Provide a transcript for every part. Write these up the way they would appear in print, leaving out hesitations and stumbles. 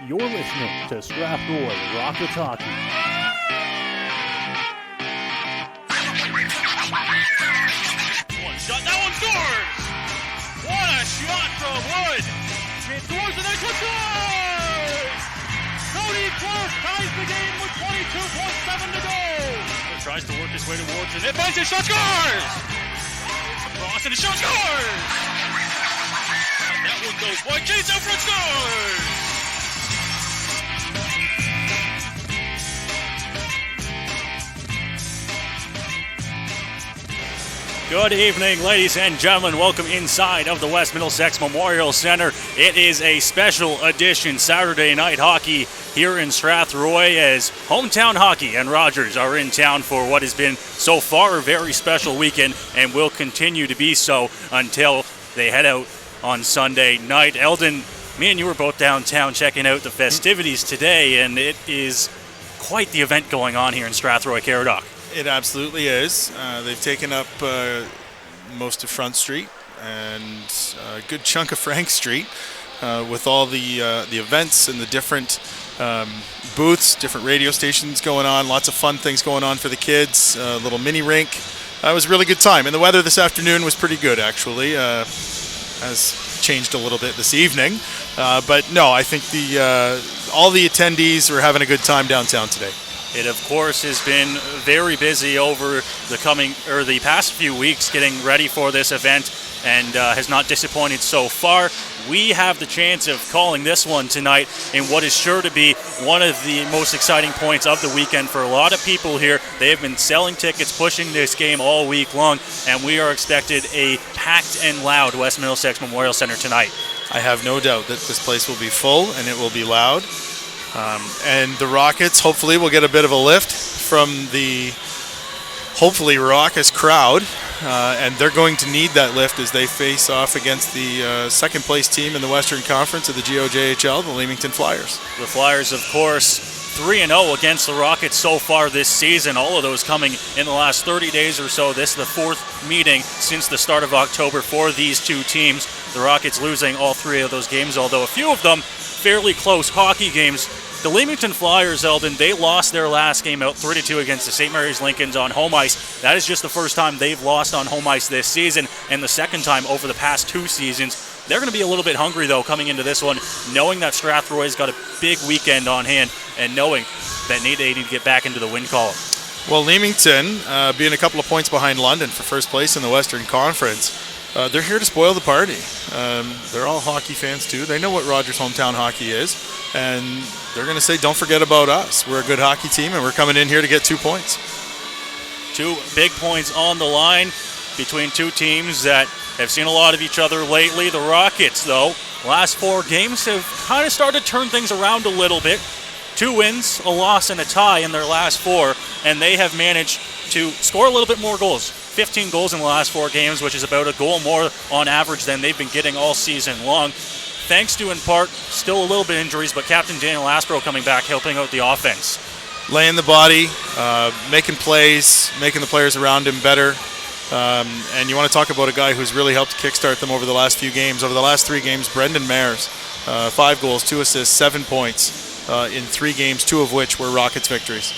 You're listening to Strathroy Rockets Hockey. One shot, that one scores! What a shot from Wood! It scores and then scores! Cody Clark ties the game with 22.7 to go! He tries to work his way towards it. It finds his shot, scores! Across and his shot, scores! And that one goes wide. Chase out front, scores! Good evening, ladies and gentlemen. Welcome inside of the West Middlesex Memorial Centre. It is a special edition Saturday night hockey here in Strathroy as hometown hockey and Rogers are in town for what has been so far a very special weekend and will continue to be so until they head out on Sunday night. Eldon, me and you were both downtown checking out the festivities today, and it is quite the event going on here in Strathroy, Caradoc. It absolutely is. They've taken up most of Front Street and a good chunk of Frank Street with all the events and the different booths, different radio stations going on. Lots of fun things going on for the kids. A little mini rink. It was a really good time. And the weather this afternoon was pretty good, actually. Has changed a little bit this evening. But no, I think all the attendees were having a good time downtown today. It, of course, has been very busy over the past few weeks getting ready for this event and has not disappointed so far. We have the chance of calling this one tonight in what is sure to be one of the most exciting points of the weekend for a lot of people here. They have been selling tickets, pushing this game all week long, and we are expected a packed and loud West Middlesex Memorial Centre tonight. I have no doubt that this place will be full and it will be loud. And the Rockets hopefully will get a bit of a lift from the hopefully raucous crowd, and they're going to need that lift as they face off against the second place team in the Western Conference of the GOJHL, the Leamington Flyers. The Flyers, of course, 3-0 against the Rockets so far this season, all of those coming in the last 30 days or so. This is the fourth meeting since the start of October for these two teams. The Rockets losing all three of those games, although a few of them fairly close hockey games. The Leamington Flyers, Eldon, they lost their last game out 3-2 against the St. Mary's Lincolns on home ice. That is just the first time they've lost on home ice this season, and the second time over the past two seasons. They're going to be a little bit hungry, though, coming into this one, knowing that Strathroy's got a big weekend on hand and knowing that they need to get back into the win column. Well, Leamington, being a couple of points behind London for first place in the Western Conference, they're here to spoil the party. They're all hockey fans, too. They know what Rogers hometown hockey is, and they're going to say, don't forget about us. We're a good hockey team, and we're coming in here to get 2 points. 2 big points on the line between two teams that have seen a lot of each other lately. The Rockets, though, last 4 games have kind of started to turn things around a little bit. 2 wins, a loss, and a tie in their last 4, and they have managed to score a little bit more goals. 15 goals in the last 4 games, which is about a goal more on average than they've been getting all season long. Thanks to, in part, still a little bit injuries, but Captain Daniel Aspro coming back, helping out the offense. Laying the body, making plays, making the players around him better. And you want to talk about a guy who's really helped kickstart them over the last few games. Over the last 3 games, Brendan Mayers, 5 goals, 2 assists, 7 points in 3 games, 2 of which were Rockets victories.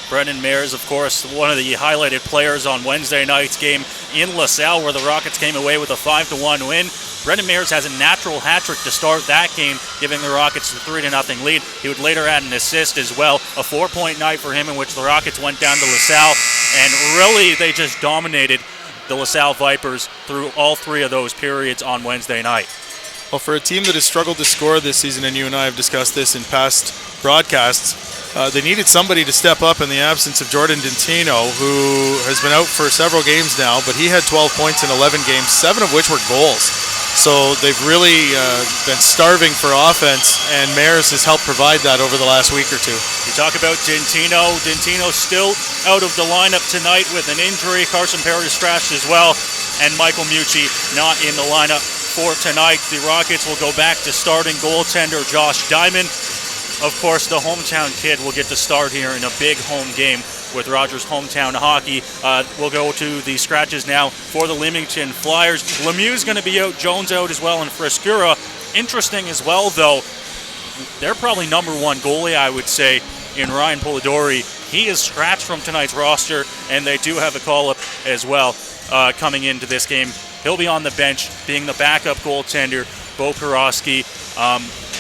Brendan Mayers, of course, one of the highlighted players on Wednesday night's game in LaSalle, where the Rockets came away with a 5-1 win. Brendan Mayers has a natural hat-trick to start that game, giving the Rockets the 3-0 lead. He would later add an assist as well. A 4-point night for him in which the Rockets went down to LaSalle, and really they just dominated the LaSalle Vipers through all 3 of those periods on Wednesday night. Well, for a team that has struggled to score this season, and you and I have discussed this in past broadcasts, they needed somebody to step up in the absence of Jordan Dentino, who has been out for several games now, but he had 12 points in 11 games, 7 of which were goals. So they've really been starving for offense, and Mayers has helped provide that over the last week or 2. You talk about Dentino. Dentino still out of the lineup tonight with an injury. Carson Perry scratched as well, and Michael Mucci not in the lineup for tonight. The Rockets will go back to starting goaltender Josh Diamond. Of course, the hometown kid will get to start here in a big home game with Rogers hometown hockey. We'll go to the scratches now for the Leamington Flyers. Lemieux's going to be out, Jones out as well, and Frescura. Interesting as well, though, They're probably number one goalie, I would say, in Ryan Polidori. He is scratched from tonight's roster, and they do have a call-up as well coming into this game. He'll be on the bench, being the backup goaltender, Bo Kurowski.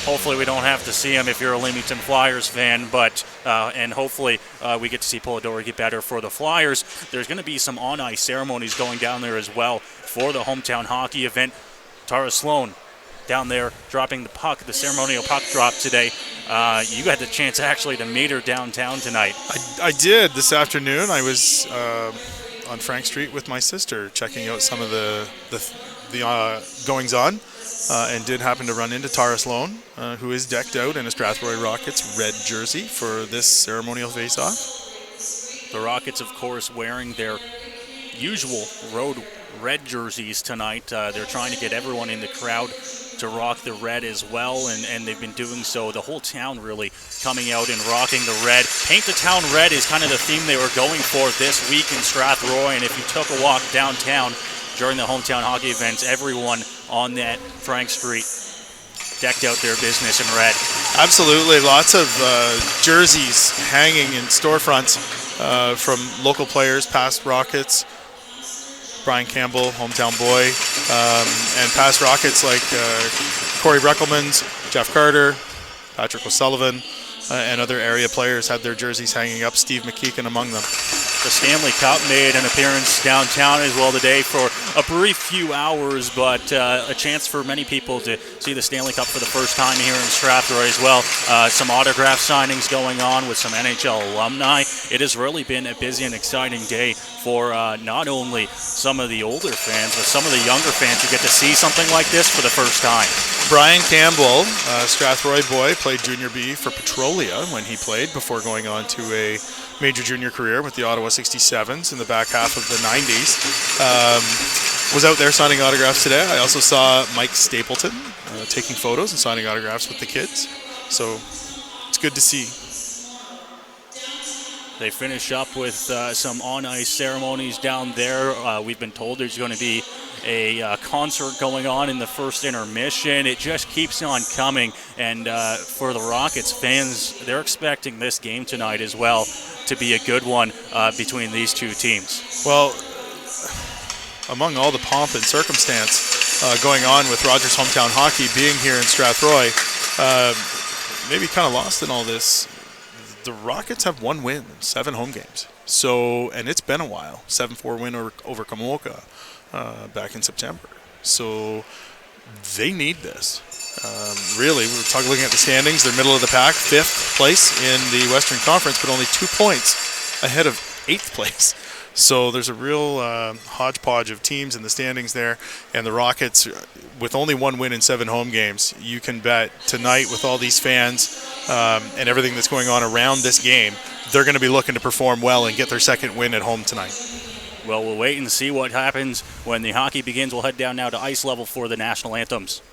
Hopefully we don't have to see him if you're a Leamington Flyers fan, but and hopefully we get to see Polidori get better for the Flyers. There's going to be some on-ice ceremonies going down there as well for the hometown hockey event. Tara Sloan down there dropping the puck, the ceremonial puck drop today. You had the chance actually to meet her downtown tonight. I did this afternoon. I was on Frank Street with my sister checking out some of the goings-on. And did happen to run into Tara Sloan, who is decked out in a Strathroy Rockets red jersey for this ceremonial face-off. The Rockets, of course, wearing their usual road red jerseys tonight. They're trying to get everyone in the crowd to rock the red as well, and they've been doing so. The whole town really coming out and rocking the red. Paint the town red is kind of the theme they were going for this week in Strathroy, and if you took a walk downtown during the hometown hockey events, everyone on that Frank Street decked out their business in red. Absolutely. Lots of jerseys hanging in storefronts from local players, past Rockets, Brian Campbell, hometown boy, and past Rockets like Corey Breckelmans, Jeff Carter, Patrick O'Sullivan, and other area players had their jerseys hanging up, Steve McKeegan among them. The Stanley Cup made an appearance downtown as well today for a brief few hours, but a chance for many people to see the Stanley Cup for the first time here in Strathroy as well. Some autograph signings going on with some NHL alumni. It has really been a busy and exciting day for not only some of the older fans, but some of the younger fans who get to see something like this for the first time. Brian Campbell, Strathroy boy, played Junior B for Petrolia when he played before going on to a major junior career with the Ottawa 67s in the back half of the 90s. Was out there signing autographs today. I also saw Mike Stapleton taking photos and signing autographs with the kids. So it's good to see. They finish up with some on-ice ceremonies down there. We've been told there's going to be a concert going on in the first intermission. It just keeps on coming, and for the Rockets fans, they're expecting this game tonight as well to be a good one between these two teams. Well, among all the pomp and circumstance going on with Rogers Hometown Hockey being here in Strathroy, maybe kind of lost in all this, the Rockets have one win in 7 home games. So, and it's been a while. 7-4 win over Kamoka back in September. So they need this. Really, we're looking at the standings. They're middle of the pack, 5th place in the Western Conference, but only 2 points ahead of 8th place. So there's a real hodgepodge of teams in the standings there. And the Rockets, with only 1 win in 7 home games, you can bet tonight with all these fans and everything that's going on around this game, they're going to be looking to perform well and get their 2nd win at home tonight. Well, we'll wait and see what happens when the hockey begins. We'll head down now to ice level for the national anthems.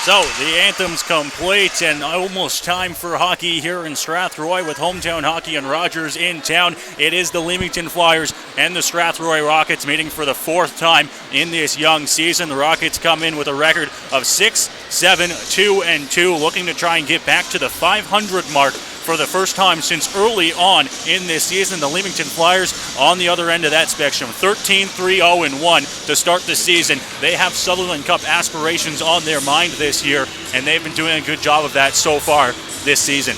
So the anthem's complete, and almost time for hockey here in Strathroy with hometown hockey and Rogers in town. It is the Leamington Flyers and the Strathroy Rockets meeting for the 4th time in this young season. The Rockets come in with a record of 6-7-2-2, looking to try and get back to the 500 mark for the first time since early on in this season. The Leamington Flyers on the other end of that spectrum, 13-3-0-1 to start the season. They have Sutherland Cup aspirations on their mind this year, and they've been doing a good job of that so far this season.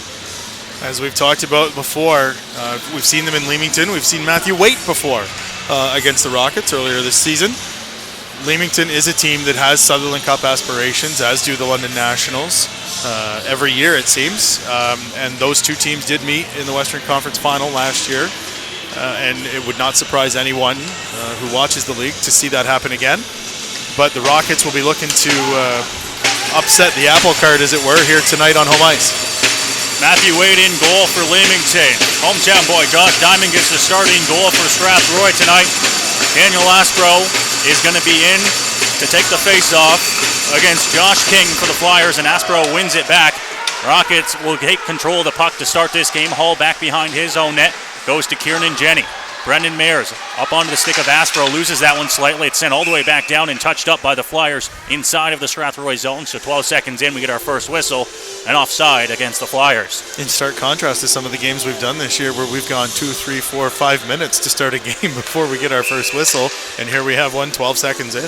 As we've talked about before, we've seen them in Leamington. We've seen Matthew Waite before against the Rockets earlier this season. Leamington is a team that has Sutherland Cup aspirations, as do the London Nationals, every year it seems. And those two teams did meet in the Western Conference Final last year. And it would not surprise anyone who watches the league to see that happen again. But the Rockets will be looking to upset the apple cart, as it were, here tonight on home ice. Matthew Waite in goal for Leamington. Hometown boy Josh Diamond gets the starting goal for Strathroy tonight. Daniel Aspro is going to be in to take the face-off against Josh King for the Flyers, and Aspro wins it back. Rockets will take control of the puck to start this game. Hall back behind his own net. Goes to Kieran Jenny. Brendan Mayers up onto the stick of Aspro, loses that one slightly. It's sent all the way back down and touched up by the Flyers inside of the Strathroy zone. So 12 seconds in, we get our first whistle, and offside against the Flyers. In stark contrast to some of the games we've done this year, where we've gone 2, 3, 4, 5 minutes to start a game before we get our first whistle, and here we have one 12 seconds in.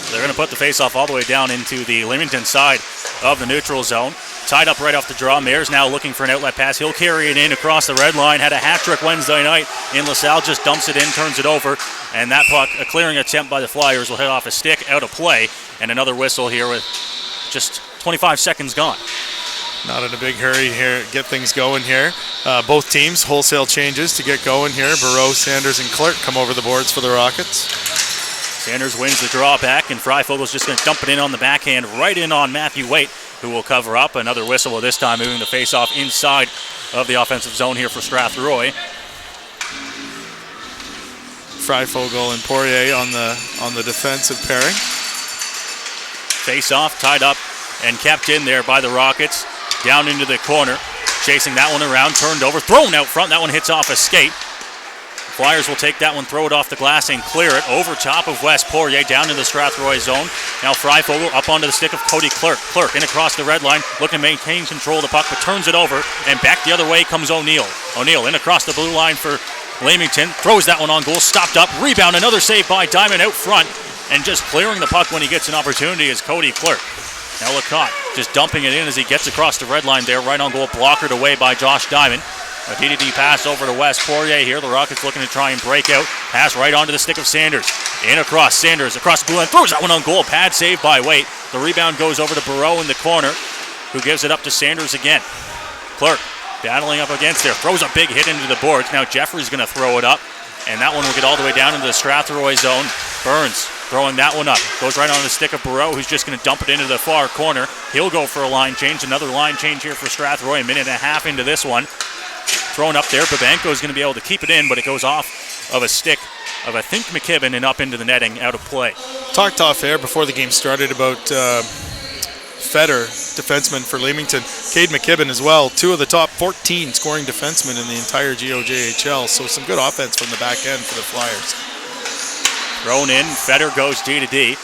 They're going to put the face-off all the way down into the Leamington side of the neutral zone. Tied up right off the draw. Mayer's now looking for an outlet pass. He'll carry it in across the red line. Had a hat trick Wednesday night in LaSalle. Just dumps it in, turns it over. And that puck, a clearing attempt by the Flyers, will hit off a stick, out of play. And another whistle here with just 25 seconds gone. Not in a big hurry here. Get things going here. Both teams, wholesale changes to get going here. Barreau, Sanders, and Clark come over the boards for the Rockets. Sanders wins the draw back, and Fryfogel's just going to dump it in on the backhand, right in on Matthew Waite, who will cover up. Another whistle, this time moving the face-off inside of the offensive zone here for Strathroy. Fryfogel and Poirier on the defensive pairing. Face-off, tied up and kept in there by the Rockets. Down into the corner, chasing that one around, turned over, thrown out front. That one hits off a skate. Flyers will take that one, throw it off the glass, and clear it over top of Wes Poirier down into the Strathroy zone. Now Fryfogel up onto the stick of Cody Clark. Clark in across the red line, looking to maintain control of the puck, but turns it over, and back the other way comes O'Neill. O'Neill in across the blue line for Leamington, throws that one on goal, stopped up, rebound, another save by Diamond out front, and just clearing the puck when he gets an opportunity is Cody Clark. Now LeCotte just dumping it in as he gets across the red line there, right on goal, blockered away by Josh Diamond. A DDD pass over to Wes Poirier here. The Rockets looking to try and break out. Pass right onto the stick of Sanders. In across, Sanders across the blue line, throws that one on goal. Pad save by Waite. The rebound goes over to Barreau in the corner, who gives it up to Sanders again. Clark battling up against there, throws a big hit into the boards. Now Jeffrey's going to throw it up, and that one will get all the way down into the Strathroy zone. Burns throwing that one up. Goes right on the stick of Barreau, who's just going to dump it into the far corner. He'll go for a line change. Another line change here for Strathroy. A minute and a half into this one. Thrown up there. Babenko is going to be able to keep it in, but it goes off of a stick of, I think, McKibben, and up into the netting, out of play. Talked off air before the game started about Feder, defenseman for Leamington. Cade McKibben as well. Two of the top 14 scoring defensemen in the entire GOJHL. So some good offense from the back end for the Flyers. Thrown in. Feder goes D to D.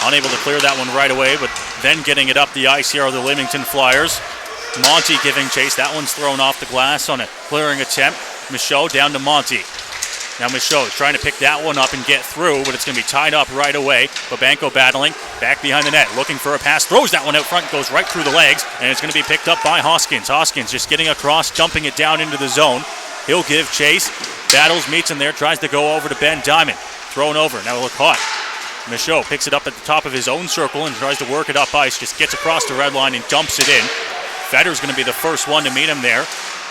Unable to clear that one right away, but then getting it up the ice here are the Leamington Flyers. Monty giving chase. That one's thrown off the glass on a clearing attempt. Michaud down to Monty. Now Michaud is trying to pick that one up and get through, but it's going to be tied up right away. Babenko battling, back behind the net, looking for a pass. Throws that one out front, goes right through the legs, and it's going to be picked up by Hoskins. Hoskins just getting across, dumping it down into the zone. He'll give chase. Battles, meets him there, tries to go over to Ben Diamond. Thrown over, now look hot. Michaud picks it up at the top of his own circle and tries to work it up ice. Just gets across the red line and dumps it in. Feder's going to be the first one to meet him there.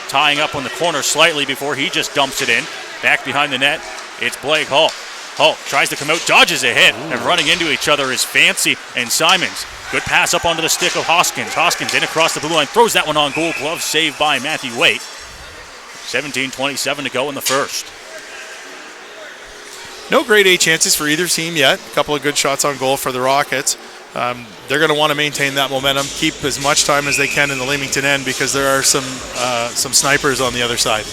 Tying up on the corner slightly before he just dumps it in. Back behind the net, it's Blake Hull. Hull tries to come out, dodges a hit, and running into each other is Fancy and Simons. Good pass up onto the stick of Hoskins. Hoskins in across the blue line, throws that one on goal. Glove saved by Matthew Waite. 17:27 to go in the first. No grade A chances for either team yet. A couple of good shots on goal for the Rockets. They're going to want to maintain that momentum, keep as much time as they can in the Leamington end, because there are some snipers on the other side.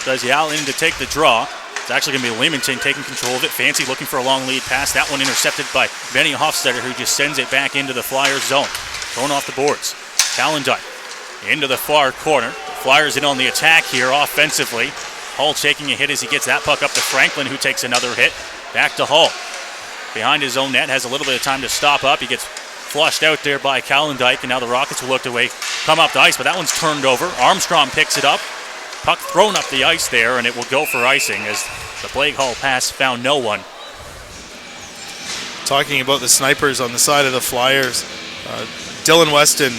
GOJHL in to take the draw. It's actually going to be Leamington taking control of it. Fancy looking for a long lead pass. That one intercepted by Benny Hofstetter, who just sends it back into the Flyers zone. Thrown off the boards. Calendine into the far corner. Flyers in on the attack here offensively. Hull taking a hit as he gets that puck up to Franklin, who takes another hit. Back to Hull. Behind his own net, has a little bit of time to stop up. He gets flushed out there by Calendike, and now the Rockets will look away, come up the ice, but that one's turned over. Armstrong picks it up. Puck thrown up the ice there, and it will go for icing as the Blake Hull pass found no one. Talking about the snipers on the side of the Flyers, Dylan Weston,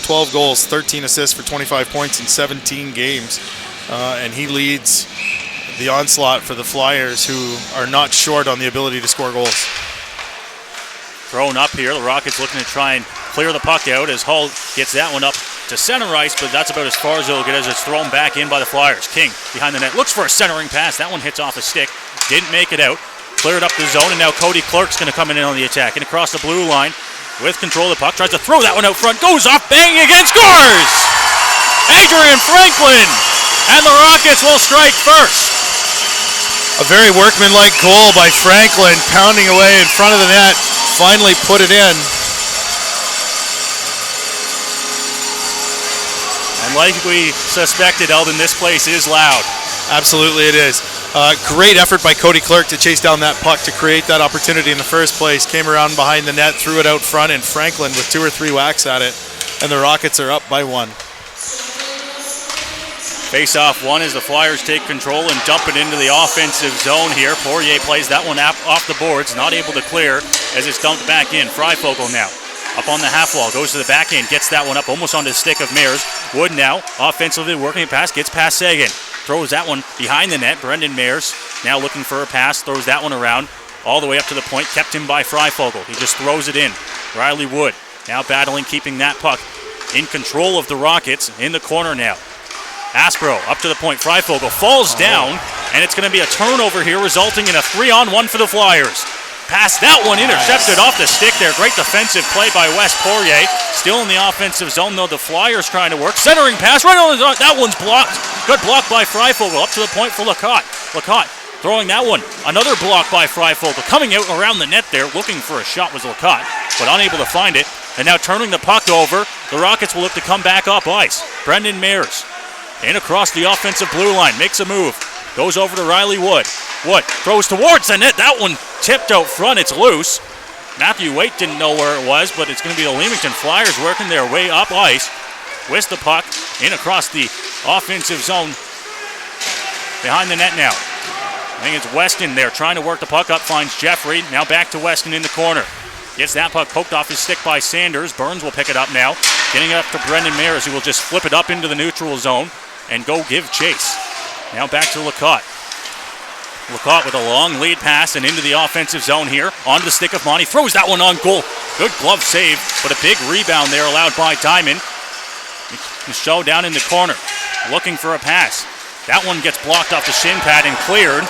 12 goals, 13 assists for 25 points in 17 games, and he leads the onslaught for the Flyers, who are not short on the ability to score goals. Thrown up here, the Rockets looking to try and clear the puck out as Hull gets that one up to center ice, but that's about as far as it'll get as it's thrown back in by the Flyers. King behind the net, looks for a centering pass. That one hits off a stick, didn't make it out. Cleared up the zone, and now Cody Clark's going to come in on the attack. And across the blue line with control of the puck, tries to throw that one out front, goes off, banging again, scores! Adrian Franklin, and the Rockets will strike first. A very workmanlike goal by Franklin, pounding away in front of the net, finally put it in. And like we suspected, Eldon, this place is loud. Absolutely it is. Great effort by Cody Clark to chase down that puck to create that opportunity in the first place. Came around behind the net, threw it out front, and Franklin with 2 or 3 whacks at it. And the Rockets are up by 1. Face-off one as the Flyers take control and dump it into the offensive zone here. Poirier plays that one off the boards, not able to clear as it's dumped back in. Freifogel now up on the half wall, goes to the back end, gets that one up almost onto the stick of Mears. Wood now offensively working a pass, gets past Sagan. Throws that one behind the net. Brendan Mears now looking for a pass, throws that one around all the way up to the point, kept him by Freifogel. He just throws it in. Riley Wood now battling, keeping that puck in control of the Rockets in the corner now. Aspro up to the point. Freifogel falls down, and it's going to be a turnover here, resulting in a 3-on-1 for the Flyers. Pass that one intercepted off the stick there. Great defensive play by Wes Poirier. Still in the offensive zone, though. The Flyers trying to work. Centering pass right on the zone. That one's blocked. Good block by Freifogel. Up to the point for Lacotte. Lacotte throwing that one. Another block by Freifogel. Coming out around the net there, looking for a shot was Lacotte, but unable to find it. And now turning the puck over, the Rockets will look to come back up ice. Brendan Mears in across the offensive blue line. Makes a move. Goes over to Riley Wood. Wood throws towards the net. That one tipped out front. It's loose. Matthew Waite didn't know where it was, but it's going to be the Leamington Flyers working their way up ice with the puck in across the offensive zone behind the net now. I think it's Weston there trying to work the puck up. Finds Jeffrey. Now back to Weston in the corner. Gets that puck poked off his stick by Sanders. Burns will pick it up now. Getting it up to Brendan Mears, who will just flip it up into the neutral zone and go give chase. Now back to Lacotte. Lacotte with a long lead pass and into the offensive zone here. Onto the stick of Monty. Throws that one on goal. Good glove save, but a big rebound there allowed by Diamond. Michaud down in the corner, looking for a pass. That one gets blocked off the shin pad and cleared.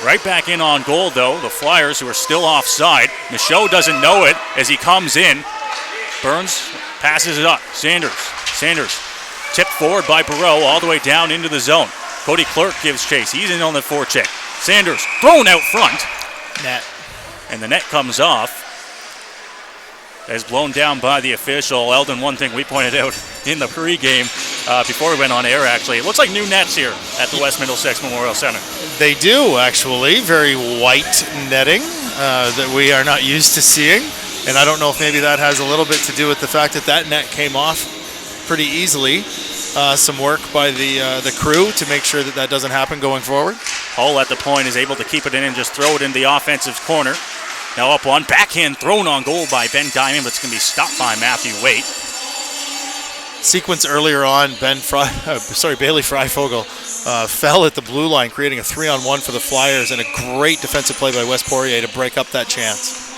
Right back in on goal, though. The Flyers, who are still offside. Michaud doesn't know it as he comes in. Burns passes it up. Sanders tipped forward by Barreau all the way down into the zone. Cody Clark gives chase. He's in on the forecheck. Sanders thrown out front. Net. And the net comes off as blown down by the official. Eldon, one thing we pointed out in the pregame before we went on air, actually, it looks like new nets here at the West Middlesex Memorial Centre. They do, actually. Very white netting that we are not used to seeing. And I don't know if maybe that has a little bit to do with the fact that that net came off pretty easily. Some work by the crew to make sure that that doesn't happen going forward. Hull at the point is able to keep it in and just throw it in the offensive corner. Now up one, backhand thrown on goal by Ben Diamond, but it's going to be stopped by Matthew Waite. Sequence earlier on, Bailey Freifogel fell at the blue line, creating a 3-on-1 for the Flyers, and a great defensive play by Wes Poirier to break up that chance.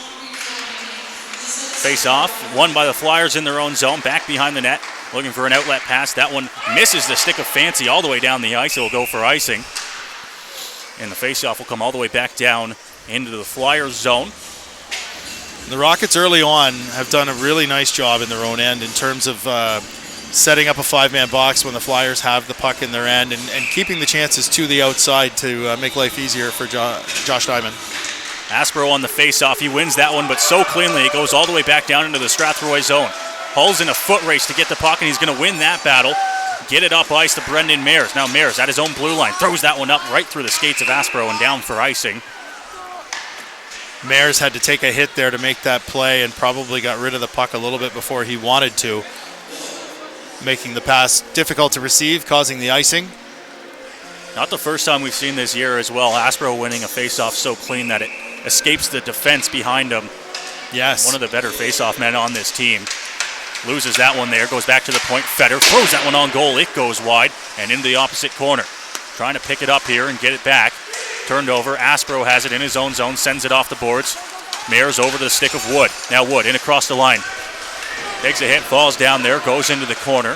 Face off, won by the Flyers in their own zone, back behind the net, looking for an outlet pass. That one misses the stick of Fancy all the way down the ice. It will go for icing. And the face-off will come all the way back down into the Flyers zone. The Rockets early on have done a really nice job in their own end in terms of setting up a 5-man box when the Flyers have the puck in their end and keeping the chances to the outside to make life easier for Josh Diamond. Aspro on the face-off. He wins that one, but so cleanly it goes all the way back down into the Strathroy zone. Hull's in a foot race to get the puck, and he's going to win that battle. get it up ice to Brendan Mayers. Now Mayers at his own blue line, throws that one up right through the skates of Aspro and down for icing. Mayers had to take a hit there to make that play and probably got rid of the puck a little bit before he wanted to, making the pass difficult to receive, causing the icing. Not the first time we've seen this year as well. Aspro winning a faceoff so clean that it escapes the defense behind him. Yes. One of the better faceoff men on this team. Loses that one there, goes back to the point. Feder throws that one on goal. It goes wide and into the opposite corner. Trying to pick it up here and get it back. Turned over. Aspro has it in his own zone, sends it off the boards. Mayers over to the stick of Wood. Now Wood in across the line. Takes a hit, falls down there, goes into the corner.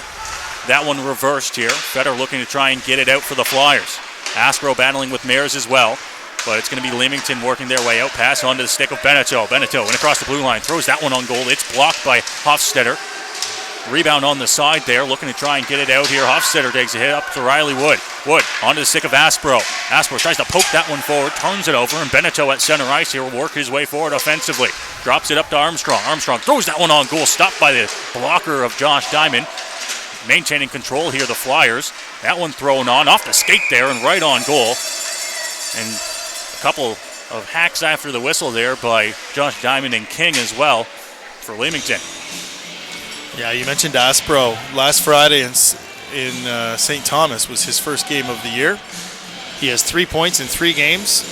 That one reversed here. Feder looking to try and get it out for the Flyers. Aspro battling with Mayers as well. But it's going to be Leamington working their way out. Pass onto the stick of Beneteau. Beneteau in across the blue line. Throws that one on goal. It's blocked by Hofstetter. Rebound on the side there. Looking to try and get it out here. Hofstetter takes a hit up to Riley Wood. Wood onto the stick of Aspro. Aspro tries to poke that one forward. Turns it over. And Beneteau at center ice here will work his way forward offensively. Drops it up to Armstrong. Armstrong throws that one on goal. Stopped by the blocker of Josh Diamond. Maintaining control here, the Flyers. That one thrown on off the skate there and right on goal. And a couple of hacks after the whistle there by Josh Diamond and King as well for Leamington. Yeah, you mentioned Aspro. Last Friday in St. Thomas was his first game of the year. He has 3 points in 3 games.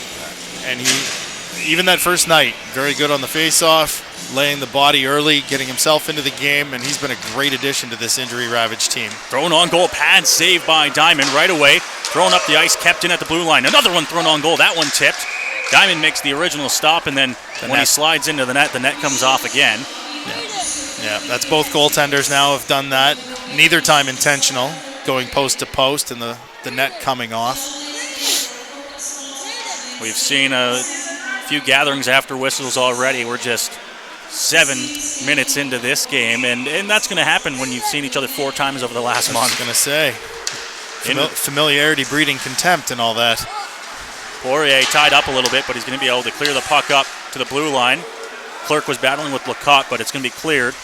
And he, even that first night, very good on the face-off, laying the body early, getting himself into the game, and he's been a great addition to this injury-ravaged team. Thrown on goal, pad saved by Diamond right away. Thrown up the ice, kept in at the blue line. Another one thrown on goal, that one tipped. Diamond makes the original stop, and then when he slides into the net comes off again. Yeah, that's both goaltenders now have done that. Neither time intentional, going post to post and the net coming off. We've seen a few gatherings after whistles already. We're just 7 minutes into this game, and that's going to happen when you've seen each other 4 times over the last month. I was going to say, familiarity breeding contempt and all that. Poirier tied up a little bit, but he's going to be able to clear the puck up to the blue line. Clerk was battling with Lecoq, but it's going to be cleared.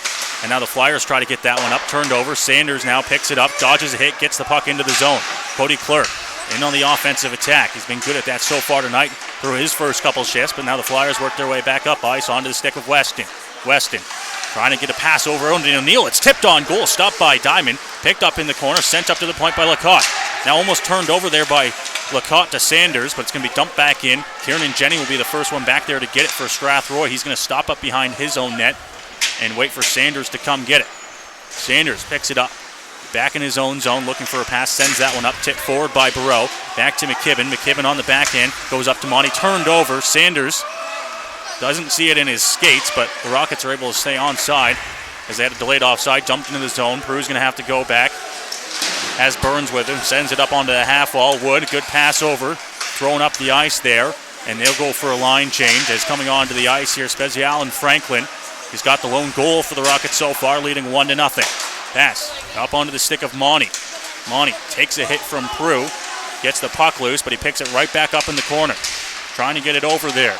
And now the Flyers try to get that one up, turned over. Sanders now picks it up, dodges a hit, gets the puck into the zone. Cody Clerk in on the offensive attack. He's been good at that so far tonight through his first couple shifts, but now the Flyers work their way back up ice onto the stick of Weston. Weston trying to get a pass over onto O'Neill. It's tipped on goal, stopped by Diamond, picked up in the corner, sent up to the point by Lecoq. Now almost turned over there by Lecoq to Sanders, but it's going to be dumped back in. Kieran Jenny will be the first one back there to get it for Strathroy. He's going to stop up behind his own net and wait for Sanders to come get it. Sanders picks it up. Back in his own zone, looking for a pass, sends that one up, tipped forward by Barreau. Back to McKibben. McKibben on the back end, goes up to Monty, turned over. Sanders doesn't see it in his skates, but the Rockets are able to stay onside as they had a delayed offside, dumped into the zone. Prew's going to have to go back. Has Burns with him, sends it up onto the half wall. Wood, good pass over, throwing up the ice there, and they'll go for a line change as coming onto the ice here, Spezial and Franklin. He's got the lone goal for the Rockets so far, leading 1-0. Pass up onto the stick of Monty. Monty takes a hit from Prew, gets the puck loose, but he picks it right back up in the corner. Trying to get it over there.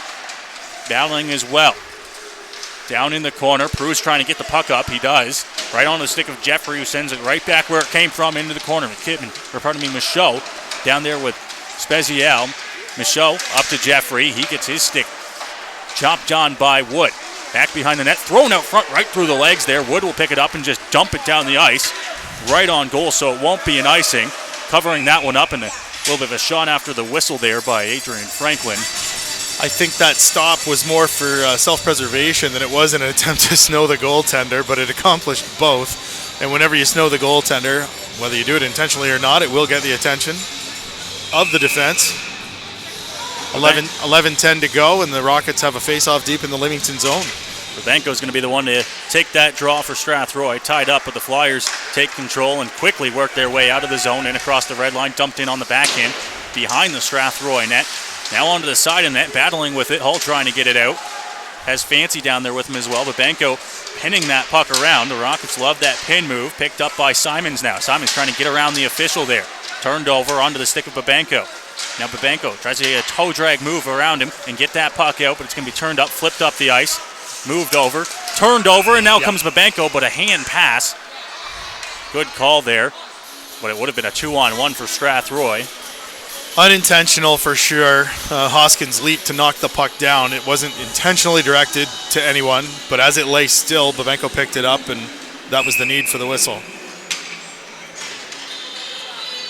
Battling as well. Down in the corner, Prew's trying to get the puck up. He does. Right on the stick of Jeffrey, who sends it right back where it came from, into the corner. Michaud down there with Spezial. Michaud up to Jeffrey. He gets his stick chopped on by Wood. Back behind the net, thrown out front right through the legs there. Wood will pick it up and just dump it down the ice. Right on goal, so it won't be an icing. Covering that one up, and a little bit of a shot after the whistle there by Adrian Franklin. I think that stop was more for self-preservation than it was an attempt to snow the goaltender, but it accomplished both. And whenever you snow the goaltender, whether you do it intentionally or not, it will get the attention of the defense. 11-10 to go, and the Rockets have a face-off deep in the Leamington zone. Babenko's going to be the one to take that draw for Strathroy. Tied up, but the Flyers take control and quickly work their way out of the zone and across the red line, dumped in on the back end behind the Strathroy net. Now onto the side of net, battling with it. Hull trying to get it out. Has Fancy down there with him as well. Babenko pinning that puck around. The Rockets love that pin move. Picked up by Simons now. Simons trying to get around the official there. Turned over onto the stick of Babenko. Now Babenko tries to get a toe drag move around him and get that puck out, but it's going to be turned up, flipped up the ice, moved over, turned over, and now comes Babenko, but a hand pass. Good call there. but it would have been a 2-on-1 for Strathroy. Unintentional for sure. Hoskins leaped to knock the puck down. It wasn't intentionally directed to anyone, but as it lay still, Babenko picked it up, and that was the need for the whistle.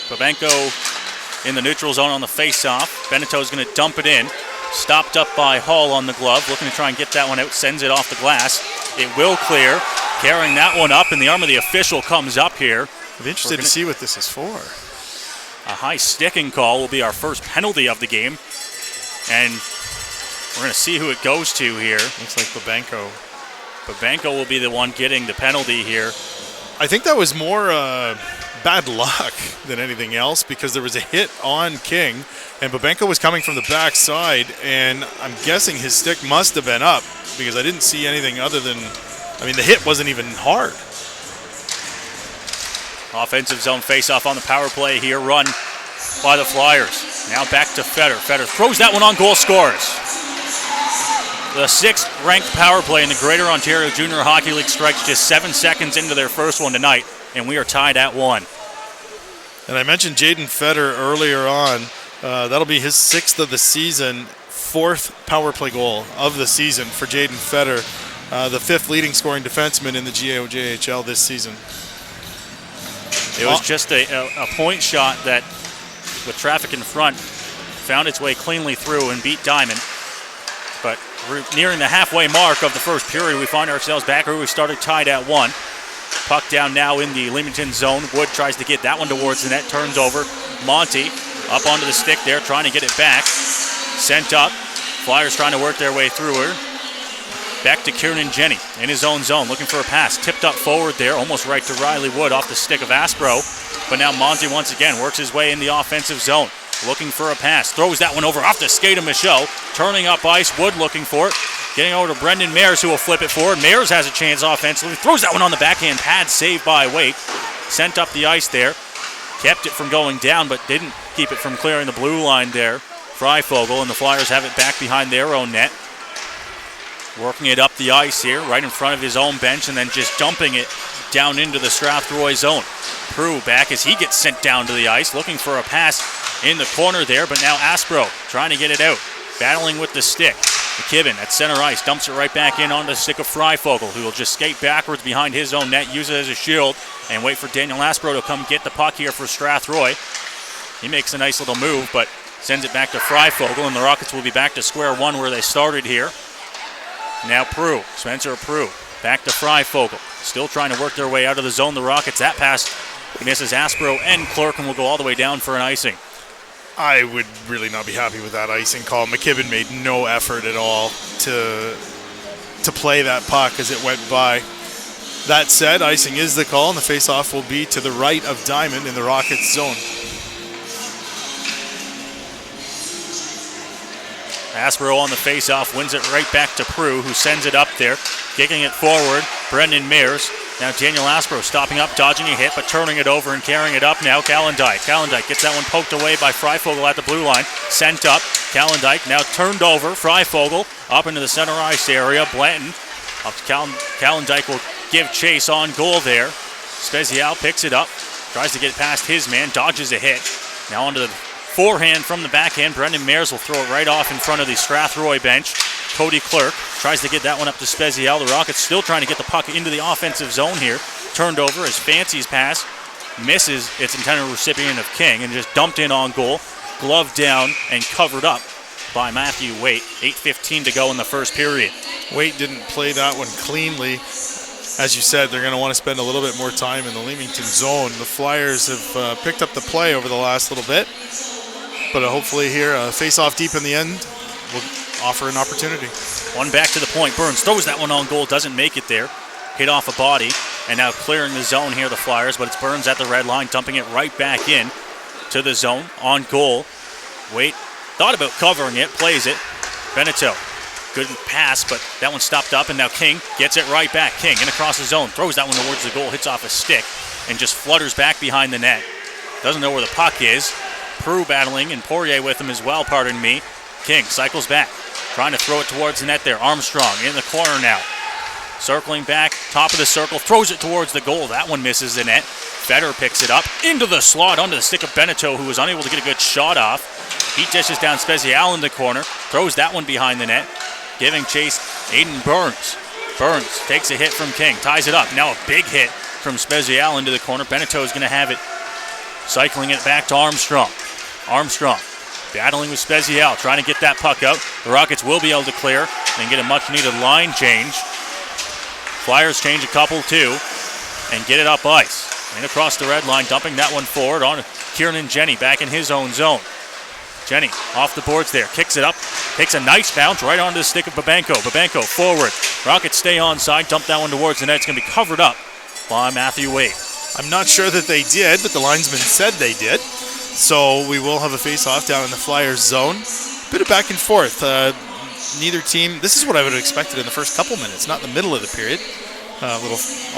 Babenko in the neutral zone on the face-off. Beneto's going to dump it in. Stopped up by Hall on the glove, looking to try and get that one out, sends it off the glass. It will clear, carrying that one up, and the arm of the official comes up here. I'm interested to see what this is for. A high sticking call will be our first penalty of the game, and we're going to see who it goes to here. Looks like Babenko. Babenko will be the one getting the penalty here. I think that was more bad luck than anything else, because there was a hit on King, and Babenko was coming from the backside, and I'm guessing his stick must have been up, because I didn't see anything other than, I mean, the hit wasn't even hard. Offensive zone face-off on the power play here, run by the Flyers. Now back to Fetter. Fetter throws that one on goal, scores. The 6th ranked power play in the Greater Ontario Junior Hockey League strikes just 7 seconds into their first one tonight, and we are tied at 1. And I mentioned Jaden Fetter earlier on. That'll be his 6th of the season, 4th power play goal of the season for Jaden Fetter, the 5th leading scoring defenseman in the GOJHL this season. It was just a point shot that, with traffic in front, found its way cleanly through and beat Diamond. But we're nearing the halfway mark of the first period. We find ourselves back where we started, tied at 1. Puck down now in the Leamington zone. Wood tries to get that one towards the net, turns over. Monty up onto the stick there, trying to get it back. Sent up. Flyers trying to work their way through her. Back to Kieran Jenny in his own zone, looking for a pass. Tipped up forward there, almost right to Riley Wood off the stick of Aspro. But now Monty once again works his way in the offensive zone. Looking for a pass. Throws that one over off the skate of Michaud. Turning up ice. Wood looking for it. Getting over to Brendan Mayers, who will flip it forward. Mayers has a chance offensively. Throws that one on the backhand pad. Saved by Waite. Sent up the ice there. Kept it from going down, but didn't keep it from clearing the blue line there. Freifogel, and the Flyers have it back behind their own net. Working it up the ice here, right in front of his own bench, and then just dumping it down into the Strathroy zone. Prue back as he gets sent down to the ice, looking for a pass in the corner there, but now Aspro trying to get it out, battling with the stick. McKibben at center ice dumps it right back in onto the stick of Freifogel, who will just skate backwards behind his own net, use it as a shield, and wait for Daniel Aspro to come get the puck here for Strathroy. He makes a nice little move, but sends it back to Freifogel, and the Rockets will be back to square one where they started here. Now Prue, Spencer Prue, back to Freifogel. Still trying to work their way out of the zone. The Rockets, that pass misses Aspro and Clark, and will go all the way down for an icing. I would really not be happy with that icing call. McKibben made no effort at all to play that puck as it went by. That said, icing is the call, and the face-off will be to the right of Diamond in the Rockets zone. Aspro on the face-off, wins it right back to Prue, who sends it up there, kicking it forward. Brendan Mears. Now Daniel Aspro stopping up, dodging a hit, but turning it over and carrying it up now. Calendike. Calendike gets that one poked away by Freifogel at the blue line. Sent up. Calendike now turned over. Freifogel up into the center ice area. Blanton up to Calendike will give chase on goal there. Spezial picks it up, tries to get past his man, dodges a hit. Now onto the forehand from the backhand. Brendan Mears will throw it right off in front of the Strathroy bench. Cody Clark tries to get that one up to Spezial. The Rockets still trying to get the puck into the offensive zone here. Turned over as Fancy's pass misses its intended recipient of King and just dumped in on goal. Glove down and covered up by Matthew Waite. 8:15 to go in the first period. Waite didn't play that one cleanly. As you said, they're going to want to spend a little bit more time in the Leamington zone. The Flyers have picked up the play over the last little bit. But hopefully here, a face-off deep in the end will offer an opportunity. One back to the point. Burns throws that one on goal, doesn't make it there. Hit off a body, and now clearing the zone here, the Flyers, but it's Burns at the red line, dumping it right back in to the zone on goal. Waite thought about covering it, plays it. Beneteau, good pass, but that one stopped up, and now King gets it right back. King in across the zone, throws that one towards the goal, hits off a stick, and just flutters back behind the net. Doesn't know where the puck is. Prue battling, and Poirier with him as well, pardon me. King cycles back, trying to throw it towards the net there. Armstrong in the corner now. Circling back top of the circle, throws it towards the goal. That one misses the net. Feder picks it up into the slot onto the stick of Beneteau, who was unable to get a good shot off. He dishes down Spezial in the corner, throws that one behind the net, giving chase Aiden Burns. Burns takes a hit from King, ties it up. Now a big hit from Spezial into the corner. Beneteau is going to have it, cycling it back to Armstrong. Armstrong battling with Spezial, trying to get that puck out. The Rockets will be able to clear and get a much-needed line change. Flyers change a couple too and get it up ice. And across the red line, dumping that one forward on Kieran Jenny back in his own zone. Jenny off the boards there, kicks it up, takes a nice bounce right onto the stick of Babenko. Babenko forward. Rockets stay onside, dump that one towards the net. It's going to be covered up by Matthew Wade. I'm not sure that they did, but the linesman said they did. So we will have a face-off down in the Flyers zone. Bit of back and forth. Neither team, this is what I would have expected in the first couple minutes, not in the middle of the period.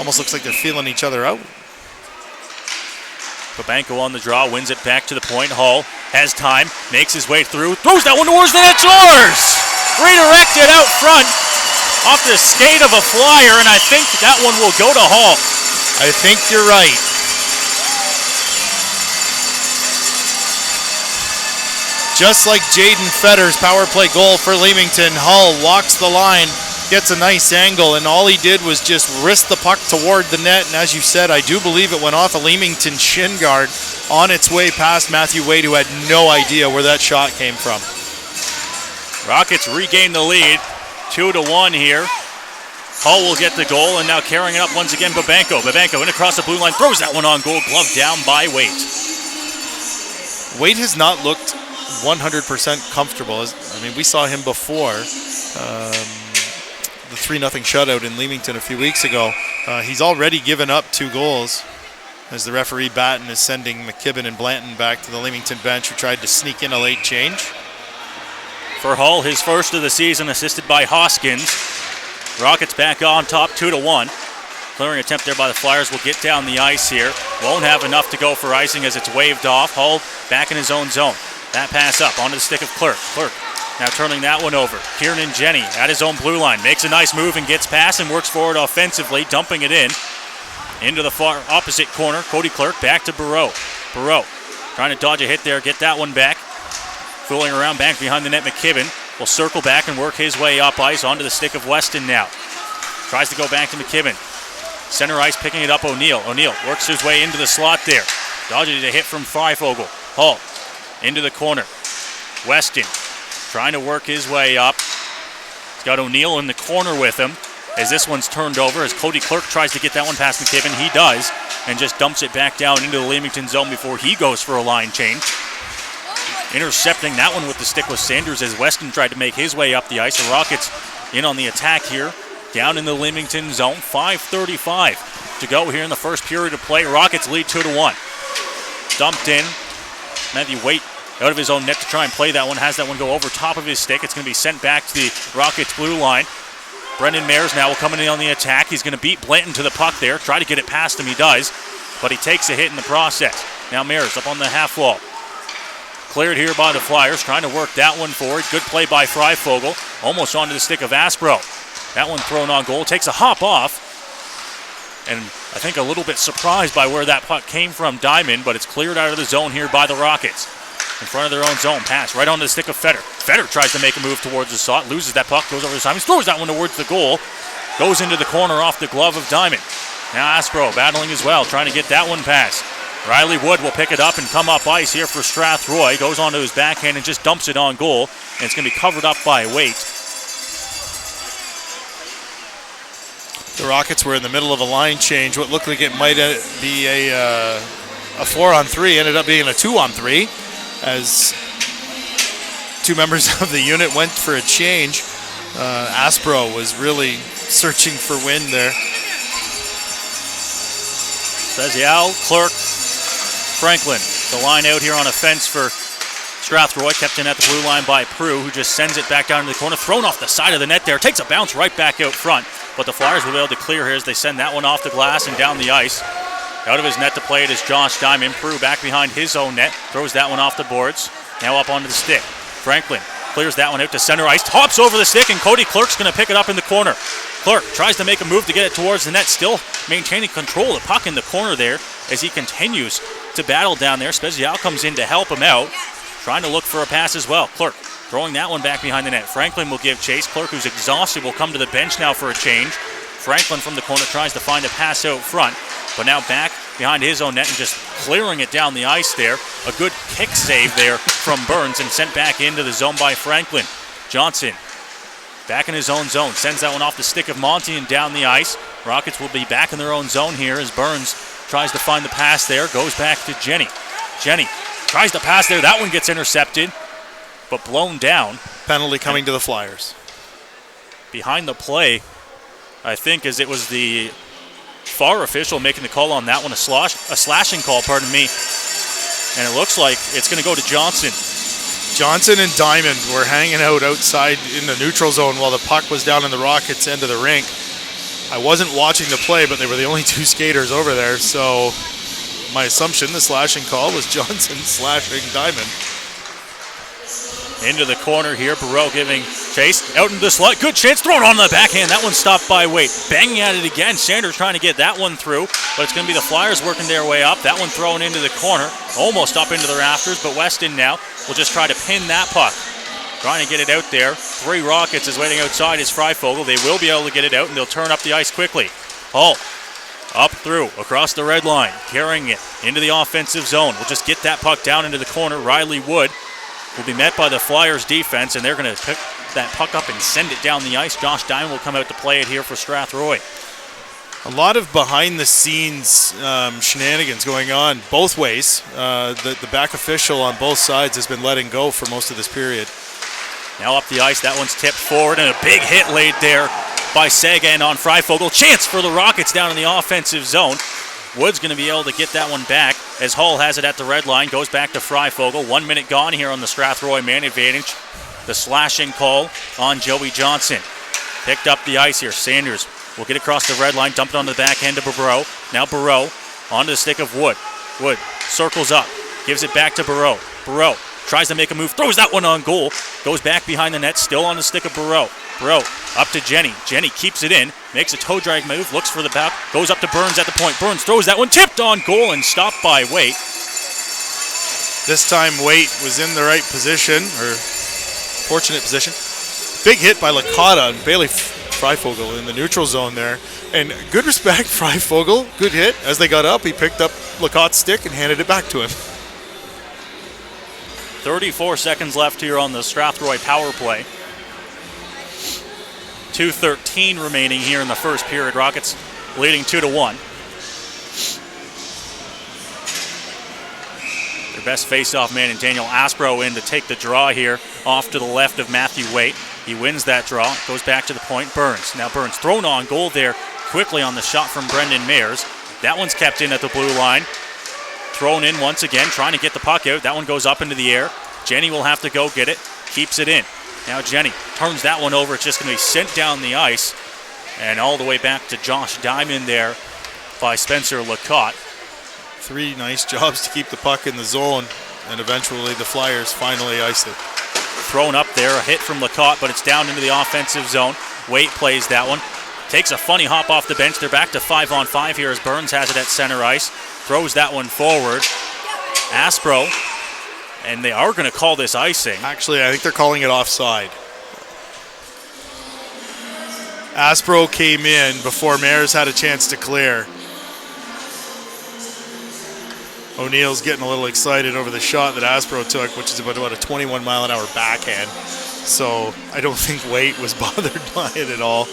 Almost looks like they're feeling each other out. Babenko on the draw, wins it back to the point. Hall has time, makes his way through, throws that one towards the net, scores! Redirected out front off the skate of a Flyer, and I think that one will go to Hall. I think you're right. Just like Jaden Fetter's power play goal for Leamington, Hull walks the line, gets a nice angle, and all he did was just wrist the puck toward the net. And as you said, I do believe it went off a Leamington shin guard on its way past Matthew Wade, who had no idea where that shot came from. Rockets regain the lead, 2-1 here. Hull will get the goal, and now carrying it up once again, Babenko. Babenko in across the blue line, throws that one on goal, glove down by Wade. Wade has not looked 100% comfortable. I mean, we saw him before the 3-0 shutout in Leamington a few weeks ago. He's already given up 2 goals as the referee Batten is sending McKibben and Blanton back to the Leamington bench, who tried to sneak in a late change. For Hull, his first of the season, assisted by Hoskins. Rockets back on top, 2-1. Clearing attempt there by the Flyers will get down the ice here. Won't have enough to go for icing as it's waved off. Hull back in his own zone. That pass up onto the stick of Clerk. Clerk now turning that one over. Kieran Jenny at his own blue line. Makes a nice move and gets past and works forward offensively, dumping it in. Into the far opposite corner. Cody Clerk back to Barreau. Barreau trying to dodge a hit there, get that one back. Fooling around back behind the net, McKibben will circle back and work his way up ice onto the stick of Weston now. Tries to go back to McKibben. Center ice picking it up, O'Neill. O'Neill works his way into the slot there. Dodges a hit from Freifogel. Hull into the corner. Weston trying to work his way up. He's got O'Neill in the corner with him as this one's turned over as Cody Clerk tries to get that one past McKibben. He does, and just dumps it back down into the Leamington zone before he goes for a line change. Intercepting that one with the stick was Sanders as Weston tried to make his way up the ice. The Rockets in on the attack here, down in the Leamington zone. 5:35 to go here in the first period of play. Rockets lead 2-1. Dumped in. Matthew Waite out of his own net to try and play that one. Has that one go over top of his stick. It's going to be sent back to the Rockets blue line. Brendan Mayers now will come in on the attack. He's going to beat Blanton to the puck there. Try to get it past him. He does, but he takes a hit in the process. Now Mayers up on the half wall. Cleared here by the Flyers, trying to work that one forward. Good play by Freifogel. Almost onto the stick of Aspro. That one thrown on goal. Takes a hop off. And I think a little bit surprised by where that puck came from, Diamond, but it's cleared out of the zone here by the Rockets. In front of their own zone. Pass right onto the stick of Feder. Feder tries to make a move towards the slot. Loses that puck. Goes over to Simons. Throws that one towards the goal. Goes into the corner off the glove of Diamond. Now Aspro battling as well. Trying to get that one past. Riley Wood will pick it up and come up ice here for Strathroy. Goes onto his backhand and just dumps it on goal. And it's going to be covered up by Waite. The Rockets were in the middle of a line change. What looked like it might be a 4-on-3 ended up being a 2-on-3 as 2 members of the unit went for a change. Aspro was really searching for wind there. Spezial, Clerk, Franklin. The line out here on offense for Strathroy. Kept in at the blue line by Prue, who just sends it back down to the corner. Thrown off the side of the net there. Takes a bounce right back out front. But the Flyers will be able to clear here as they send that one off the glass and down the ice. Out of his net to play it is Josh Diamond. Prue back behind his own net. Throws that one off the boards. Now up onto the stick. Franklin clears that one out to center ice, hops over the stick, and Cody Clerk's going to pick it up in the corner. Clerk tries to make a move to get it towards the net, still maintaining control of the puck in the corner there as he continues to battle down there. Spezial comes in to help him out, trying to look for a pass as well. Clerk throwing that one back behind the net. Franklin will give chase. Clerk, who's exhausted, will come to the bench now for a change. Franklin from the corner tries to find a pass out front, but now back behind his own net and just clearing it down the ice there. A good kick save there from Burns and sent back into the zone by Franklin. Johnson back in his own zone, sends that one off the stick of Monty and down the ice. Rockets will be back in their own zone here as Burns tries to find the pass there, goes back to Jenny. Jenny tries to pass there, that one gets intercepted, but blown down. Penalty coming to the Flyers. Behind the play, I think, as it was the far official making the call on that one, a slashing call, pardon me. And it looks like it's going to go to Johnson. Johnson and Diamond were hanging out outside in the neutral zone while the puck was down in the Rockets' end of the rink. I wasn't watching the play, but they were the only two skaters over there, so my assumption, the slashing call, was Johnson slashing Diamond. Into the corner here, Barreau giving chase, out into the slot, good chance, thrown on the backhand, that one stopped by Waite. Banging at it again, Sanders trying to get that one through, but it's going to be the Flyers working their way up. That one thrown into the corner, almost up into the rafters, but Weston now will just try to pin that puck. Trying to get it out there. 3 Rockets is waiting outside is Freifogel. They will be able to get it out, and they'll turn up the ice quickly. Hull up through, across the red line, carrying it into the offensive zone. We'll just get that puck down into the corner. Riley Wood will be met by the Flyers defense, and they're going to pick that puck up and send it down the ice. Josh Diamond will come out to play it here for Strathroy. A lot of behind-the-scenes shenanigans going on both ways. The back official on both sides has been letting go for most of this period. Now up the ice, that one's tipped forward, and a big hit laid there by Sagan on Freifogel. Chance for the Rockets down in the offensive zone. Wood's going to be able to get that one back as Hull has it at the red line. Goes back to Freifogel. 1 minute gone here on the Strathroy man advantage. The slashing call on Joey Johnson. Picked up the ice here. Sanders will get across the red line, dump it on the back end of Barreau. Now Barreau onto the stick of Wood. Wood circles up, gives it back to Barreau. Barreau tries to make a move, throws that one on goal. Goes back behind the net, still on the stick of Barreau. Barreau up to Jenny. Jenny keeps it in, makes a toe drag move, looks for the back, goes up to Burns at the point. Burns throws that one, tipped on goal and stopped by Waite. This time Waite was in the right position, or fortunate position. Big hit by Licata and Bailey Freifogel in the neutral zone there. And good respect, Freifogel, good hit. As they got up, he picked up Licata's stick and handed it back to him. 34 seconds left here on the Strathroy power play. 2:13 remaining here in the first period. Rockets leading 2-1. Their best face-off man in Daniel Aspro in to take the draw here off to the left of Matthew Waite. He wins that draw, goes back to the point. Burns. Now Burns thrown on goal there quickly on the shot from Brendan Mayers. That one's kept in at the blue line. Thrown in once again, trying to get the puck out. That one goes up into the air. Jenny will have to go get it. Keeps it in. Now Jenny turns that one over. It's just going to be sent down the ice. And all the way back to Josh Diamond there by Spencer Lacotte. 3 nice jobs to keep the puck in the zone. And eventually the Flyers finally ice it. Thrown up there, a hit from Lacotte, but it's down into the offensive zone. Waite plays that one. Takes a funny hop off the bench. They're back to 5-on-5 here as Burns has it at center ice. Throws that one forward. Aspro, and they are going to call this icing. Actually, I think they're calling it offside. Aspro came in before Mayers had a chance to clear. O'Neill's getting a little excited over the shot that Aspro took, which is about a 21-mile-an-hour backhand. So I don't think Waite was bothered by it at all.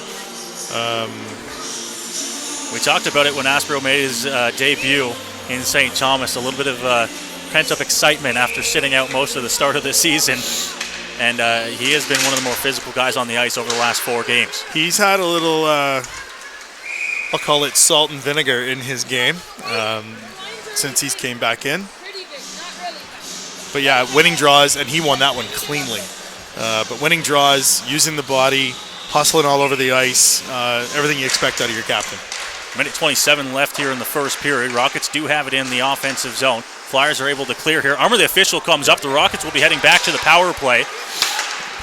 We talked about it when Aspro made his debut in St. Thomas. A little bit of pent-up excitement after sitting out most of the start of the season. And he has been one of the more physical guys on the ice over the last 4 games. He's had a little, I'll call it salt and vinegar in his game since he's came back in. But yeah, winning draws, and he won that one cleanly. But winning draws, using the body, hustling all over the ice, everything you expect out of your captain. Minute 27 left here in the first period. Rockets do have it in the offensive zone. Flyers are able to clear here. Armour the official comes up. The Rockets will be heading back to the power play.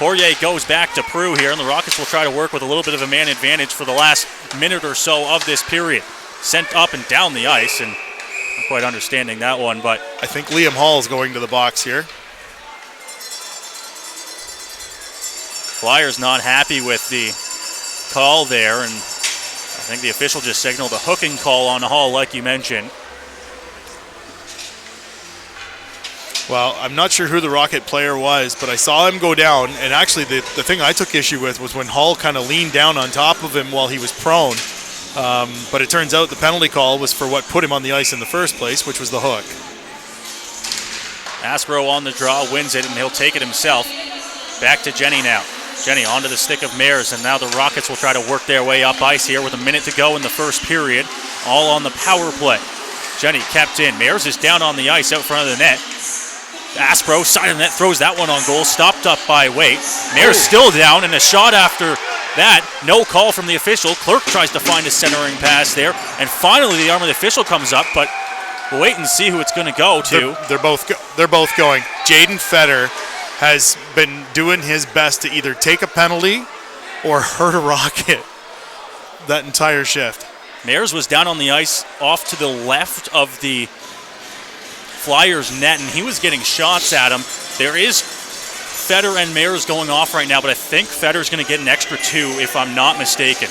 Poirier goes back to Prue here, and the Rockets will try to work with a little bit of a man advantage for the last minute or so of this period. Sent up and down the ice, and not quite understanding that one, but I think Liam Hall is going to the box here. Flyers not happy with the call there, and I think the official just signaled a hooking call on Hall, like you mentioned. Well, I'm not sure who the Rocket player was, but I saw him go down, and actually the thing I took issue with was when Hall kind of leaned down on top of him while he was prone. But it turns out the penalty call was for what put him on the ice in the first place, which was the hook. Aspro on the draw, wins it, and he'll take it himself. Back to Jenny now. Jenny onto the stick of Mayers, and now the Rockets will try to work their way up ice here with a minute to go in the first period, all on the power play. Jenny kept in. Mayers is down on the ice out front of the net. Aspro, side of the net, throws that one on goal, stopped up by Waite. Mayers still down, and a shot after that. No call from the official. Clerk tries to find a centering pass there, and finally the arm of the official comes up, but we'll wait and see who it's going to go to. They're both going. Jaden Fetter has been doing his best to either take a penalty or hurt a Rocket that entire shift. Mayers was down on the ice off to the left of the Flyers net, and he was getting shots at him. There is Fetter and Mayers going off right now, but I think Fetter's going to get an extra 2 if I'm not mistaken.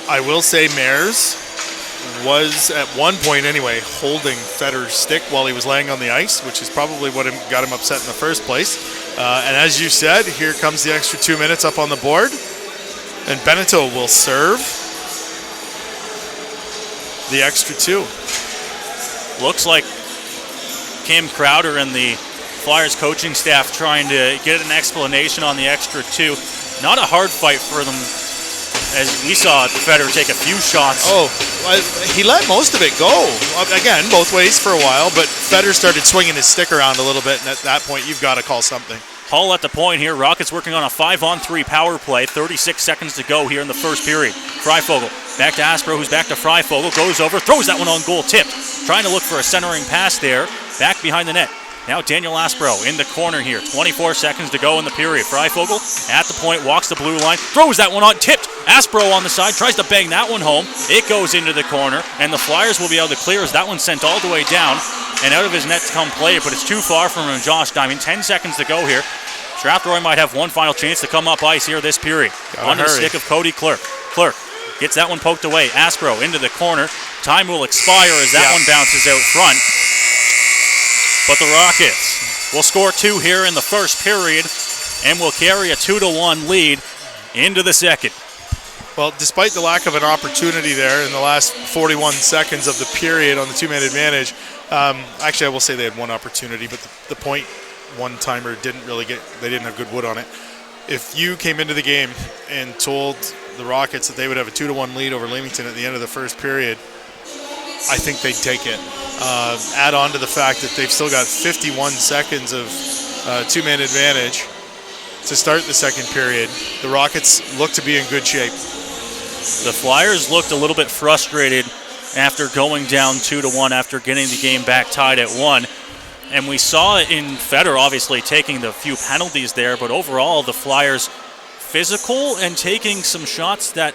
I will say Mayers was, at one point anyway, holding Fetter's stick while he was laying on the ice, which is probably what got him upset in the first place. And as you said, here comes the extra 2 minutes up on the board, and Beneteau will serve the extra 2. Looks like Kim Crowder and the Flyers coaching staff trying to get an explanation on the extra 2. Not a hard fight for them, as we saw Fetter take a few shots. Oh, he let most of it go. Again, both ways for a while, but Fetter started swinging his stick around a little bit, and at that point, you've got to call something. Hall at the point here. Rockets working on a 5-on-3 power play. 36 seconds to go here in the first period. Freifogel back to Aspro, who's back to Freifogel. Goes over, throws that one on goal, tipped. Trying to look for a centering pass there. Back behind the net. Now Daniel Aspro in the corner here. 24 seconds to go in the period. Freifogel at the point, walks the blue line, throws that one on, tipped. Aspro on the side, tries to bang that one home. It goes into the corner, and the Flyers will be able to clear as that one's sent all the way down and out of his net to come play it, but it's too far from him, Josh Diamond. 10 seconds to go here. Strathroy might have one final chance to come up ice here this period. On the stick of Cody Clerk. Clerk gets that one poked away. Aspro into the corner. Time will expire as that one bounces out front. But the Rockets will score 2 here in the first period and will carry a 2-1 lead into the second. Well, despite the lack of an opportunity there in the last 41 seconds of the period on the 2-man advantage, actually I will say they had one opportunity, but the point one-timer they didn't have good wood on it. If you came into the game and told the Rockets that they would have a 2-1 lead over Leamington at the end of the first period, I think they'd take it. Add on to the fact that they've still got 51 seconds of 2-man advantage to start the second period. The Rockets look to be in good shape. The Flyers looked a little bit frustrated after going down 2-1 after getting the game back tied at 1. And we saw it in Fetter obviously taking the few penalties there, but overall the Flyers physical and taking some shots that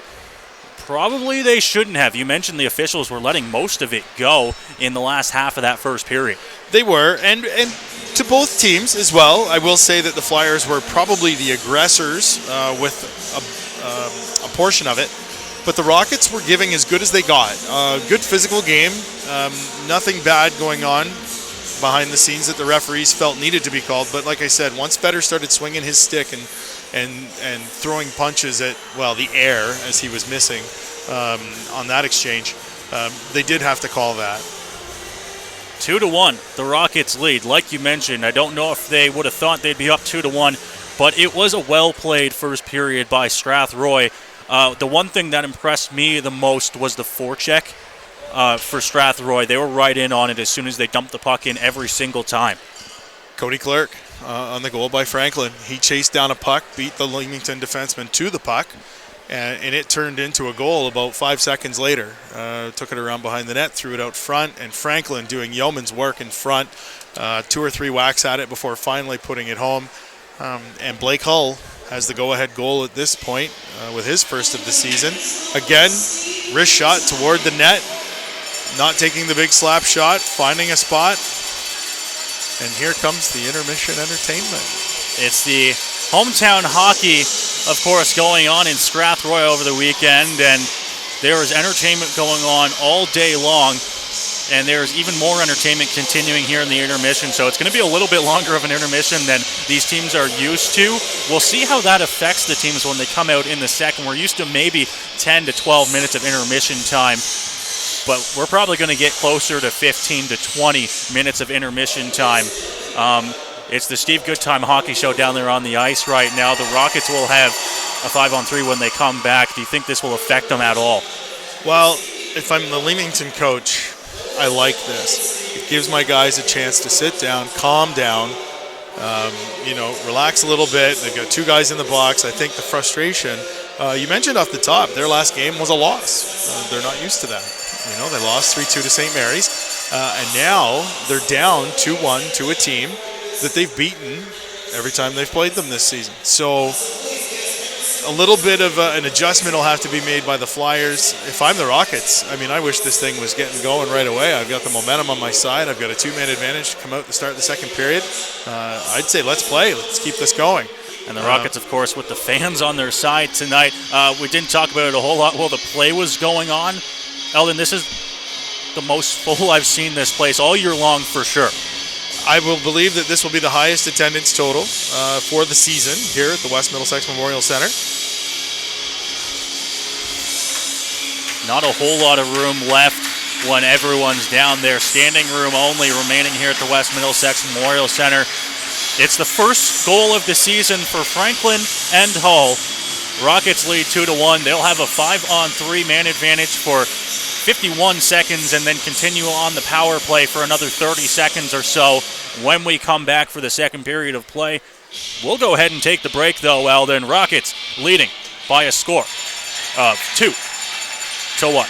probably they shouldn't have. You mentioned the officials were letting most of it go in the last half of that first period. They were, and to both teams as well. I will say that the Flyers were probably the aggressors with a portion of it, but the Rockets were giving as good as they got. Good physical game, nothing bad going on behind the scenes that the referees felt needed to be called. But like I said, once Fetter started swinging his stick and throwing punches at, well, the air as he was missing on that exchange, they did have to call that. 2-1, the Rockets lead. Like you mentioned, I don't know if they would have thought they'd be up 2-1, but it was a well-played first period by Strathroy. The one thing that impressed me the most was the forecheck for Strathroy. They were right in on it as soon as they dumped the puck in every single time. Cody Clerk on the goal by Franklin. He chased down a puck, beat the Leamington defenseman to the puck, and it turned into a goal about 5 seconds later. Took it around behind the net, threw it out front, and Franklin doing yeoman's work in front. 2 or 3 whacks at it before finally putting it home. And Blake Hull has the go-ahead goal at this point with his first of the season. Again, wrist shot toward the net, not taking the big slap shot, finding a spot. And here comes the intermission entertainment. It's the hometown hockey, of course, going on in Strathroy over the weekend, and there is entertainment going on all day long, and there's even more entertainment continuing here in the intermission, so it's going to be a little bit longer of an intermission than these teams are used to. We'll see how that affects the teams when they come out in the second. We're used to maybe 10 to 12 minutes of intermission time, but we're probably going to get closer to 15 to 20 minutes of intermission time. It's the Steve Goodtime Hockey Show down there on the ice right now. The Rockets will have a 5-on-3 when they come back. Do you think this will affect them at all? Well, if I'm the Leamington coach, I like this. It gives my guys a chance to sit down, calm down, relax a little bit. They've got 2 guys in the box. I think the frustration, you mentioned off the top, their last game was a loss. They're not used to that. They lost 3-2 to St. Mary's, and now they're down 2-1 to a team that they've beaten every time they've played them this season. So a little bit of an adjustment will have to be made by the Flyers. If I'm the Rockets, I wish this thing was getting going right away. I've got the momentum on my side. I've got a 2-man advantage to come out to start the second period. I'd say let's play. Let's keep this going. And the Rockets, of course, with the fans on their side tonight. We didn't talk about it a whole lot while the play was going on. Eldon, this is the most full I've seen this place all year long for sure. I will believe that this will be the highest attendance total for the season here at the West Middlesex Memorial Centre. Not a whole lot of room left when everyone's down there. Standing room only remaining here at the West Middlesex Memorial Centre. It's the first goal of the season for Franklin and Hull. Rockets lead 2-1. They'll have a 5-on-3 man advantage for 51 seconds and then continue on the power play for another 30 seconds or so when we come back for the second period of play. We'll go ahead and take the break, though, Eldon. Rockets leading by a score of 2-1.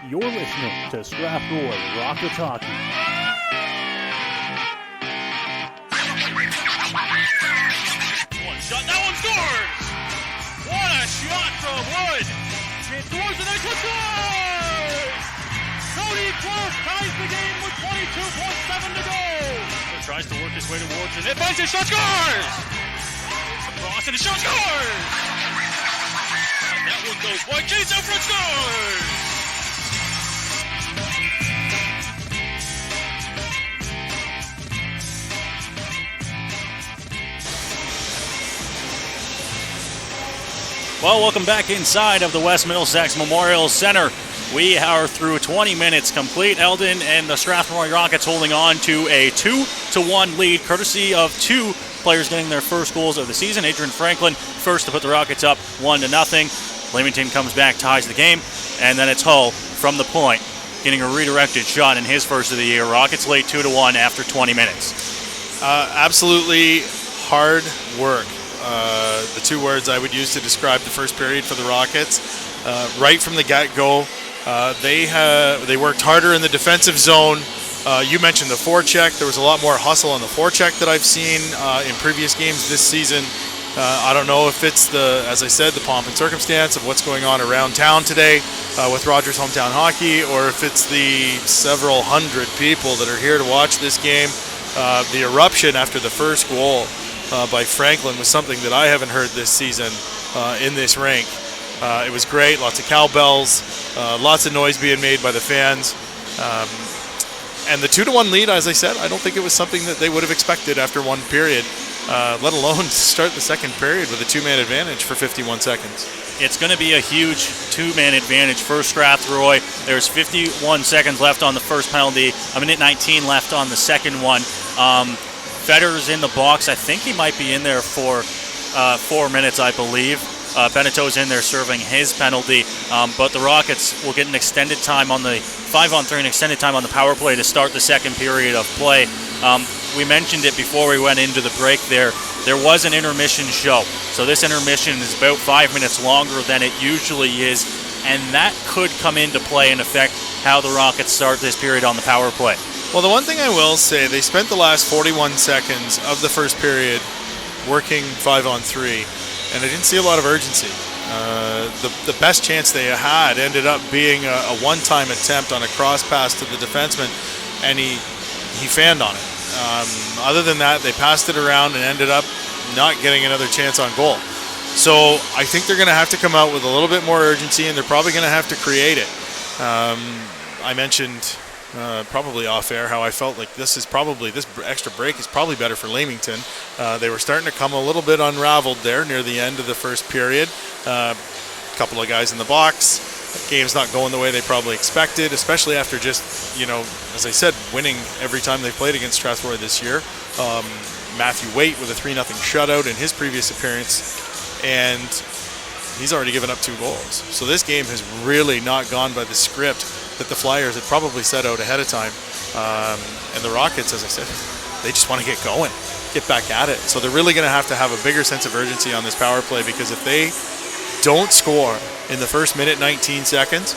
You're listening to Strathroy Rockets Hockey. One shot, that one scores! What a shot from Wood! It towards the net, scores! Cody Clark ties the game with 22.7 to go. He tries to work his way towards it. It finds his shot, scores! Across and his shot, scores! And that one goes wide. Chase out front, scores! Well, welcome back inside of the West Middlesex Memorial Centre. We are through 20 minutes complete. Eldon and the Strathroy Rockets holding on to a 2-1 lead, courtesy of two players getting their first goals of the season. Adrian Franklin first to put the Rockets up 1-0. Leamington comes back, ties the game, and then it's Hull from the point, getting a redirected shot in his first of the year. Rockets lead 2-1 after 20 minutes. Absolutely hard work. The two words I would use to describe the first period for the Rockets. Right from the get-go, they worked harder in the defensive zone. You mentioned the forecheck. There was a lot more hustle on the forecheck that I've seen in previous games this season. I don't know if it's as I said, the pomp and circumstance of what's going on around town today with Rogers Hometown Hockey, or if it's the several hundred people that are here to watch this game. The eruption after the first goal by Franklin was something that I haven't heard this season in this rink. It was great, lots of cowbells, lots of noise being made by the fans. And the 2-1 lead, as I said, I don't think it was something that they would have expected after one period, let alone start the second period with a two-man advantage for 51 seconds. It's going to be a huge two-man advantage for Strathroy. There's 51 seconds left on the first penalty, a minute 19 left on the second one. Fedder's in the box. I think he might be in there for 4 minutes, I believe. Beneto's in there serving his penalty, but the Rockets will get an extended time on the 5-on-3 and extended time on the power play to start the second period of play. We mentioned it before we went into the break there. There was an intermission show. So this intermission is about 5 minutes longer than it usually is, and that could come into play and affect how the Rockets start this period on the power play. Well, the one thing I will say, they spent the last 41 seconds of the first period working 5-on-3, and I didn't see a lot of urgency. The best chance they had ended up being a one-time attempt on a cross pass to the defenseman, and he fanned on it. Other than that, they passed it around and ended up not getting another chance on goal. So I think they're going to have to come out with a little bit more urgency, and they're probably going to have to create it. I mentioned probably off air how I felt like this extra break is probably better for Leamington. They were starting to come a little bit unraveled there near the end of the first period. A couple of guys in the box. Game's not going the way they probably expected, especially after just, as I said, winning every time they played against Strathroy this year. Matthew Waite with a 3-0 shutout in his previous appearance, and he's already given up 2 goals. So this game has really not gone by the script that the Flyers had probably set out ahead of time. And the Rockets, as I said, they just want to get going, get back at it. So they're really going to have a bigger sense of urgency on this power play, because if they don't score in the first minute 19 seconds,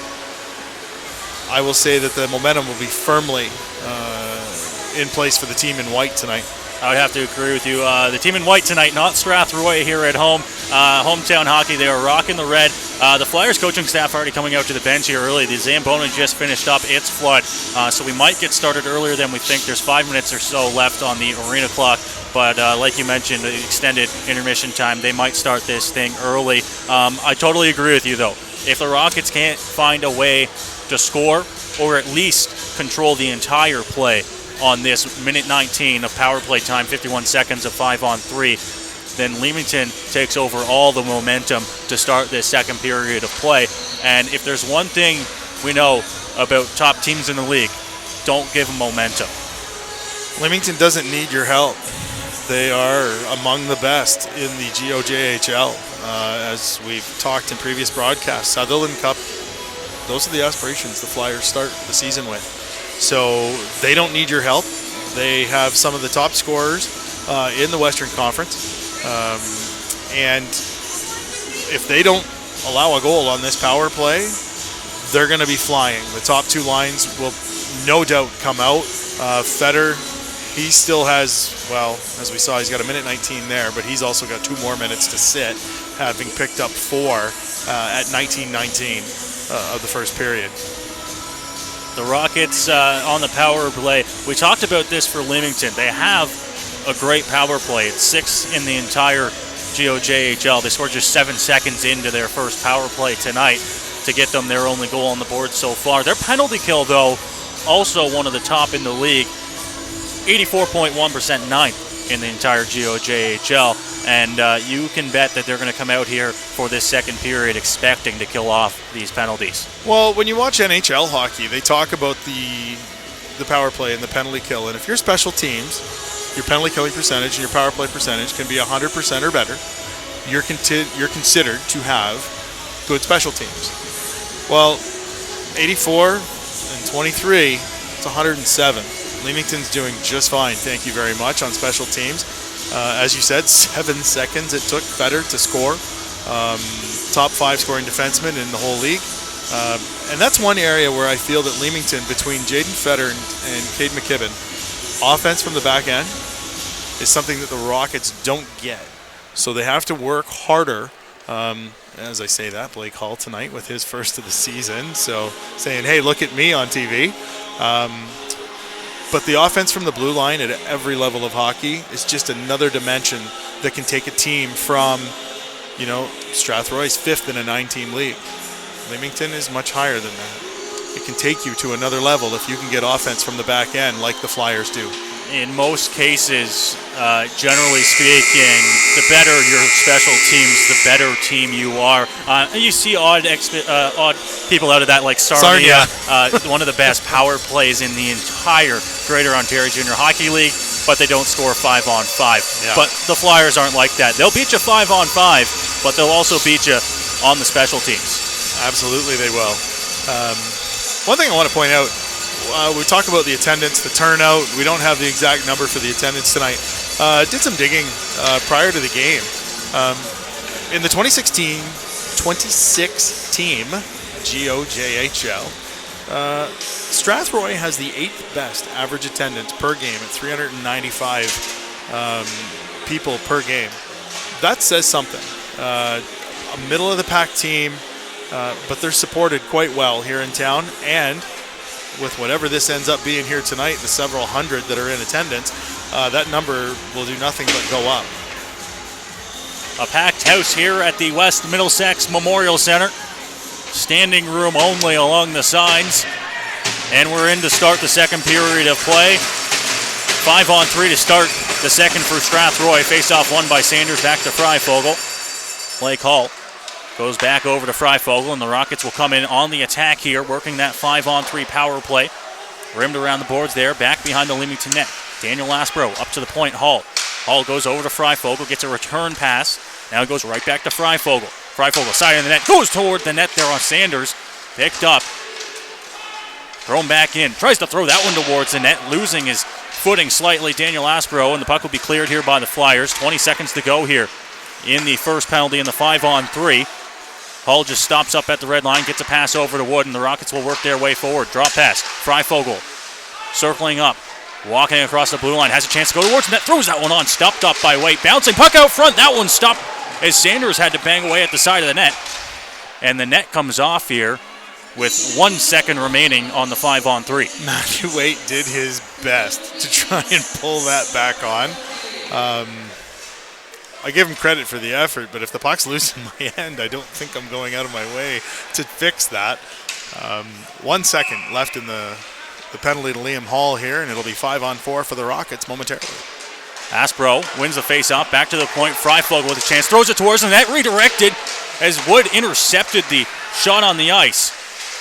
I will say that the momentum will be firmly in place for the team in white tonight. I would have to agree with you. The team in white tonight, not Strathroy here at home. Hometown hockey, they are rocking the red. The Flyers coaching staff already coming out to the bench here early. The Zamboni just finished up its flood, so we might get started earlier than we think. There's 5 minutes or so left on the arena clock, but like you mentioned, the extended intermission time, they might start this thing early. I totally agree with you, though. If the Rockets can't find a way to score, or at least control the entire play on this minute 19 of power play time, 51 seconds of 5-on-3, then Leamington takes over all the momentum to start this second period of play. And if there's one thing we know about top teams in the league, don't give them momentum. Leamington doesn't need your help. They are among the best in the GOJHL. As we've talked in previous broadcasts, Sutherland Cup, those are the aspirations the Flyers start the season with. So they don't need your help. They have some of the top scorers in the Western Conference. And if they don't allow a goal on this power play, they're going to be flying. The top 2 lines will no doubt come out. Fetter, he still has, well, as we saw, he's got a minute 19 there, but he's also got 2 more minutes to sit, having picked up 4 at 19:19 of the first period. The Rockets on the power play, we talked about this for Leamington. They have a great power play. It's 6th in the entire GOJHL. They scored just 7 seconds into their first power play tonight to get them their only goal on the board so far. Their penalty kill, though, also one of the top in the league. 84.1%, 9th in the entire GOJHL. And you can bet that they're going to come out here for this second period expecting to kill off these penalties. Well, when you watch NHL hockey, they talk about the power play and the penalty kill. And if your special teams, your penalty killing percentage and your power play percentage can be 100% or better, you're considered to have good special teams. Well, 84 and 23, it's 107. Leamington's doing just fine, thank you very much, on special teams. As you said, 7 seconds it took Fetter to score. Top 5 scoring defenseman in the whole league. And that's one area where I feel that Leamington, between Jaden Fetter and Cade McKibben, offense from the back end is something that the Rockets don't get. So they have to work harder. As I say that, Blake Hall tonight with his first of the season. So saying, hey, look at me on TV. But the offense from the blue line at every level of hockey is just another dimension that can take a team from, Strathroy's 5th in a 9-team league. Leamington is much higher than that. It can take you to another level if you can get offense from the back end like the Flyers do. In most cases, generally speaking, the better your special teams, the better team you are. You see odd people out of that, like Sarnia, one of the best power plays in the entire Greater Ontario Junior Hockey League, but they don't score 5-on-5. Yeah. But the Flyers aren't like that. They'll beat you 5-on-5, but they'll also beat you on the special teams. Absolutely they will. One thing I want to point out, we talk about the attendance, the turnout. We don't have the exact number for the attendance tonight. Did some digging prior to the game. In the 2016 team, GOJHL, Strathroy has the 8th best average attendance per game at 395 people per game. That says something. A middle of the pack team, but they're supported quite well here in town, and with whatever this ends up being here tonight, the several hundred that are in attendance, that number will do nothing but go up. A packed house here at the West Middlesex Memorial Centre. Standing room only along the sides. And we're in to start the second period of play. 5-on-3 to start the second for Strathroy. Face-off won by Sanders, back to Freifogel. Blake Hall goes back over to Freifogel, and the Rockets will come in on the attack here, working that 5-on-3 power play. Rimmed around the boards there, back behind the Leamington net. Daniel Lasbro up to the point, Hall. Hall goes over to Freifogel, gets a return pass. Now it goes right back to Freifogel. Freifogel, side of the net, goes toward the net there on Sanders. Picked up. Thrown back in. Tries to throw that one towards the net, losing his footing slightly. Daniel Lasbro, and the puck will be cleared here by the Flyers. 20 seconds to go here in the first penalty in the 5-on-3. Hall just stops up at the red line, gets a pass over to Wood, and the Rockets will work their way forward. Drop pass. Freifogel circling up. Walking across the blue line, has a chance to go towards the net, throws that one on, stopped up by Waite. Bouncing puck out front, that one stopped as Sanders had to bang away at the side of the net. And the net comes off here with 1 second remaining on the 5-on-3. Matthew Waite did his best to try and pull that back on. I give him credit for the effort, but if the puck's loose in my end, I don't think I'm going out of my way to fix that. 1 second left in the penalty to Liam Hall here, and it'll be 5-on-4 for the Rockets momentarily. Aspro wins the face-off, back to the point. Freifogel with a chance, throws it towards the net, redirected as Wood intercepted the shot on the ice.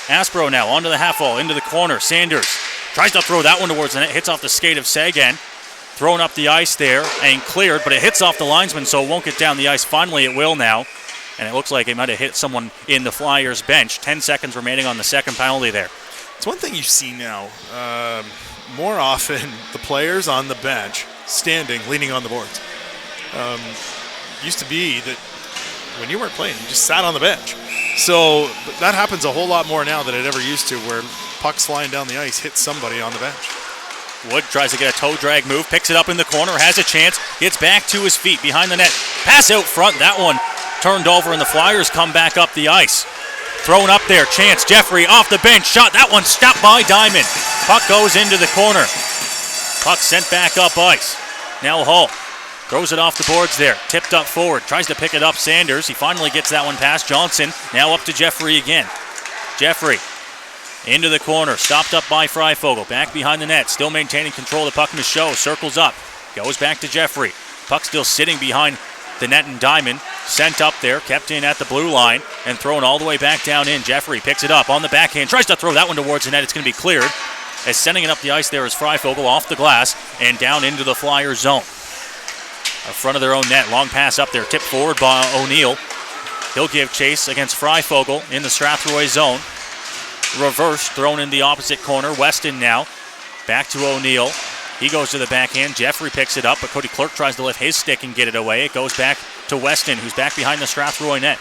Aspro now onto the half wall, into the corner. Sanders tries to throw that one towards the net, hits off the skate of Sagan. Thrown up the ice there and cleared, but it hits off the linesman, so it won't get down the ice. Finally, it will now, and it looks like it might have hit someone in the Flyers bench. 10 seconds remaining on the second penalty there. It's one thing you see now. More often, the players on the bench standing, leaning on the boards. Used to be that when you weren't playing, you just sat on the bench. So that happens a whole lot more now than it ever used to, where pucks flying down the ice hit somebody on the bench. Wood tries to get a toe drag move, picks it up in the corner, has a chance, gets back to his feet behind the net. Pass out front, that one turned over, and the Flyers come back up the ice. Thrown up there, chance, Jeffrey off the bench, shot, that one stopped by Diamond. Puck goes into the corner. Puck sent back up ice. Now Hall throws it off the boards there, tipped up forward, tries to pick it up Sanders. He finally gets that one past Johnson. Now up to Jeffrey again. Jeffrey into the corner, stopped up by Freifogel, back behind the net, still maintaining control of the puck. Michaud circles up, goes back to Jeffrey. Puck still sitting behind the net, and Diamond sent up there, kept in at the blue line, and thrown all the way back down in. Jeffrey picks it up on the backhand, tries to throw that one towards the net. It's going to be cleared, as sending it up the ice there is Freifogel off the glass and down into the Flyers zone. In front of their own net, long pass up there, tipped forward by O'Neill. He'll give chase against Freifogel in the Strathroy zone. Reverse, thrown in the opposite corner. Weston now, back to O'Neill. He goes to the backhand. Jeffrey picks it up, but Cody Clerk tries to lift his stick and get it away. It goes back to Weston, who's back behind the Strathroy net.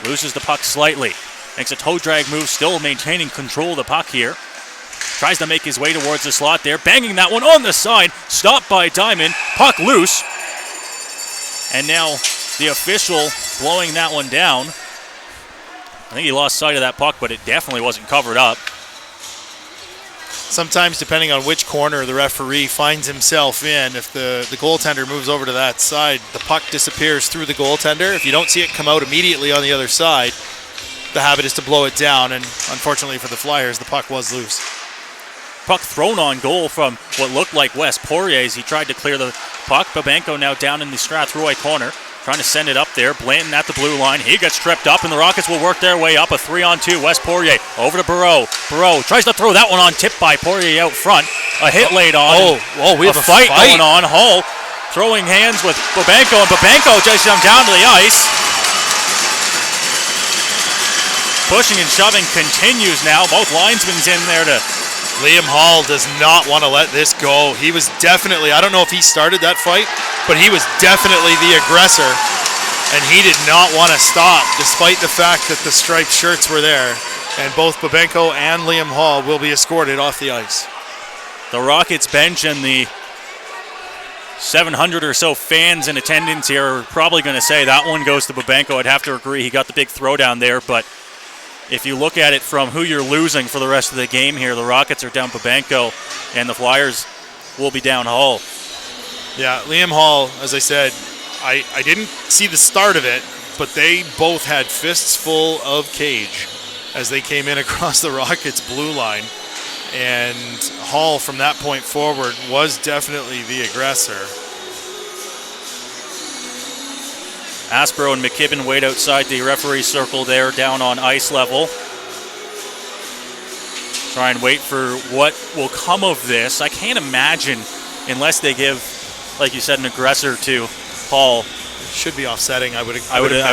Loses the puck slightly. Makes a toe drag move, still maintaining control of the puck here. Tries to make his way towards the slot there. Banging that one on the side. Stopped by Diamond. Puck loose. And now the official blowing that one down. I think he lost sight of that puck, but it definitely wasn't covered up. Sometimes, depending on which corner the referee finds himself in, if the goaltender moves over to that side, the puck disappears through the goaltender. If you don't see it come out immediately on the other side, the habit is to blow it down, and unfortunately for the Flyers, the puck was loose. Puck thrown on goal from what looked like Wes Poirier as he tried to clear the puck. Babenko now down in the Strathroy corner, trying to send it up there. Blanton at the blue line. He gets tripped up, and the Rockets will work their way up. A 3-on-2. Wes Poirier over to Barreau. Barreau tries to throw that one on, tipped by Poirier out front. A hit laid on. We have a fight going on. Hull throwing hands with Babenko, and Babenko just jumped down to the ice. pushing and shoving continues now. Both linesmen's in there to... Liam Hall does not want to let this go. He was definitely, I don't know if he started that fight, but he was definitely the aggressor, and he did not want to stop, despite the fact that the striped shirts were there. And both Babenko and Liam Hall will be escorted off the ice. The Rockets bench and the 700 or so fans in attendance here are probably going to say that one goes to Babenko. I'd have to agree. He got the big throwdown there, but if you look at it from who you're losing for the rest of the game here, the Rockets are down Babenko and the Flyers will be down Hall. Yeah, Liam Hall, as I said, I didn't see the start of it, but they both had fists full of cage as they came in across the Rockets' blue line. And Hall, from that point forward, was definitely the aggressor. Aspro and McKibben wait outside the referee circle there, down on ice level. Try and wait for what will come of this. I can't imagine, unless they give, like you said, an aggressor to Hall. Should be offsetting, I would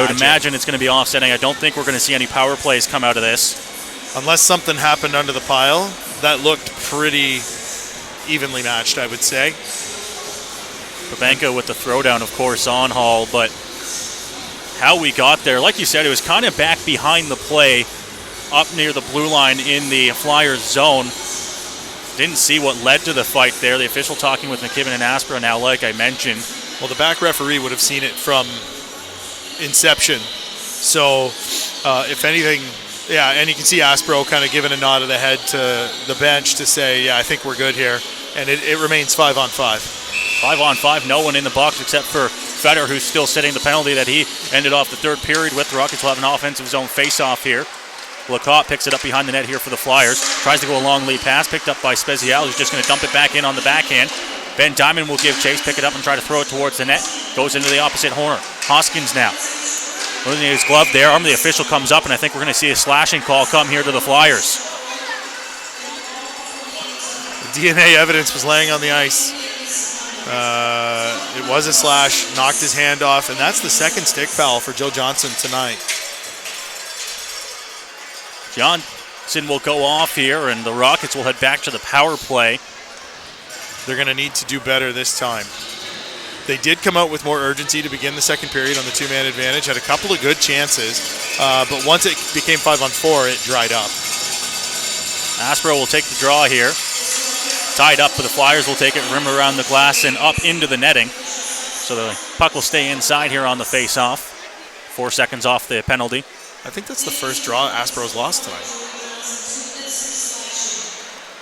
imagine it's going to be offsetting. I don't think we're going to see any power plays come out of this. Unless something happened under the pile, that looked pretty evenly matched, I would say. Babenko with the throwdown, of course, on Hall, but how we got there, like you said, it was kind of back behind the play, up near the blue line in the Flyers zone. Didn't see what led to the fight there. The official talking with McKibben and Aspro now, like I mentioned. Well, the back referee would have seen it from inception. So, if anything, yeah, and you can see Aspro kind of giving a nod of the head to the bench to say, yeah, I think we're good here. And it remains 5-on-5. 5-on-5, no one in the box except for Fetter, who's still sitting the penalty that he ended off the third period with. The Rockets will have an offensive zone face-off here. Lacotte picks it up behind the net here for the Flyers. Tries to go a long lead pass, picked up by Spezial, who's just going to dump it back in on the backhand. Ben Diamond will give chase, pick it up and try to throw it towards the net. Goes into the opposite corner. Hoskins now. Losing his glove there. Arm of the official comes up, and I think we're going to see a slashing call come here to the Flyers. The DNA evidence was laying on the ice. It was a slash, knocked his hand off, and that's the second stick foul for Joe Johnson tonight. Johnson will go off here, and the Rockets will head back to the power play. They're going to need to do better this time. They did come out with more urgency to begin the second period on the two-man advantage, had a couple of good chances, but once it became 5-on-4, it dried up. Aspro will take the draw here. Tied up, but the Flyers will take it rim around the glass and up into the netting. So the puck will stay inside here on the face-off. 4 seconds off the penalty. I think that's the first draw Aspro's lost tonight.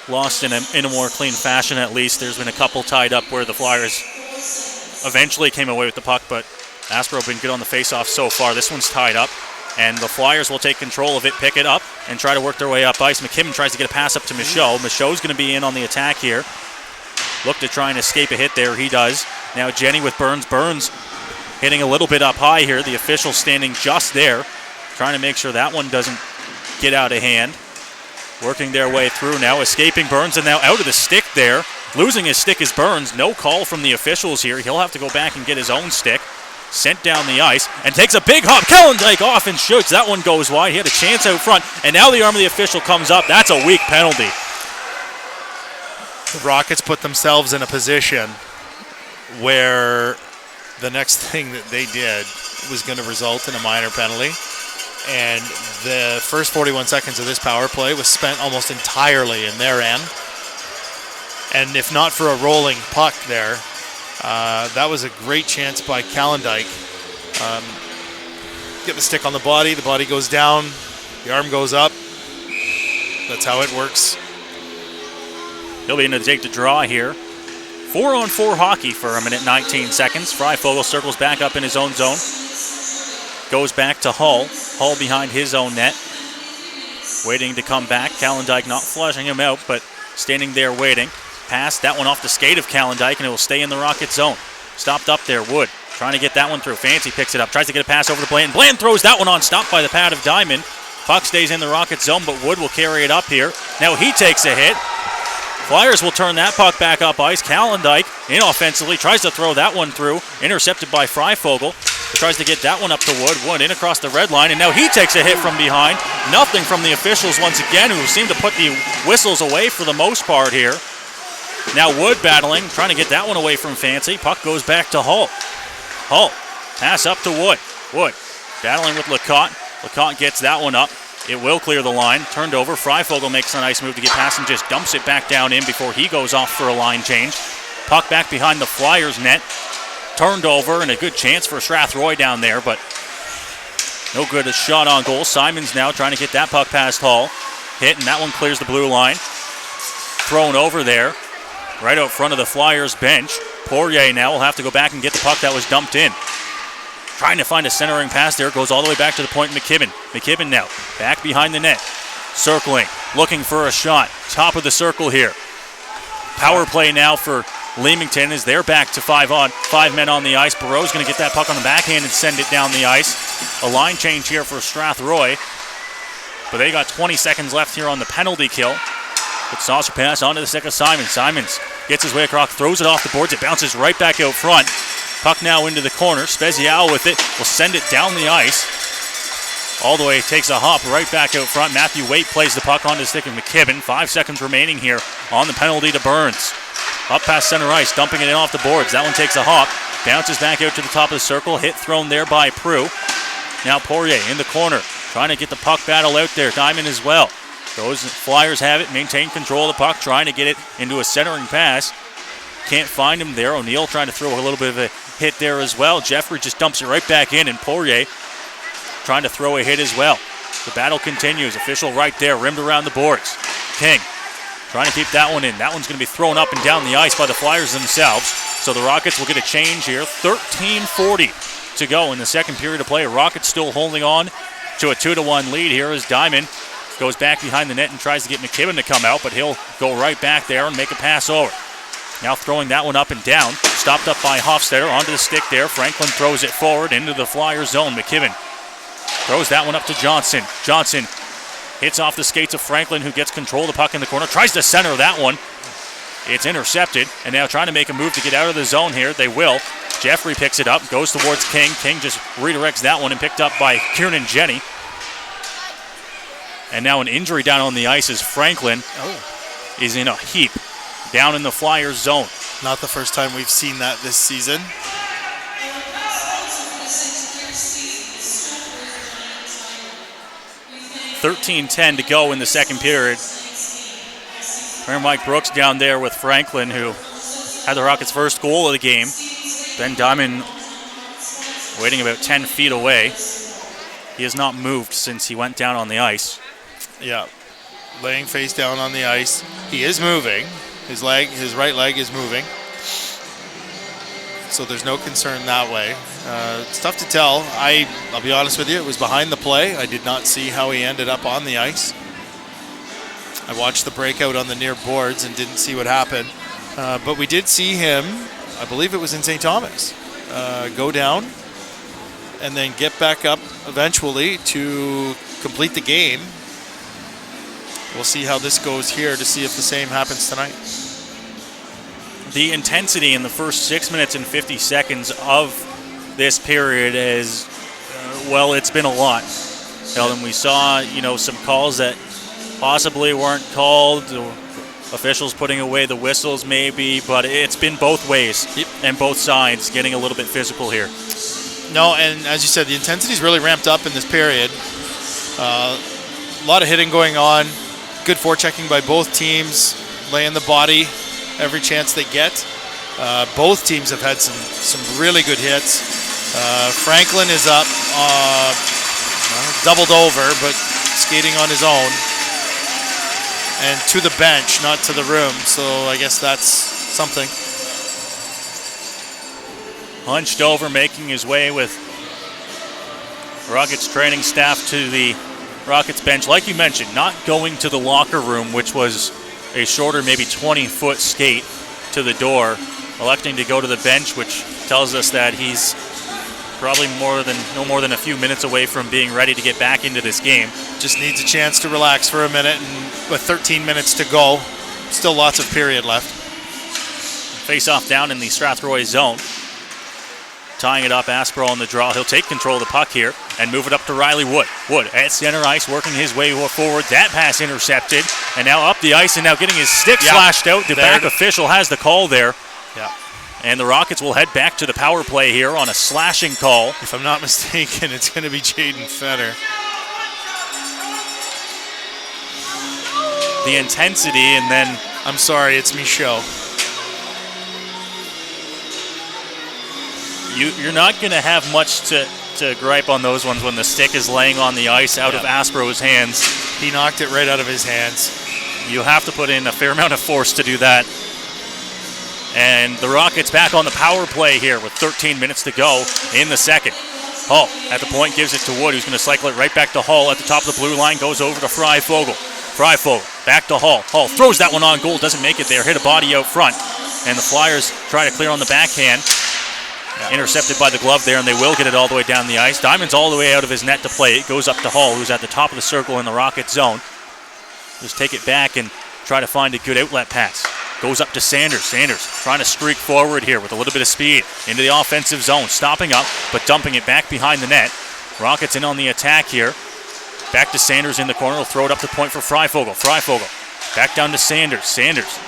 Lost in a more clean fashion, at least. There's been a couple tied up where the Flyers eventually came away with the puck, but Aspro been good on the face-off so far. This one's tied up, and the Flyers will take control of it, pick it up, and try to work their way up ice. McKibben tries to get a pass up to Michaud. Michaud's going to be in on the attack here. Look to try and escape a hit there. He does. Now Jenny with Burns. Burns hitting a little bit up high here. The official standing just there, trying to make sure that one doesn't get out of hand. Working their way through now, escaping Burns, and now out of the stick there. Losing his stick is Burns. No call from the officials here. He'll have to go back and get his own stick. Sent down the ice and takes a big hop. Kellendijk off and shoots. That one goes wide. He had a chance out front, and now the arm of the official comes up. That's a weak penalty. The Rockets put themselves in a position where the next thing that they did was going to result in a minor penalty. And the first 41 seconds of this power play was spent almost entirely in their end. And if not for a rolling puck there, that was a great chance by Kellendijk. Get the stick on the body goes down, the arm goes up. That's how it works. He'll be in to take the draw here. 4-on-4 hockey for a minute 19 seconds. Freifogel circles back up in his own zone. Goes back to Hull. Hull behind his own net. Waiting to come back. Kellendijk not flushing him out, but standing there waiting. Pass, that one off the skate of Kellendijk, and it will stay in the Rocket zone. Stopped up there, Wood. Trying to get that one through. Fancy picks it up. Tries to get a pass over to Bland. Bland throws that one on. Stopped by the pad of Diamond. Puck stays in the Rocket zone, but Wood will carry it up here. Now he takes a hit. Flyers will turn that puck back up ice. Kellendijk, inoffensively, tries to throw that one through. Intercepted by Freifogel. tries to get that one up to Wood. Wood in across the red line, and now he takes a hit from behind. Nothing from the officials once again, who seem to put the whistles away for the most part here. Now Wood battling, trying to get that one away from Fancy. Puck goes back to Hull. Hull, pass up to Wood. Wood battling with LeCotte. LeCotte gets that one up. It will clear the line. Turned over. Freifogel makes a nice move to get past and just dumps it back down in before he goes off for a line change. Puck back behind the Flyers net. Turned over, and a good chance for Strathroy down there, but no good. A shot on goal. Simons now trying to get that puck past Hull. Hit, and that one clears the blue line. Thrown over there, right out front of the Flyers bench. Poirier now will have to go back and get the puck that was dumped in. Trying to find a centering pass there. Goes all the way back to the point. McKibben. McKibben now back behind the net. Circling. Looking for a shot. Top of the circle here. Power play now for Leamington as they're back to 5 men on the ice. Barreau's going to get that puck on the backhand and send it down the ice. A line change here for Strathroy. But they got 20 seconds left here on the penalty kill. But saucer pass onto the stick of Simons. Simons gets his way across, throws it off the boards. It bounces right back out front. Puck now into the corner. Spezial with it will send it down the ice. All the way, takes a hop right back out front. Matthew Waite plays the puck onto the stick of McKibben. 5 seconds remaining here on the penalty to Burns. Up past center ice, dumping it in off the boards. That one takes a hop. Bounces back out to the top of the circle. Hit thrown there by Prue. Now Poirier in the corner, trying to get the puck battle out there. Diamond as well. Those Flyers have it, maintain control of the puck, trying to get it into a centering pass. Can't find him there. O'Neill trying to throw a little bit of a hit there as well. Jeffrey just dumps it right back in, and Poirier trying to throw a hit as well. The battle continues. Official right there, rimmed around the boards. King trying to keep that one in. That one's going to be thrown up and down the ice by the Flyers themselves. So the Rockets will get a change here. 13:40 to go in the second period of play. Rockets still holding on to a 2-1 lead here as Diamond goes back behind the net and tries to get McKibben to come out, but he'll go right back there and make a pass over. Now throwing that one up and down. Stopped up by Hofstetter onto the stick there. Franklin throws it forward into the Flyer zone. McKibben throws that one up to Johnson. Johnson hits off the skates of Franklin, who gets control of the puck in the corner. Tries to center that one. It's intercepted, and now trying to make a move to get out of the zone here. They will. Jeffrey picks it up, goes towards King. King just redirects that one and picked up by Kieran Jenny. And now an injury down on the ice as Franklin is in a heap down in the Flyers zone. Not the first time we've seen that this season. $13:10 to go in the second period. Mike Brooks down there with Franklin, who had the Rockets' first goal of the game. Ben Diamond waiting about 10 feet away. He has not moved since he went down on the ice. Yeah, laying face down on the ice. He is moving. His right leg is moving. So there's no concern that way. It's tough to tell. I'll be honest with you, it was behind the play. I did not see how he ended up on the ice. I watched the breakout on the near boards and didn't see what happened. But we did see him, I believe it was in St. Thomas, go down and then get back up eventually to complete the game. We'll see how this goes here to see if the same happens tonight. The intensity in the first 6 minutes and 50 seconds of this period is, well, it's been a lot. Eldon, we saw, some calls that possibly weren't called, officials putting away the whistles maybe, but it's been both ways. Yep. And both sides getting a little bit physical here. No, and as you said, the intensity's really ramped up in this period. A lot of hitting going on. Good forechecking by both teams, laying the body every chance they get. Both teams have had some really good hits. Franklin is up, doubled over, but skating on his own. And to the bench, not to the room, so I guess that's something. Hunched over, making his way with Rockets training staff to the Rockets bench. Like you mentioned, not going to the locker room, which was a shorter, maybe 20-foot skate to the door, electing to go to the bench, which tells us that he's probably no more than a few minutes away from being ready to get back into this game. Just needs a chance to relax for a minute, and with 13 minutes to go, still lots of period left. Face off down in the Strathroy zone. tying it up. Aspro on the draw. He'll take control of the puck here and move it up to Riley Wood. Wood at center ice, working his way forward. That pass intercepted, and now up the ice, and now getting his stick slashed out. The back official has the call there. Yeah. And the Rockets will head back to the power play here on a slashing call. If I'm not mistaken, it's going to be Jaden Fetter. The intensity, and then... I'm sorry, it's Michaud. You're not going to have much to gripe on those ones when the stick is laying on the ice out of Aspro's hands. He knocked it right out of his hands. You have to put in a fair amount of force to do that. And the Rockets back on the power play here with 13 minutes to go in the second. Hall at the point gives it to Wood, who's going to cycle it right back to Hall at the top of the blue line, goes over to Freifogel. Freifogel back to Hall. Hall throws that one on goal, doesn't make it there, hit a body out front. And the Flyers try to clear on the backhand. Intercepted by the glove there, and they will get it all the way down the ice. Diamond's all the way out of his net to play. It goes up to Hall, who's at the top of the circle in the Rocket zone. Just take it back and try to find a good outlet pass. Goes up to Sanders. Sanders trying to streak forward here with a little bit of speed into the offensive zone. Stopping up, but dumping it back behind the net. Rockets in on the attack here. Back to Sanders in the corner. He'll throw it up the point for Freifogel. Freifogel back down to Sanders. Sanders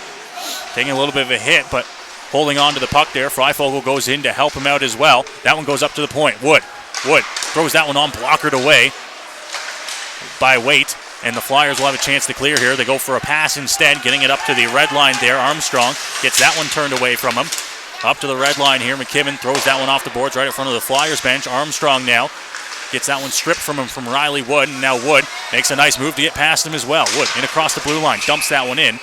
taking a little bit of a hit, but holding on to the puck there. Freifogel goes in to help him out as well. That one goes up to the point. Wood throws that one on, blockered away by Waite. And the Flyers will have a chance to clear here. They go for a pass instead, getting it up to the red line there. Armstrong gets that one turned away from him. Up to the red line here. McKibben throws that one off the boards right in front of the Flyers bench. Armstrong now gets that one stripped from him from Riley Wood. And now Wood makes a nice move to get past him as well. Wood in across the blue line, dumps that one in.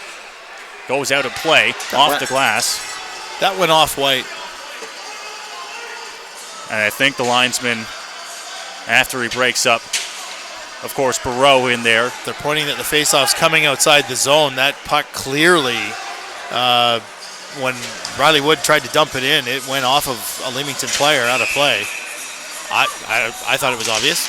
Goes out of play, off the glass. That went off White. And I think the linesman, after he breaks up, of course, Barreau in there. They're pointing that the faceoff's coming outside the zone. That puck clearly, when Riley Wood tried to dump it in, it went off of a Leamington player out of play. I thought it was obvious.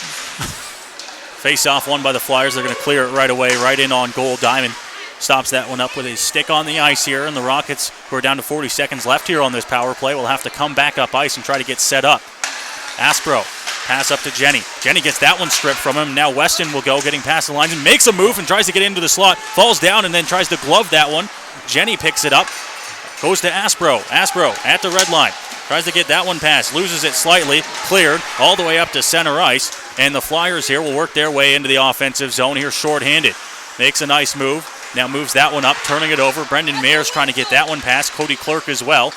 Faceoff won by the Flyers. They're going to clear it right away, right in on goal. Diamond stops that one up with his stick on the ice here, and the Rockets, who are down to 40 seconds left here on this power play, will have to come back up ice and try to get set up. Aspro, pass up to Jenny. Jenny gets that one stripped from him. Now Weston will go, getting past the lines, and makes a move and tries to get into the slot. Falls down and then tries to glove that one. Jenny picks it up, goes to Aspro. Aspro at the red line. Tries to get that one past, loses it slightly, cleared all the way up to center ice, and the Flyers here will work their way into the offensive zone here shorthanded. Makes a nice move. Now moves that one up, turning it over. Brendan Mayers trying to get that one past. Cody Clerk as well.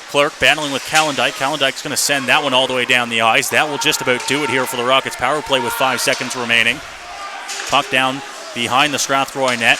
Clerk battling with Calendike. Calendike's going to send that one all the way down the ice. That will just about do it here for the Rockets power play with 5 seconds remaining. Puck down behind the Strathroy net.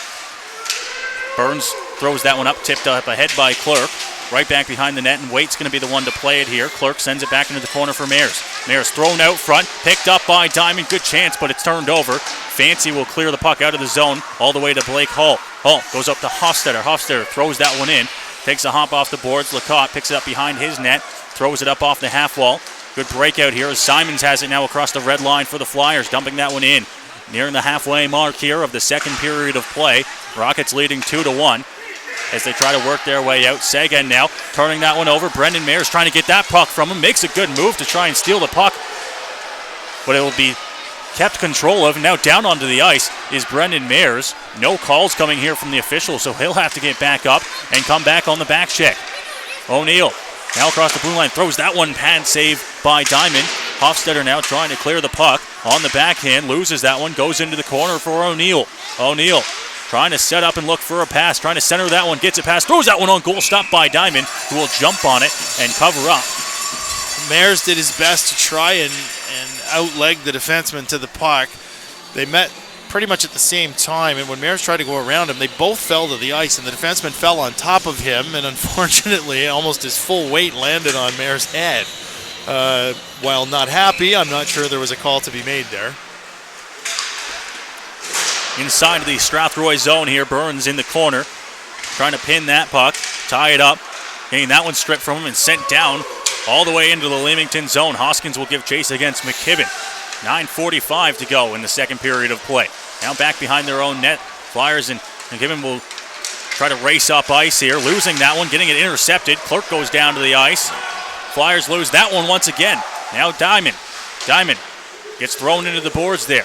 Burns throws that one up, tipped up ahead by Clerk. Right back behind the net, and Waite's going to be the one to play it here. Clerk sends it back into the corner for Mayers. Mayers thrown out front, picked up by Diamond. Good chance, but it's turned over. Fancy will clear the puck out of the zone all the way to Blake Hall. Hall goes up to Hofstetter. Hofstetter throws that one in. Takes a hop off the boards. Lacotte picks it up behind his net. Throws it up off the half wall. Good breakout here as Simons has it now across the red line for the Flyers. Dumping that one in. Nearing the halfway mark here of the second period of play. Rockets leading 2-1. As they try to work their way out. Sagan now turning that one over. Brendan Mayers trying to get that puck from him. Makes a good move to try and steal the puck. But it will be kept control of. Now down onto the ice is Brendan Mayers. No calls coming here from the officials, so he'll have to get back up and come back on the back check. O'Neill now across the blue line. Throws that one pad save by Diamond. Hofstetter now trying to clear the puck on the backhand. Loses that one. Goes into the corner for O'Neill. O'Neill trying to set up and look for a pass. Trying to center that one. Gets it past. Throws that one on goal. Stopped by Diamond, who will jump on it and cover up. Mayers did his best to try and outleg the defenseman to the puck. They met pretty much at the same time, and when Mayers tried to go around him, they both fell to the ice, and the defenseman fell on top of him, and unfortunately, almost his full weight landed on Mayers' head. While not happy, I'm not sure there was a call to be made there. Inside of the Strathroy zone here, Burns in the corner, trying to pin that puck, tie it up, getting that one stripped from him and sent down all the way into the Leamington zone. Hoskins will give chase against McKibben. 9:45 to go in the second period of play. Now back behind their own net. Flyers and McKibben will try to race up ice here, losing that one, getting it intercepted. Clerk goes down to the ice. Flyers lose that one once again. Now Diamond. Diamond gets thrown into the boards there.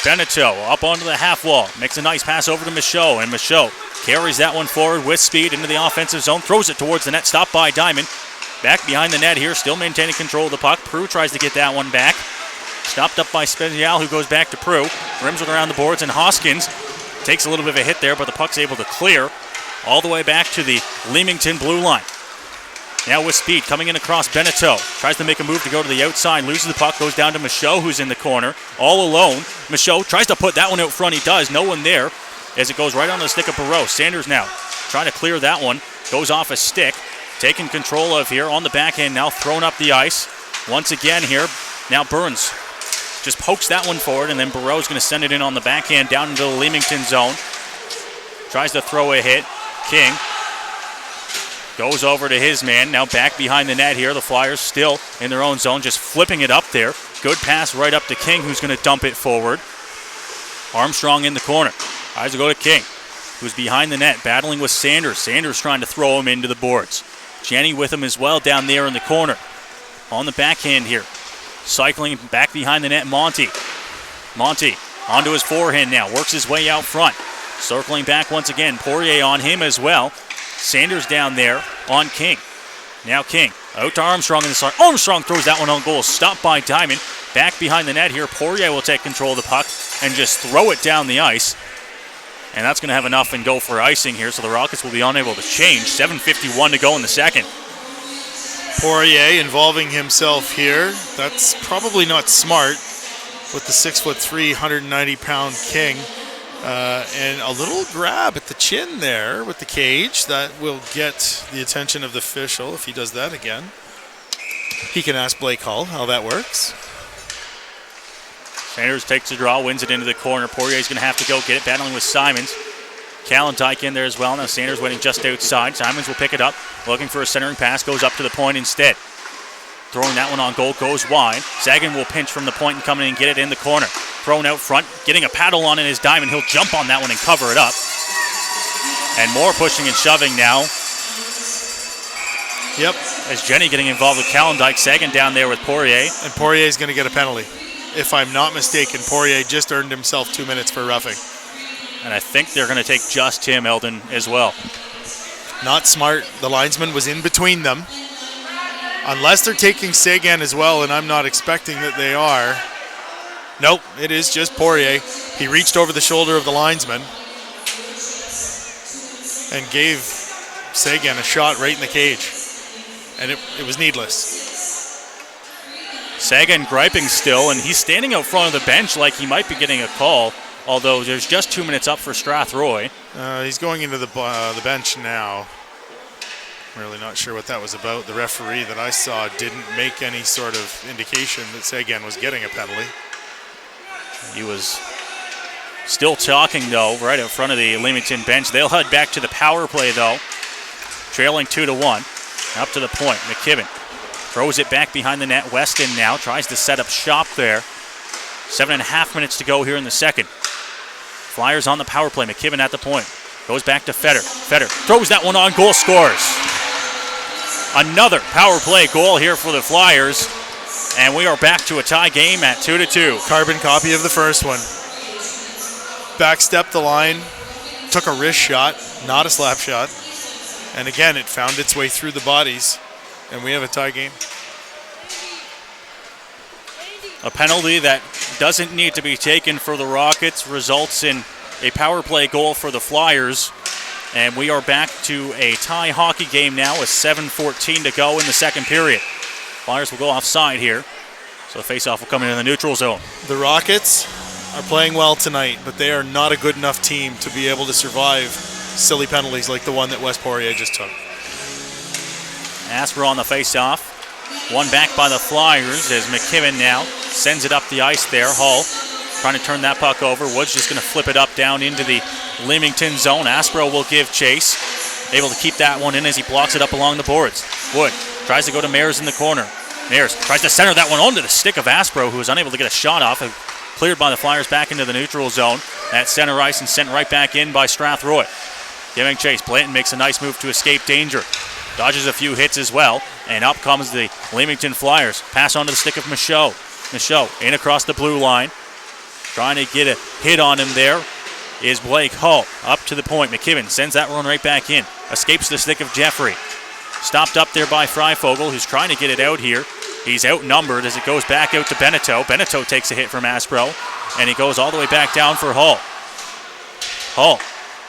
Beneteau up onto the half wall. Makes a nice pass over to Michaud, and Michaud carries that one forward with speed into the offensive zone. Throws it towards the net. Stopped by Diamond. Back behind the net here, still maintaining control of the puck. Prue tries to get that one back. Stopped up by Spezial, who goes back to Prue. Rims it around the boards, and Hoskins takes a little bit of a hit there, but the puck's able to clear all the way back to the Leamington blue line. Now with speed, coming in across Beneteau. Tries to make a move to go to the outside, loses the puck, goes down to Michaud, who's in the corner, all alone. Michaud tries to put that one out front. He does. No one there as it goes right on the stick of Perreault. Sanders now trying to clear that one. Goes off a stick. Taken control of here on the backhand now, thrown up the ice. Once again here, now Burns just pokes that one forward, and then Perreault's going to send it in on the backhand down into the Leamington zone. Tries to throw a hit. King goes over to his man, now back behind the net here. The Flyers still in their own zone, just flipping it up there. Good pass right up to King, who's going to dump it forward. Armstrong in the corner. Tries to go to King, who's behind the net, battling with Sanders. Sanders trying to throw him into the boards. Jenny with him as well down there in the corner. On the backhand here. Cycling back behind the net, Monty. Monty onto his forehand now, works his way out front. Circling back once again, Poirier on him as well. Sanders down there on King. Now King out to Armstrong in the start. Armstrong throws that one on goal. Stopped by Diamond. Back behind the net here. Poirier will take control of the puck and just throw it down the ice. And that's going to have enough and go for icing here, so the Rockets will be unable to change. 7:51 to go in the second. Poirier involving himself here. That's probably not smart with the 6'3", 190-pound King. And a little grab at the chin there with the cage. That will get the attention of the official if he does that again. He can ask Blake Hull how that works. Sanders takes a draw, wins it into the corner. Poirier's going to have to go get it, battling with Simons. Callendike in there as well. Now Sanders waiting just outside. Simons will pick it up, looking for a centering pass, goes up to the point instead. Throwing that one on goal, goes wide. Sagan will pinch from the point and come in and get it in the corner. Thrown out front, getting a paddle on in his Diamond. He'll jump on that one and cover it up. And more pushing and shoving now. Yep. As Jenny getting involved with Callendike. Sagan down there with Poirier. And Poirier's going to get a penalty. If I'm not mistaken, Poirier just earned himself 2 minutes for roughing. And I think they're going to take just him, Eldon, as well. Not smart. The linesman was in between them. Unless they're taking Sagan as well, and I'm not expecting that they are. Nope, it is just Poirier. He reached over the shoulder of the linesman and gave Sagan a shot right in the cage. And it was needless. Sagan griping still, and he's standing out front of the bench like he might be getting a call, although there's just 2 minutes up for Strathroy. He's going into the bench now. Really not sure what that was about. The referee that I saw didn't make any sort of indication that Sagan was getting a penalty. He was still talking, though, right in front of the Leamington bench. They'll head back to the power play, though. Trailing 2-1. Up to the point. McKibben throws it back behind the net. Weston now tries to set up shop there. 7.5 minutes to go here in the second. Flyers on the power play. McKibben at the point. Goes back to Fetter. Fetter throws that one on goal, scores. Another power play goal here for the Flyers. And we are back to a tie game at 2-2. Carbon copy of the first one. Backstepped the line. Took a wrist shot, not a slap shot. And again, it found its way through the bodies. And we have a tie game. A penalty that doesn't need to be taken for the Rockets results in a power play goal for the Flyers. And we are back to a tie hockey game now with 7:14 to go in the second period. Flyers will go offside here. So the faceoff will come into the neutral zone. The Rockets are playing well tonight, but they are not a good enough team to be able to survive silly penalties like the one that Wes Poirier just took. Asper on the faceoff. One back by the Flyers as McKibben now sends it up the ice there. Hull trying to turn that puck over. Wood's just going to flip it up down into the Leamington zone. Aspro will give chase. Able to keep that one in as he blocks it up along the boards. Wood tries to go to Mayers in the corner. Mayers tries to center that one onto the stick of Aspro, who was unable to get a shot off. Cleared by the Flyers back into the neutral zone at center ice and sent right back in by Strathroy. Giving chase. Blanton makes a nice move to escape danger. Dodges a few hits as well. And up comes the Leamington Flyers. Pass onto the stick of Michaud. Michaud in across the blue line. Trying to get a hit on him there is Blake Hull. Up to the point. McKibben sends that one right back in. Escapes the stick of Jeffrey. Stopped up there by Freifogel, who's trying to get it out here. He's outnumbered as it goes back out to Beneteau. Beneteau takes a hit from Aspro, and he goes all the way back down for Hull. Hull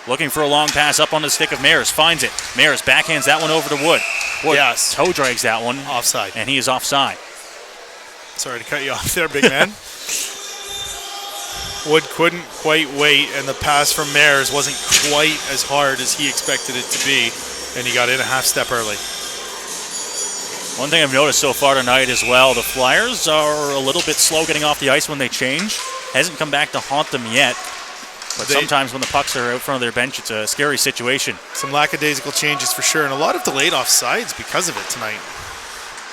looking for a long pass up on the stick of Mares. Finds it. Mares backhands that one over to Wood. Wood Yes. toe drags that one. Offside. And he is offside. Sorry to cut you off there, big man. Wood couldn't quite wait, and the pass from Mares wasn't quite as hard as he expected it to be, and he got in a half step early. One thing I've noticed so far tonight as well, the Flyers are a little bit slow getting off the ice when they change. Hasn't come back to haunt them yet, but sometimes when the pucks are out front of their bench, it's a scary situation. Some lackadaisical changes for sure, and a lot of delayed offsides because of it tonight.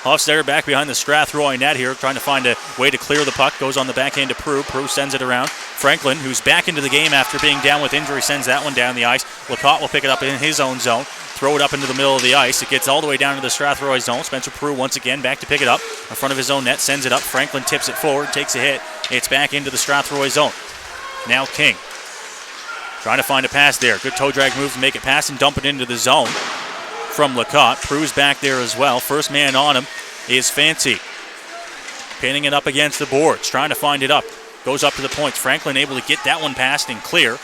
Hofstadter back behind the Strathroy net here, trying to find a way to clear the puck. Goes on the backhand to Prue. Prue sends it around. Franklin, who's back into the game after being down with injury, sends that one down the ice. Lacotte will pick it up in his own zone. Throw it up into the middle of the ice. It gets all the way down to the Strathroy zone. Spencer Prue once again back to pick it up. In front of his own net, sends it up. Franklin tips it forward, takes a hit. It's back into the Strathroy zone. Now King. Trying to find a pass there. Good toe drag move to make it pass and dump it into the zone from Lacotte. Prue's back there as well. First man on him is Fancy. Pinning it up against the boards, trying to find it up. Goes up to the points. Franklin able to get that one passed and clear.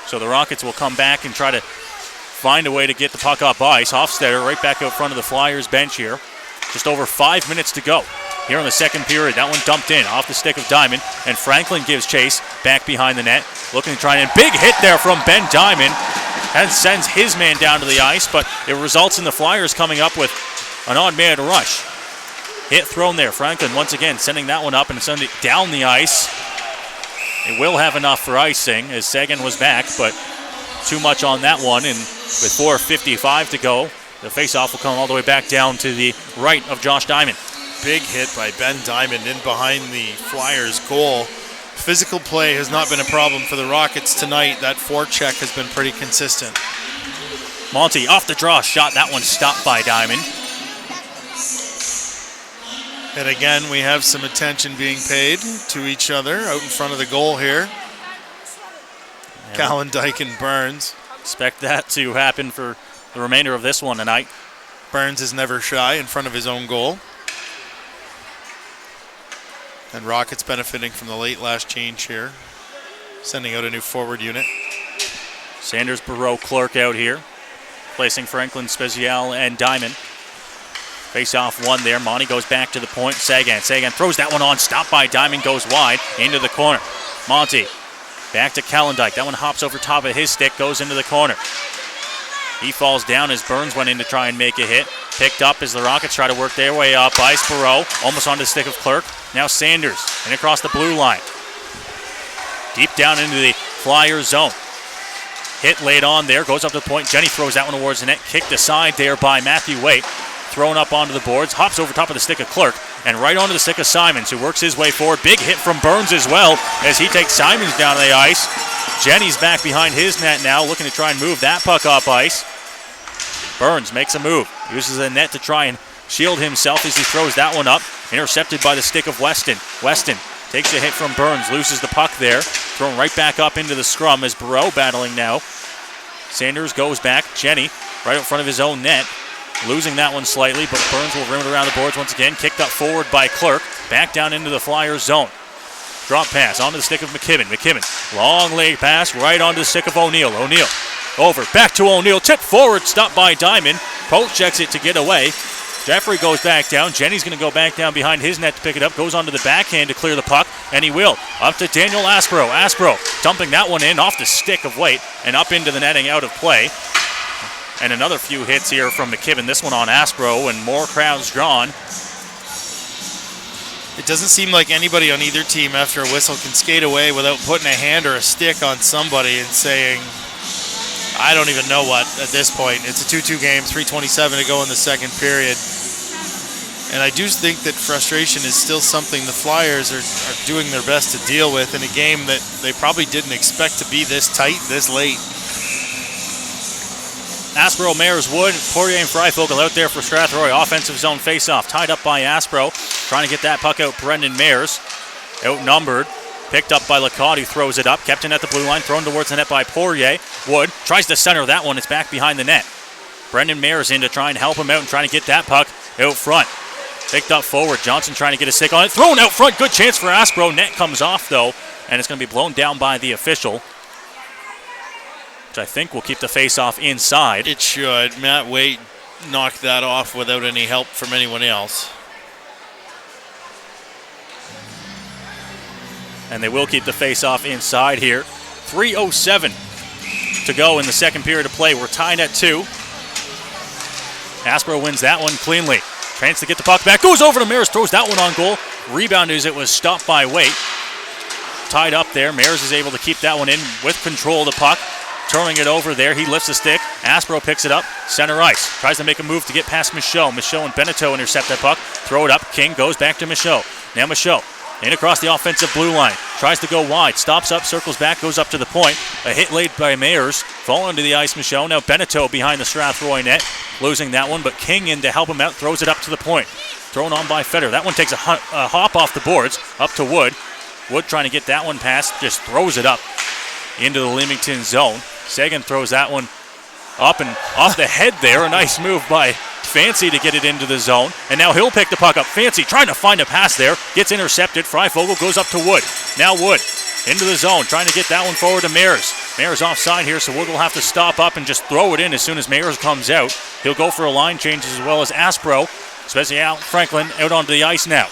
So the Rockets will come back and try to find a way to get the puck up ice. Hofstadter right back out front of the Flyers bench here. Just over 5 minutes to go here in the second period. That one dumped in off the stick of Diamond, and Franklin gives chase back behind the net. Looking to try and big hit there from Ben Diamond, and sends his man down to the ice, but it results in the Flyers coming up with an odd man rush. Hit thrown there. Franklin once again sending that one up and sending it down the ice. It will have enough for icing as Sagan was back, but too much on that one. And with 4:55 to go, the faceoff will come all the way back down to the right of Josh Diamond. Big hit by Ben Diamond in behind the Flyers goal. Physical play has not been a problem for the Rockets tonight. That forecheck has been pretty consistent. Monty off the draw shot. That one stopped by Diamond. And again, we have some attention being paid to each other out in front of the goal here. Yeah. Calendike and Burns. Expect that to happen for the remainder of this one tonight. Burns is never shy in front of his own goal. And Rockets benefiting from the late last change here. Sending out a new forward unit. Sanders, Barreau, Clark out here. Placing Franklin, Spezial, and Diamond. Face off one there. Monty goes back to the point. Sagan throws that one on. Stopped by Diamond. Goes wide into the corner. Monty back to Calendike. That one hops over top of his stick. Goes into the corner. He falls down as Burns went in to try and make a hit. Picked up as the Rockets try to work their way up ice. Barreau almost onto the stick of Clark. Now Sanders and across the blue line. Deep down into the Flyers zone. Hit laid on there. Goes up to the point. Jenny throws that one towards the net. Kicked aside there by Matthew Waite. Thrown up onto the boards, hops over top of the stick of Clark, and right onto the stick of Simons, who works his way forward. Big hit from Burns as well, as he takes Simons down to the ice. Jenny's back behind his net now, looking to try and move that puck up ice. Burns makes a move, uses the net to try and shield himself as he throws that one up. Intercepted by the stick of Weston. Weston takes a hit from Burns, loses the puck there, thrown right back up into the scrum as Barreau battling now. Sanders goes back, Jenny right in front of his own net. Losing that one slightly, but Burns will rim it around the boards once again. Kicked up forward by Clark. Back down into the Flyers zone. Drop pass onto the stick of McKibben. McKibben, long leg pass right onto the stick of O'Neill. O'Neill over, back to O'Neill. Tip forward, stopped by Diamond. Post checks it to get away. Jeffrey goes back down. Jenny's going to go back down behind his net to pick it up. Goes onto the backhand to clear the puck, and he will. Up to Daniel Aspro. Aspro dumping that one in off the stick of Waite and up into the netting out of play. And another few hits here from McKibben. This one on Aspro, and more crowds drawn. It doesn't seem like anybody on either team after a whistle can skate away without putting a hand or a stick on somebody and saying, I don't even know what at this point. It's a 2-2 game, 3:27 to go in the second period. And I do think that frustration is still something the Flyers are doing their best to deal with in a game that they probably didn't expect to be this tight, this late. Aspro, Mayers, Wood, Poirier, and Freifogel out there for Strathroy. Offensive zone face-off. Tied up by Aspro. Trying to get that puck out, Brendan Mayers. Outnumbered. Picked up by Lacotte, who throws it up. Kept in at the blue line. Thrown towards the net by Poirier. Wood tries to center that one. It's back behind the net. Brendan Mayers in to try and help him out and trying to get that puck out front. Picked up forward. Johnson trying to get a stick on it. Thrown out front. Good chance for Aspro. Net comes off, though, and it's going to be blown down by the official, which I think will keep the face-off inside. It should. Matt Waite knocked that off without any help from anyone else. And they will keep the face-off inside here. 3:07 to go in the second period of play. We're tied at 2. Aspro wins that one cleanly. Chance to get the puck back. Goes over to Mayers. Throws that one on goal. Rebound as it was stopped by Waite. Tied up there. Mayers is able to keep that one in with control of the puck. Turning it over there. He lifts the stick. Aspro picks it up. Center ice. Tries to make a move to get past Michaud. Michaud and Beneteau intercept that puck. Throw it up. King goes back to Michaud. Now Michaud in across the offensive blue line. Tries to go wide. Stops up. Circles back. Goes up to the point. A hit laid by Mayers. Falling to the ice, Michaud. Now Beneteau behind the Strathroy net. Losing that one, but King in to help him out. Throws it up to the point. Thrown on by Feder. That one takes a hop off the boards. Up to Wood. Wood trying to get that one past. Just throws it up into the Leamington zone. Sagan throws that one up and off the head there. A nice move by Fancy to get it into the zone. And now he'll pick the puck up. Fancy trying to find a pass there. Gets intercepted. Freifogel goes up to Wood. Now Wood into the zone. Trying to get that one forward to Mayers. Mayers offside here, so Wood will have to stop up and just throw it in as soon as Mayers comes out. He'll go for a line change as well as Aspro. Especially Al Franklin out onto the ice now.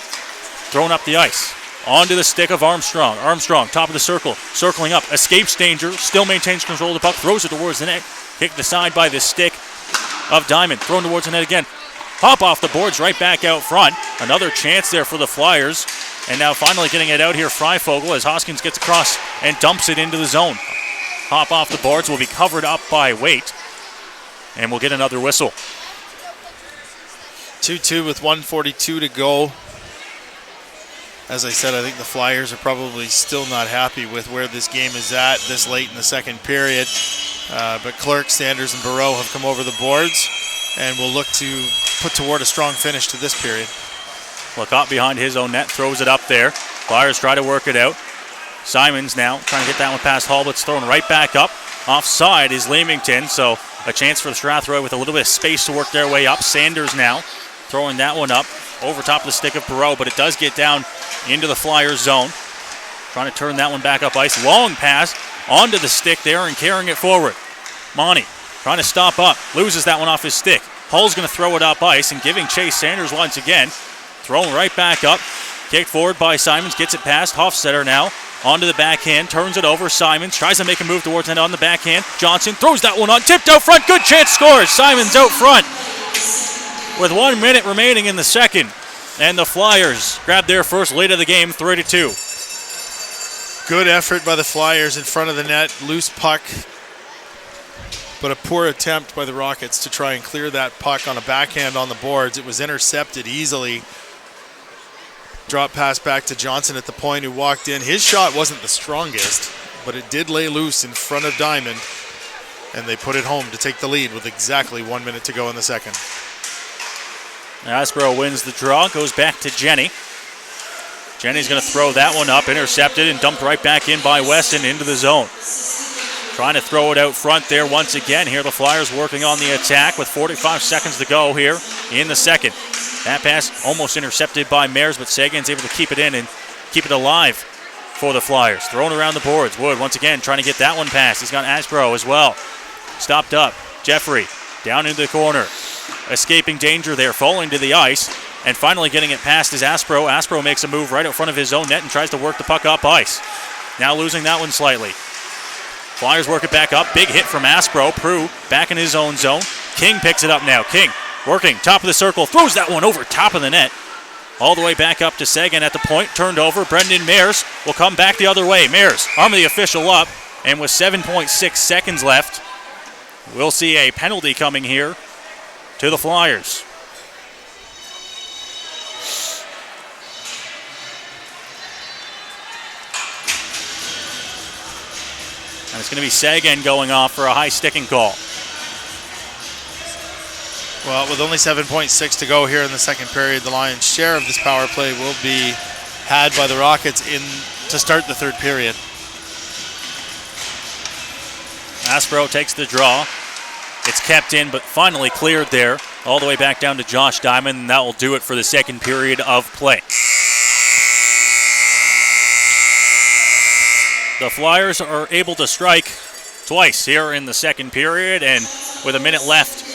Throwing up the ice. Onto the stick of Armstrong. Armstrong, top of the circle, circling up, escapes danger, still maintains control of the puck, throws it towards the net, kicked aside by the stick of Diamond, thrown towards the net again. Hop off the boards, right back out front. Another chance there for the Flyers. And now finally getting it out here, Freifogel, as Hoskins gets across and dumps it into the zone. Hop off the boards, will be covered up by Waite, and we'll get another whistle. 2-2 with 1:42 to go. As I said, I think the Flyers are probably still not happy with where this game is at this late in the second period. But Clerk, Sanders, and Barreau have come over the boards and will look to put toward a strong finish to this period. Lacotte behind his own net, throws it up there. Flyers try to work it out. Simons now trying to get that one past Hall, but it's thrown right back up. Offside is Leamington, so a chance for the Strathroy with a little bit of space to work their way up. Sanders now throwing that one up over top of the stick of Barreau, but it does get down into the Flyers zone. Trying to turn that one back up ice. Long pass onto the stick there and carrying it forward. Monty trying to stop up. Loses that one off his stick. Hull's going to throw it up ice and giving chase. Sanders once again. Thrown right back up. Kicked forward by Simons. Gets it past Hofstetter now. Onto the backhand. Turns it over. Simons tries to make a move towards it on the backhand. Johnson throws that one on. Tipped out front. Good chance. Scores. Simons out front with 1 minute remaining in the second. And the Flyers grab their first lead of the game, 3-2. Good effort by the Flyers in front of the net. Loose puck, but a poor attempt by the Rockets to try and clear that puck on a backhand on the boards. It was intercepted easily. Drop pass back to Johnson at the point, who walked in. His shot wasn't the strongest, but it did lay loose in front of Diamond, and they put it home to take the lead with exactly 1 minute to go in the second. Aspro wins the draw, goes back to Jenny. Jenny's going to throw that one up, intercepted and dumped right back in by Weston into the zone. Trying to throw it out front there once again. Here the Flyers working on the attack with 45 seconds to go here in the second. That pass almost intercepted by Mayers, but Sagan's able to keep it in and keep it alive for the Flyers. Thrown around the boards. Wood once again trying to get that one past. He's got Aspro as well. Stopped up. Jeffrey down into the corner. Escaping danger there, falling to the ice, and finally getting it past is Aspro. Aspro makes a move right in front of his own net and tries to work the puck up ice. Now losing that one slightly. Flyers work it back up. Big hit from Aspro. Prue back in his own zone. King picks it up now. King working, top of the circle, throws that one over top of the net. All the way back up to Sagan at the point. Turned over. Brendan Mayers will come back the other way. Mayers, arm of the official up, and with 7.6 seconds left, we'll see a penalty coming here to the Flyers. And it's going to be Sagan going off for a high sticking call. Well, with only 7.6 to go here in the second period, the Lions' share of this power play will be had by the Rockets to start the third period. Aspro takes the draw. It's kept in, but finally cleared there. All the way back down to Josh Diamond, and that will do it for the second period of play. The Flyers are able to strike twice here in the second period, and with a minute left,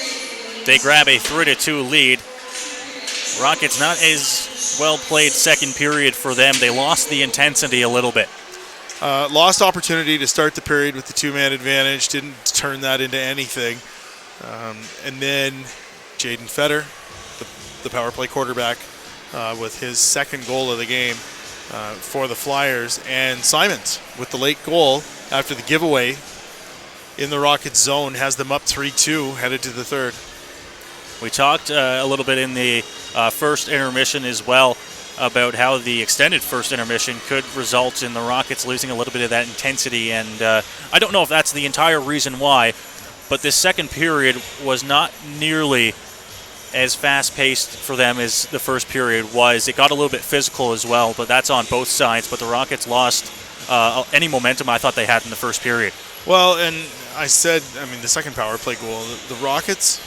they grab a 3-2 lead. Rockets not as well played second period for them. They lost the intensity a little bit. Lost opportunity to start the period with the two-man advantage. Didn't turn that into anything. And then Jaden Fetter, the power play quarterback, with his second goal of the game for the Flyers. And Simons with the late goal after the giveaway in the Rockets zone has them up 3-2 headed to the third. We talked a little bit in the first intermission as well about how the extended first intermission could result in the Rockets losing a little bit of that intensity, and I don't know if that's the entire reason why, but this second period was not nearly as fast-paced for them as the first period was. It got a little bit physical as well, but that's on both sides, but the Rockets lost any momentum I thought they had in the first period. Well, and I said, the second power play goal, the Rockets,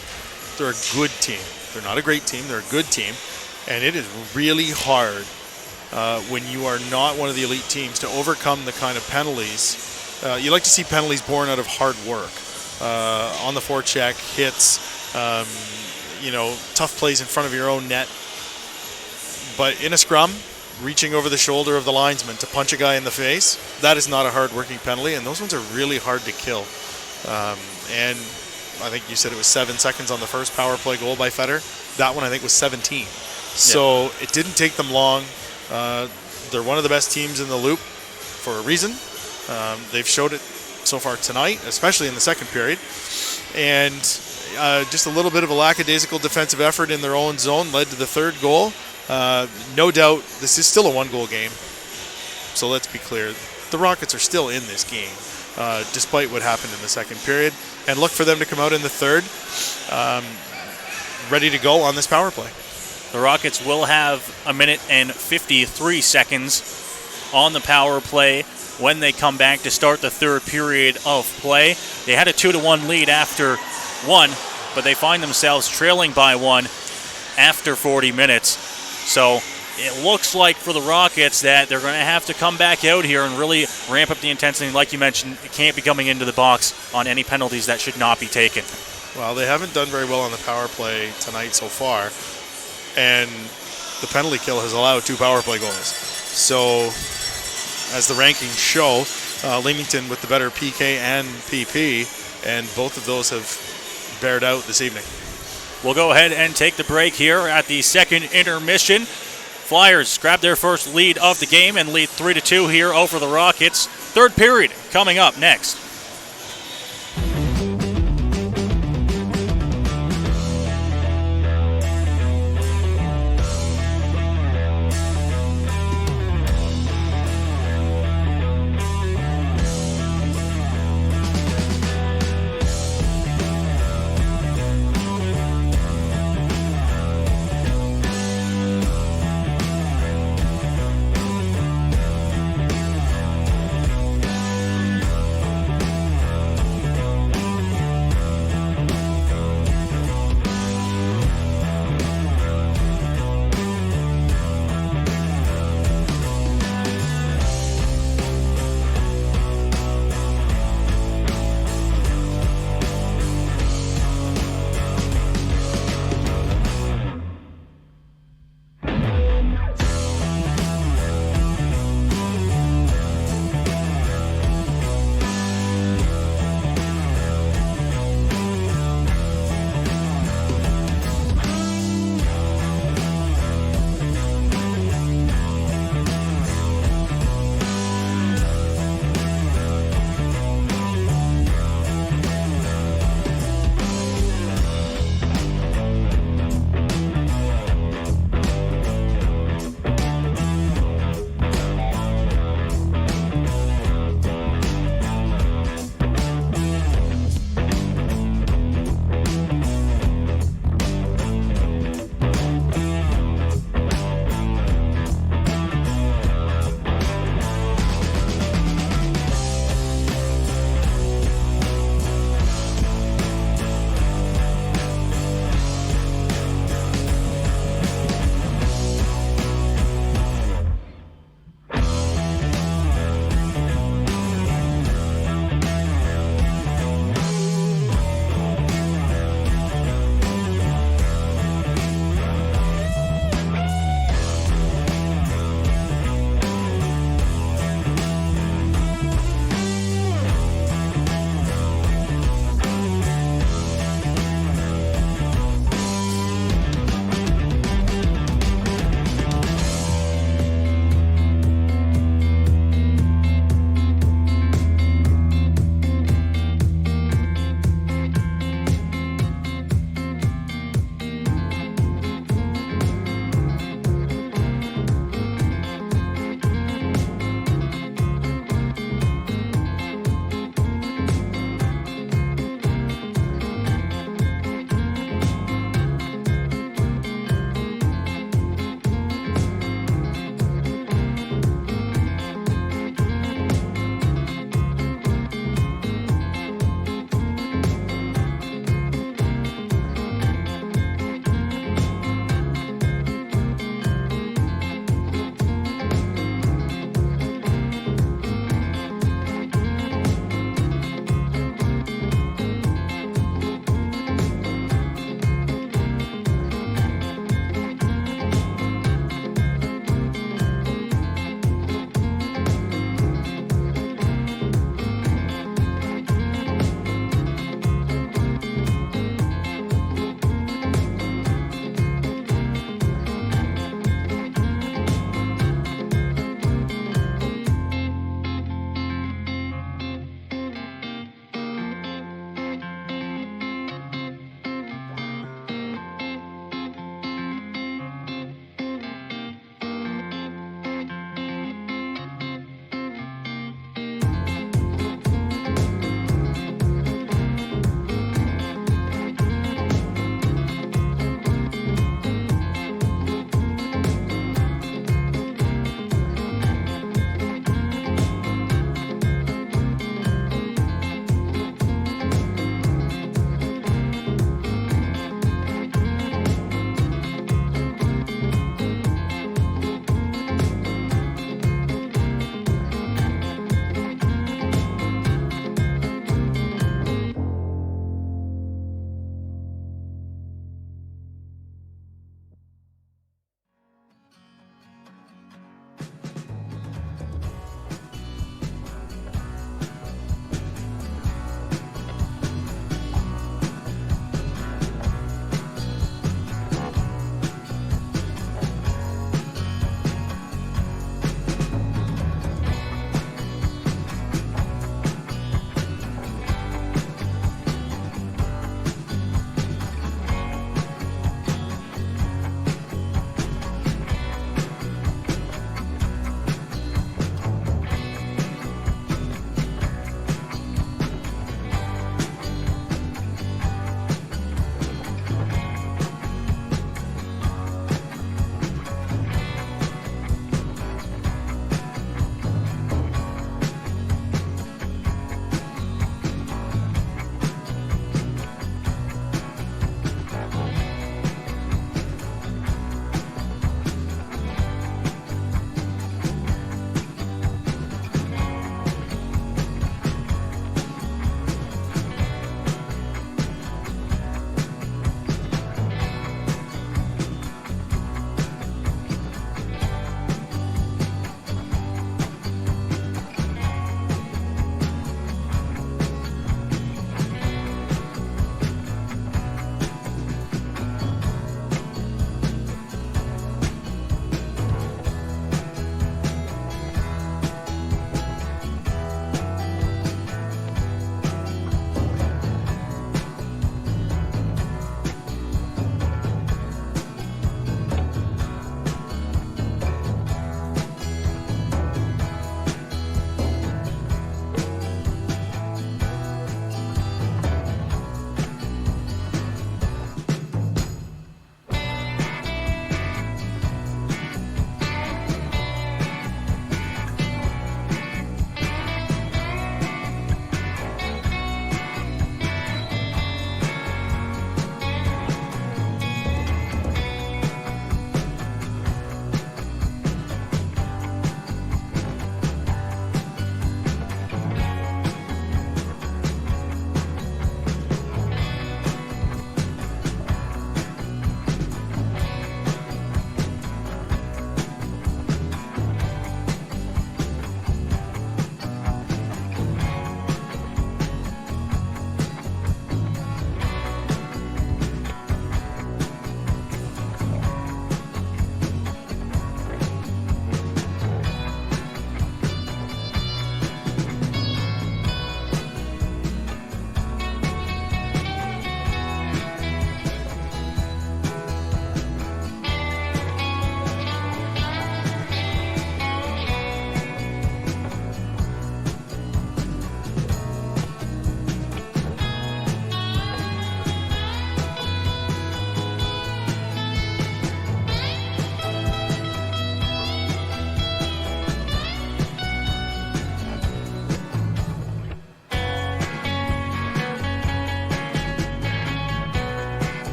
they're a good team. They're not a great team, they're a good team. And it is really hard when you are not one of the elite teams to overcome the kind of penalties. You like to see penalties born out of hard work. On the forecheck, hits, tough plays in front of your own net. But in a scrum, reaching over the shoulder of the linesman to punch a guy in the face, that is not a hard-working penalty, and those ones are really hard to kill. And I think you said it was 7 seconds on the first power play goal by Fetter. That one I think was 17. So it didn't take them long. They're one of the best teams in the loop for a reason. They've showed it so far tonight, especially in the second period. And just a little bit of a lackadaisical defensive effort in their own zone led to the third goal. No doubt this is still a one-goal game. So let's be clear. The Rockets are still in this game, despite what happened in the second period. And look for them to come out in the third, ready to go on this power play. The Rockets will have a minute and 53 seconds on the power play when they come back to start the third period of play. They had a 2-1 lead after one, but they find themselves trailing by one after 40 minutes. So it looks like for the Rockets that they're going to have to come back out here and really ramp up the intensity. Like you mentioned, it can't be coming into the box on any penalties that should not be taken. Well, they haven't done very well on the power play tonight so far. And the penalty kill has allowed 2 power play goals. So, as the rankings show, Leamington with the better PK and PP, and both of those have bared out this evening. We'll go ahead and take the break here at the second intermission. Flyers grab their first lead of the game and lead 3-2 here over the Rockets. Third period coming up next.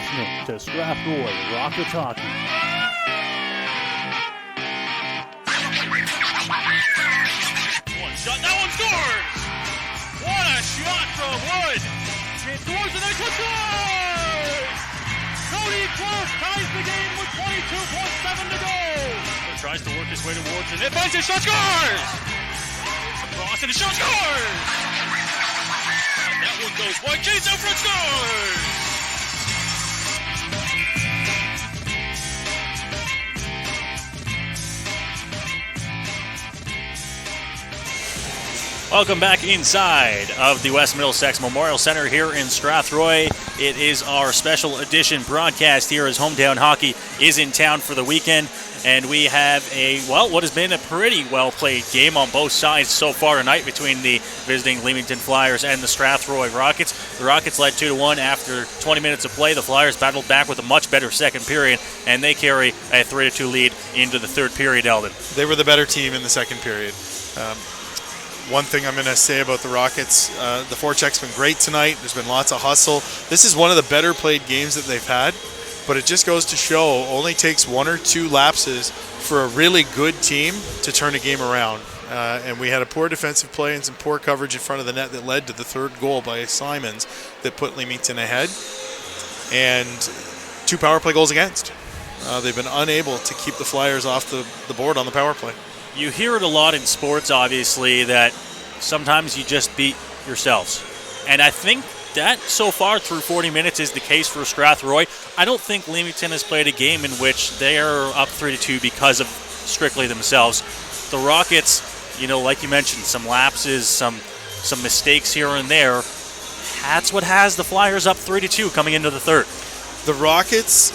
listening to Strathroy Rockets Hockey. One shot, that one scores! What a shot from Wood! It towards the net, scores! Cody Close ties the game with 22.7 to go. He tries to work his way towards the net, finds his shot, scores! Across and the shot, scores! And that one goes wide, James out front, scores! Welcome back inside of the West Middlesex Memorial Centre here in Strathroy. It is our special edition broadcast here as hometown hockey is in town for the weekend. And we have what has been a pretty well-played game on both sides so far tonight between the visiting Leamington Flyers and the Strathroy Rockets. The Rockets led 2-1 after 20 minutes of play. The Flyers battled back with a much better second period, and they carry a 3-2 lead into the third period, Eldon. They were the better team in the second period. One thing I'm going to say about the Rockets, the forecheck's been great tonight. There's been lots of hustle. This is one of the better played games that they've had, but it just goes to show only takes one or two lapses for a really good team to turn a game around. And we had a poor defensive play and some poor coverage in front of the net that led to the third goal by Simons that put Leamington ahead. And 2 power play goals against. They've been unable to keep the Flyers off the board on the power play. You hear it a lot in sports, obviously, that sometimes you just beat yourselves. And I think that so far through 40 minutes is the case for Strathroy. I don't think Leamington has played a game in which they're up 3-2 because of strictly themselves. The Rockets, like you mentioned, some lapses, some mistakes here and there. That's what has the Flyers up 3-2 coming into the third. The Rockets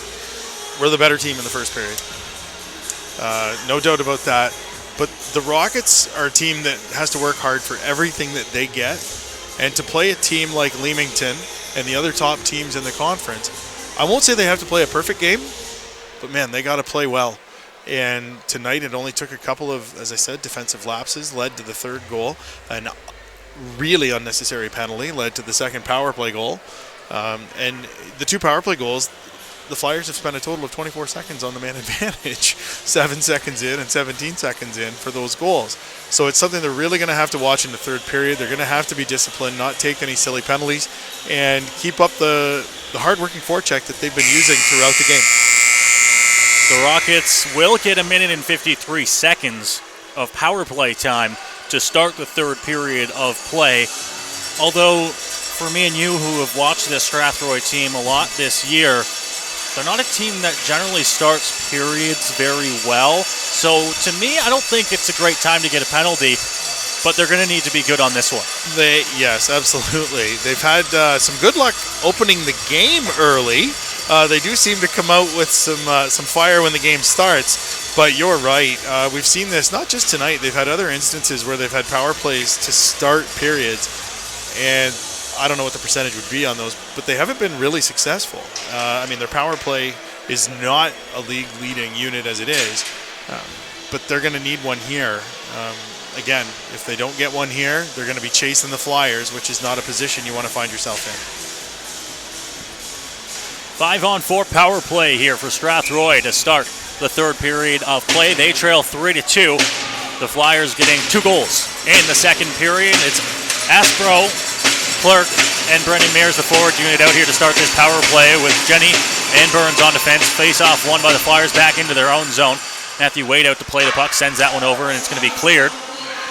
were the better team in the first period. No doubt about that. But the Rockets are a team that has to work hard for everything that they get. And to play a team like Leamington and the other top teams in the conference, I won't say they have to play a perfect game, but man, they got to play well. And tonight it only took a couple of, as I said, defensive lapses led to the third goal. An really unnecessary penalty led to the second power play goal. And the 2 power play goals, the Flyers have spent a total of 24 seconds on the man advantage, 7 seconds in and 17 seconds in for those goals. So it's something they're really going to have to watch in the third period. They're going to have to be disciplined, not take any silly penalties, and keep up the hard-working forecheck that they've been using throughout the game. The Rockets will get 1 minute and 53 seconds of power play time to start the third period of play. Although, for me and you who have watched this Strathroy team a lot this year, they're not a team that generally starts periods very well. So, to me, I don't think it's a great time to get a penalty, but they're going to need to be good on this one. Yes, absolutely. They've had some good luck opening the game early. They do seem to come out with some fire when the game starts, but you're right. We've seen this not just tonight. They've had other instances where they've had power plays to start periods, and I don't know what the percentage would be on those, but they haven't been really successful. Their power play is not a league-leading unit as it is, but they're going to need one here. Again, if they don't get one here, they're going to be chasing the Flyers, which is not a position you want to find yourself in. 5-on-4 power play here for Strathroy to start the third period of play. They trail 3-2. The Flyers getting 2 goals in the second period. It's Aspro, Clark, and Brendan Mears, the forward unit, out here to start this power play with Jenny and Burns on defense. Face-off won by the Flyers back into their own zone. Matthew Wade out to play the puck, sends that one over, and it's going to be cleared.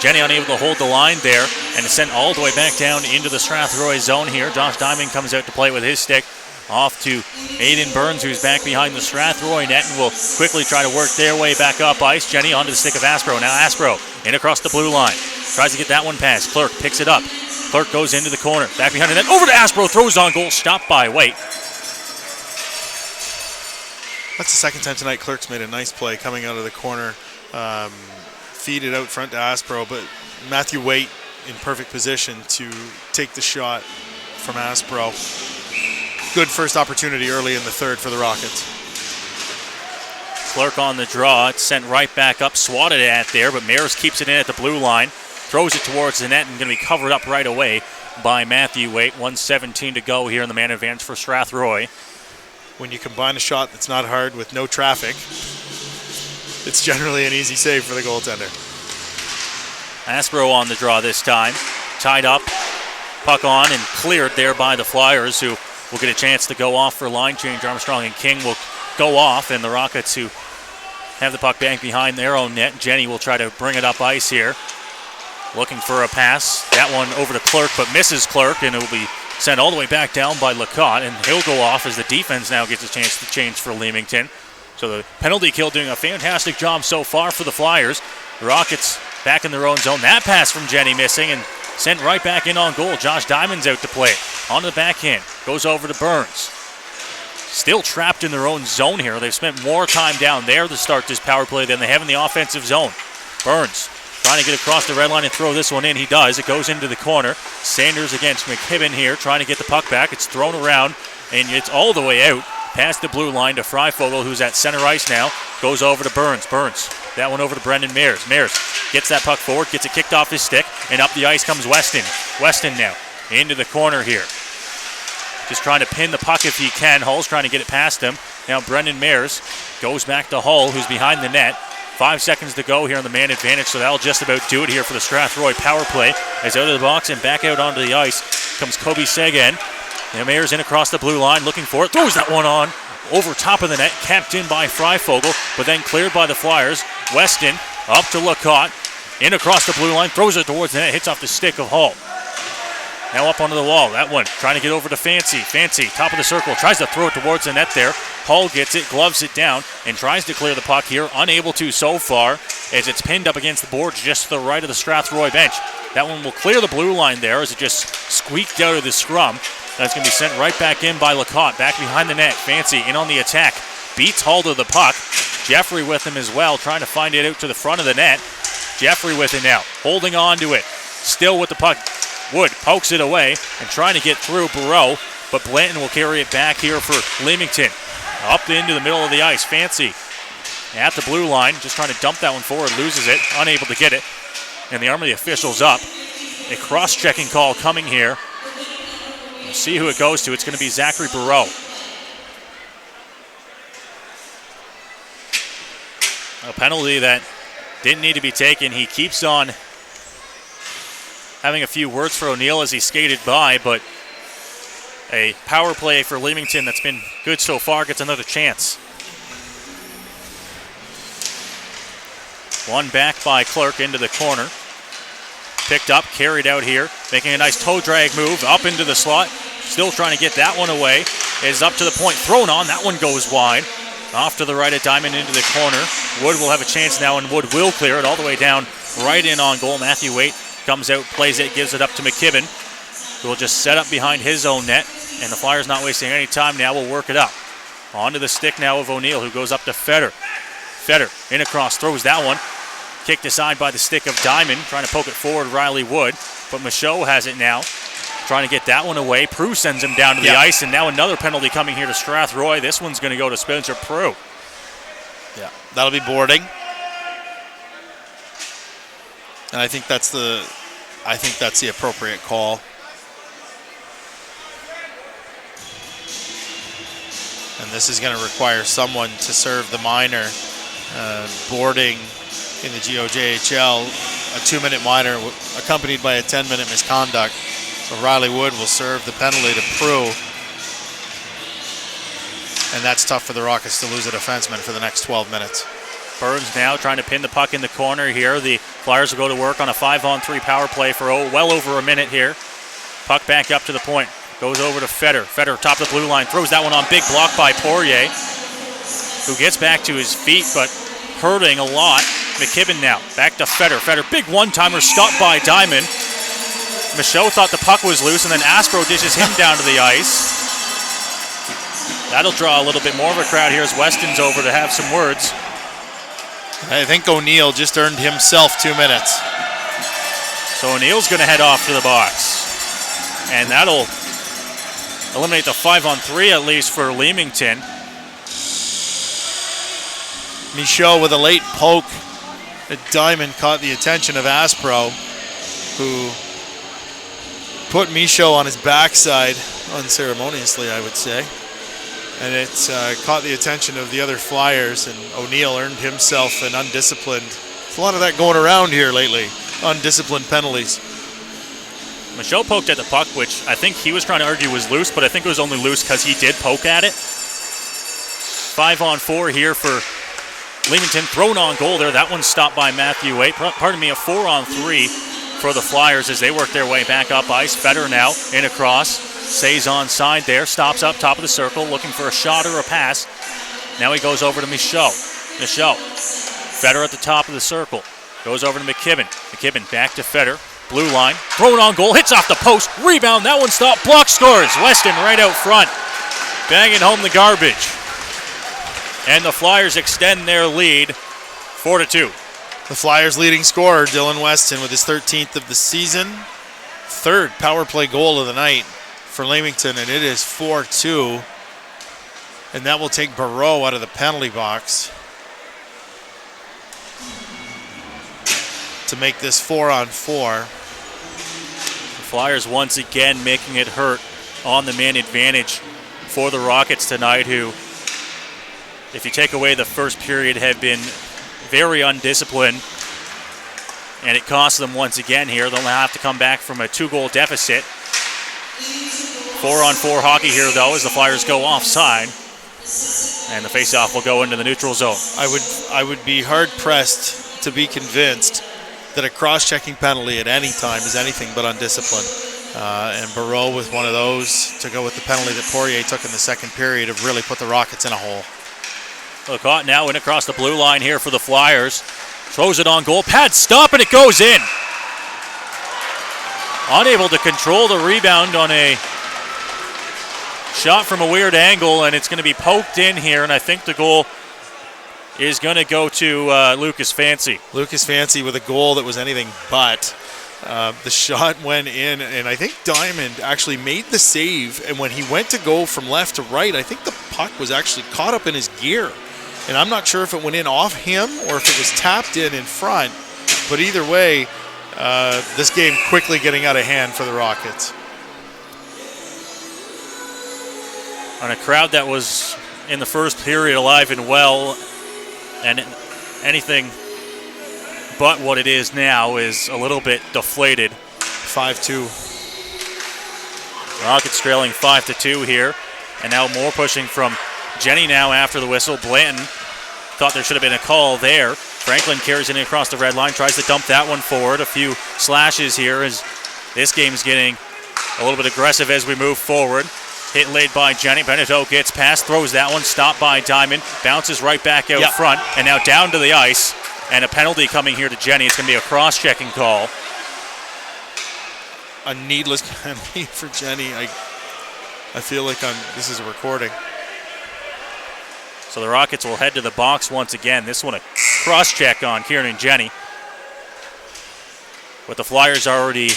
Jenny unable to hold the line there, and it's sent all the way back down into the Strathroy zone here. Josh Diamond comes out to play with his stick. Off to Aiden Burns, who's back behind the Strathroy net and will quickly try to work their way back up ice. Jenny onto the stick of Aspro. Now Aspro in across the blue line. Tries to get that one past. Clerk picks it up. Clerk goes into the corner. Back behind the net. Over to Aspro. Throws on goal. Stopped by Waite. That's the second time tonight Clerk's made a nice play coming out of the corner. Feed it out front to Aspro, but Matthew Waite in perfect position to take the shot from Aspro. Good first opportunity early in the third for the Rockets. Clerk on the draw. It's sent right back up. Swatted at there, but Mears keeps it in at the blue line. Throws it towards the net and going to be covered up right away by Matthew Waite. 1:17 to go here in the man advance for Strathroy. when you combine a shot that's not hard with no traffic, it's generally an easy save for the goaltender. Aspro on the draw this time. Tied up, puck on, and cleared there by the Flyers, who will get a chance to go off for line change. Armstrong and King will go off, and the Rockets, who have the puck back behind their own net. Jenny will try to bring it up ice here. Looking for a pass. That one over to Clerk, but misses Clerk, and it will be sent all the way back down by Lacotte, and he'll go off as the defense now gets a chance to change for Leamington. So the penalty kill doing a fantastic job so far for the Flyers. The Rockets back in their own zone. That pass from Jenny missing and sent right back in on goal. Josh Diamond's out to play it. Onto the backhand. Goes over to Burns. Still trapped in their own zone here. They've spent more time down there to start this power play than they have in the offensive zone. Burns trying to get across the red line and throw this one in. He does. It goes into the corner. Sanders against McKibben here, trying to get the puck back. It's thrown around, and it's all the way out past the blue line to Freifogel, who's at center ice now. Goes over to Burns. Burns, that one over to Brendan Mears. Mears gets that puck forward, gets it kicked off his stick, and up the ice comes Weston. Weston now into the corner here. Just trying to pin the puck if he can. Hull's trying to get it past him. Now Brendan Mears goes back to Hull, who's behind the net. 5 seconds to go here on the man advantage, so that'll just about do it here for the Strathroy power play. As out of the box and back out onto the ice comes Kobe Sagan. Now Mears in across the blue line, looking for it. Throws that one on over top of the net, capped in by Freifogel, but then cleared by the Flyers. Weston up to Lacotte, in across the blue line, throws it towards the net, hits off the stick of Hull. Now up onto the wall. That one trying to get over to Fancy. Fancy, top of the circle, tries to throw it towards the net there. Hull gets it, gloves it down, and tries to clear the puck here. Unable to so far, as it's pinned up against the boards just to the right of the Strathroy bench. That one will clear the blue line there as it just squeaked out of the scrum. That's going to be sent right back in by Lacotte. Back behind the net. Fancy in on the attack. Beats Hull to the puck. Jeffrey with him as well, trying to find it out to the front of the net. Jeffrey with it now, holding on to it. Still with the puck. Wood pokes it away and trying to get through Barreau, but Blanton will carry it back here for Leamington. Up into the middle of the ice. Fancy at the blue line, just trying to dump that one forward, loses it, unable to get it. And the arm of the officials up. A cross-checking call coming here. We'll see who it goes to. It's going to be Zachary Barreau. A penalty that didn't need to be taken. He keeps on having a few words for O'Neill as he skated by, but a power play for Leamington that's been good so far gets another chance. One back by Clark into the corner. Picked up, carried out here, making a nice toe drag move up into the slot. Still trying to get that one away. It is up to the point, thrown on. That one goes wide. Off to the right of Diamond into the corner. Wood will have a chance now, and Wood will clear it all the way down, right in on goal. Matthew Waite comes out, plays it, gives it up to McKibben, who will just set up behind his own net, and the Flyers not wasting any time now will work it up. Onto the stick now of O'Neill, who goes up to Feder. Feder in across, throws that one. Kicked aside by the stick of Diamond, trying to poke it forward, Riley Wood, but Michaud has it now, trying to get that one away. Prue sends him down to the ice, and now another penalty coming here to Strathroy. This one's going to go to Spencer Prue. Yeah, that'll be boarding. And I think that's the appropriate call. And this is going to require someone to serve the minor. Boarding in the GOJHL, a 2-minute minor accompanied by a 10-minute misconduct. So Riley Wood will serve the penalty to Prue. And that's tough for the Rockets to lose a defenseman for the next 12 minutes. Burns now trying to pin the puck in the corner here. The Flyers will go to work on a 5-on-3 power play for well over a minute here. Puck back up to the point. Goes over to Feder. Feder top of the blue line. Throws that one on. Big block by Poirier, who gets back to his feet, but hurting a lot. McKibben now. Back to Feder. Feder, big one-timer stopped by Diamond. Michaud thought the puck was loose, and then Aspro dishes him down to the ice. That'll draw a little bit more of a crowd here as Weston's over to have some words. I think O'Neill just earned himself 2 minutes. So O'Neill's going to head off to the box. And that'll eliminate the 5-on-3 at least for Leamington. Michaud with a late poke. A Diamond caught the attention of Aspro, who put Michaud on his backside, unceremoniously I would say. and it caught the attention of the other Flyers, and O'Neill earned himself an undisciplined. There's a lot of that going around here lately, undisciplined penalties. Michaud poked at the puck, which I think he was trying to argue was loose, but I think it was only loose because he did poke at it. 5-on-4 here for Leamington. Thrown on goal there. That one's stopped by Matthew Waite. A 4-on-3 for the Flyers as they work their way back up ice. Fetter now in across. Stays onside there. Stops up top of the circle looking for a shot or a pass. Now he goes over to Michaud. Fetter at the top of the circle. Goes over to McKibben. McKibben back to Fetter. Blue line. Thrown on goal. Hits off the post. Rebound. That one stopped. Block scores. Weston right out front. Banging home the garbage. And the Flyers extend their lead 4-2. The Flyers' leading scorer, Dylan Weston, with his 13th of the season. Third power play goal of the night for Leamington, and it is 4-2. And that will take Barreau out of the penalty box to make this 4-on-4. The Flyers once again making it hurt on the man advantage for the Rockets tonight, who, if you take away the first period, have been very undisciplined, and it costs them once again here. They'll have to come back from a 2-goal deficit. 4-on-4 hockey here, though, as the Flyers go offside, and the faceoff will go into the neutral zone. I would be hard-pressed to be convinced that a cross-checking penalty at any time is anything but undisciplined. And Barreau with one of those to go with the penalty that Poirier took in the second period have really put the Rockets in a hole. Caught now in across the blue line here for the Flyers. Throws it on goal. Pad stop, and it goes in. Unable to control the rebound on a shot from a weird angle, and it's going to be poked in here, and I think the goal is going to go to Lucas Fancy. Lucas Fancy with a goal that was anything but. The shot went in, and I think Diamond actually made the save, and when he went to go from left to right, I think the puck was actually caught up in his gear. And I'm not sure if it went in off him or if it was tapped in front, but either way, this game quickly getting out of hand for the Rockets. On a crowd that was in the first period alive and well, and anything but what it is now is a little bit deflated. 5-2. Rockets trailing 5-2 here, and now more pushing from Jenny now after the whistle. Blanton thought there should have been a call there. Franklin carries it across the red line, tries to dump that one forward. A few slashes here as this game's getting a little bit aggressive as we move forward. Hit laid by Jenny. Benito gets past, throws that one, stopped by Diamond, bounces right back out front, and now down to the ice. And a penalty coming here to Jenny. It's going to be a cross-checking call. A needless penalty for Jenny. I feel like this is a recording. So the Rockets will head to the box once again. This one a cross-check on Kieran Jenny. But the Flyers already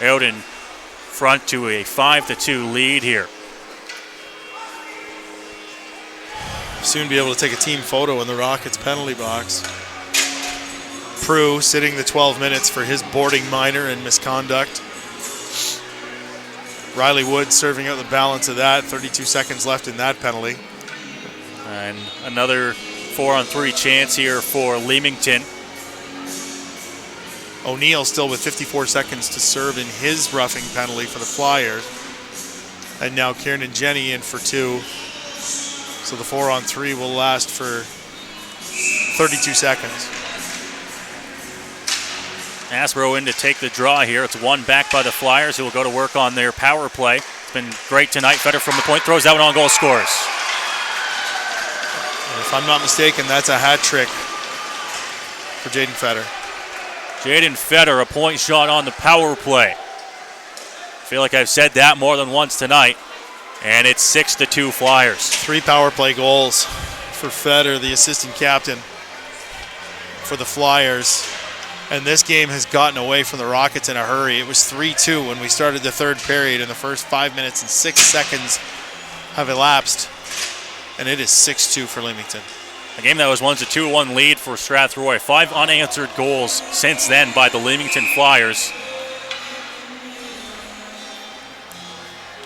out in front to a 5-2 lead here. Soon be able to take a team photo in the Rockets penalty box. Prue sitting the 12 minutes for his boarding minor and misconduct. Riley Wood serving out the balance of that. 32 seconds left in that penalty. And another 4-on-3 chance here for Leamington. O'Neill still with 54 seconds to serve in his roughing penalty for the Flyers. And now Kieran and Jenny in for 2. So the 4-on-3 will last for 32 seconds. Asbro in to take the draw here. It's one back by the Flyers, who will go to work on their power play. It's been great tonight. Fetter from the point, throws that one on goal, scores. And if I'm not mistaken, that's a hat trick for Jaden Fetter. Jaden Fetter, a point shot on the power play. I feel like I've said that more than once tonight. And it's 6-2 Flyers. 3 power play goals for Fetter, the assistant captain for the Flyers. And this game has gotten away from the Rockets in a hurry. It was 3-2 when we started the third period, and the first 5 minutes and 6 seconds have elapsed. And it is 6-2 for Leamington. A game that was once a 2-1 lead for Strathroy. 5 unanswered goals since then by the Leamington Flyers.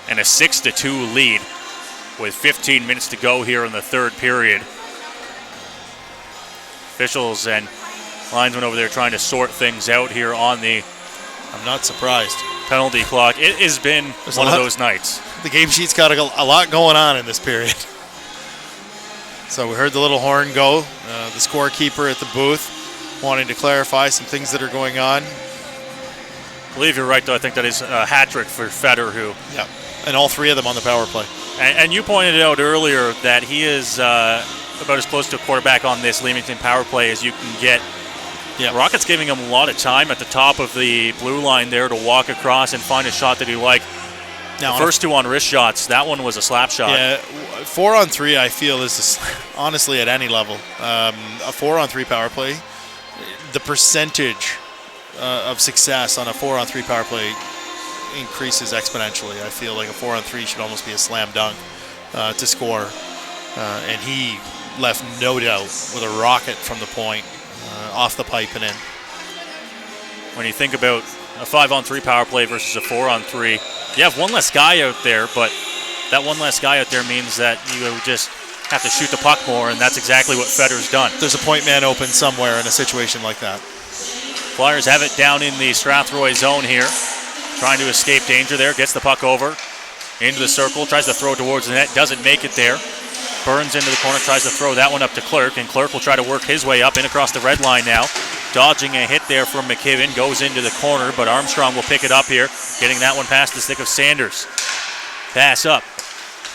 And a 6-2 lead with 15 minutes to go here in the third period. Officials and linesmen over there trying to sort things out here on the I'm not surprised. penalty clock. It has been one of those nights. The game sheet's got a lot going on in this period. So we heard the little horn go. The scorekeeper at the booth wanting to clarify some things that are going on. I believe you're right, though. I think that is a hat trick for Feder, who. Yeah, and all three of them on the power play. And you pointed out earlier that he is about as close to a quarterback on this Leamington power play as you can get. Yeah. Rockets giving him a lot of time at the top of the blue line there to walk across and find a shot that he liked. Now, the first two on wrist shots, that one was a slap shot. Yeah, 4-on-3 I feel is honestly at any level. A 4-on-3 power play, the percentage of success on a 4-on-3 power play increases exponentially. I feel like a 4-on-3 should almost be a slam dunk to score. And he left no doubt with a rocket from the point, off the pipe and in. When you think about a 5-on-3 power play versus a 4-on-3, you have one less guy out there, but that one less guy out there means that you just have to shoot the puck more, and that's exactly what Feder's done. There's a point man open somewhere in a situation like that. Flyers have it down in the Strathroy zone here, trying to escape danger there, gets the puck over into the circle, tries to throw towards the net, doesn't make it there. Burns into the corner, tries to throw that one up to Clerk, and Clerk will try to work his way up and across the red line now. Dodging a hit there from McKibben, goes into the corner, but Armstrong will pick it up here, getting that one past the stick of Sanders. Pass up,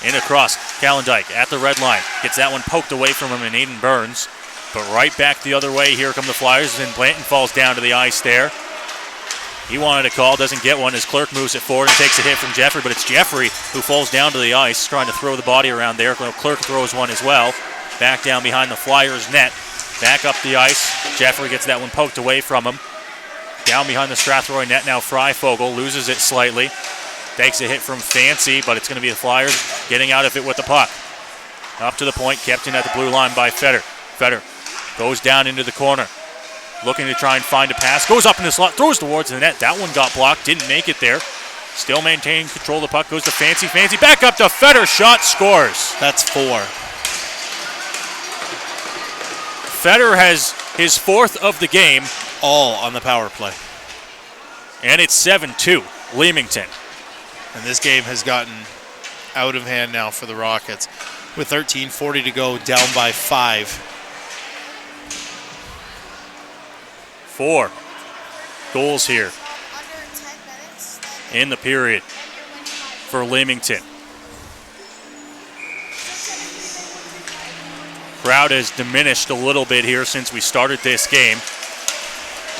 in across, Calendike at the red line, gets that one poked away from him and Aiden Burns, but right back the other way, here come the Flyers, and Blanton falls down to the ice there. He wanted a call, doesn't get one as Clerk moves it forward and takes a hit from Jeffrey, but it's Jeffrey who falls down to the ice, trying to throw the body around there. Clerk throws one as well. Back down behind the Flyers net. Back up the ice. Jeffrey gets that one poked away from him. Down behind the Strathroy net now, Freifogel loses it slightly. Takes a hit from Fancy, but it's going to be the Flyers getting out of it with the puck. Up to the point, kept in at the blue line by Feder. Feder goes down into the corner. Looking to try and find a pass. Goes up in the slot, throws towards the net. That one got blocked, didn't make it there. Still maintaining control of the puck. Goes to Fancy. Fancy back up to Feder. Shot, scores. That's 4. Feder has his 4th of the game. All on the power play. And it's 7-2, Leamington. And this game has gotten out of hand now for the Rockets. With 13:40 to go, down by 5. 4 goals here in the period for Leamington. Crowd has diminished a little bit here since we started this game,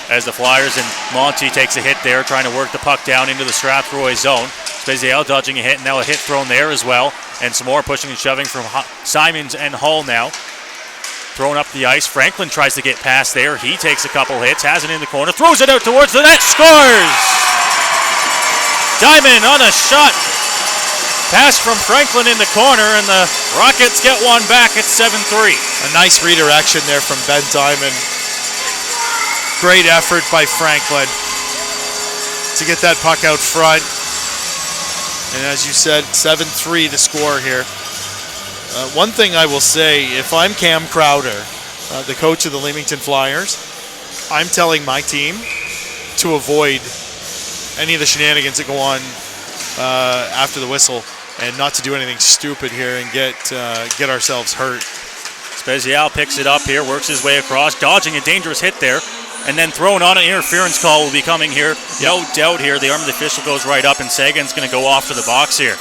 as the Flyers and Monty takes a hit there, trying to work the puck down into the Strathroy zone. Spezial dodging a hit, and now a hit thrown there as well, and some more pushing and shoving from Simons and Hull now. Thrown up the ice. Franklin tries to get past there. He takes a couple hits, has it in the corner, throws it out towards the net, scores! Diamond on a shot. Pass from Franklin in the corner, and the Rockets get one back at 7-3. A nice redirection there from Ben Diamond. Great effort by Franklin to get that puck out front. And as you said, 7-3 the score here. One thing I will say, if I'm Cam Crowder, the coach of the Leamington Flyers, I'm telling my team to avoid any of the shenanigans that go on after the whistle, and not to do anything stupid here and get ourselves hurt. Spezial picks it up here, works his way across, dodging a dangerous hit there, and then thrown on an interference call will be coming here. No doubt here, the arm of the official goes right up, and Sagan's going to go off to the box here.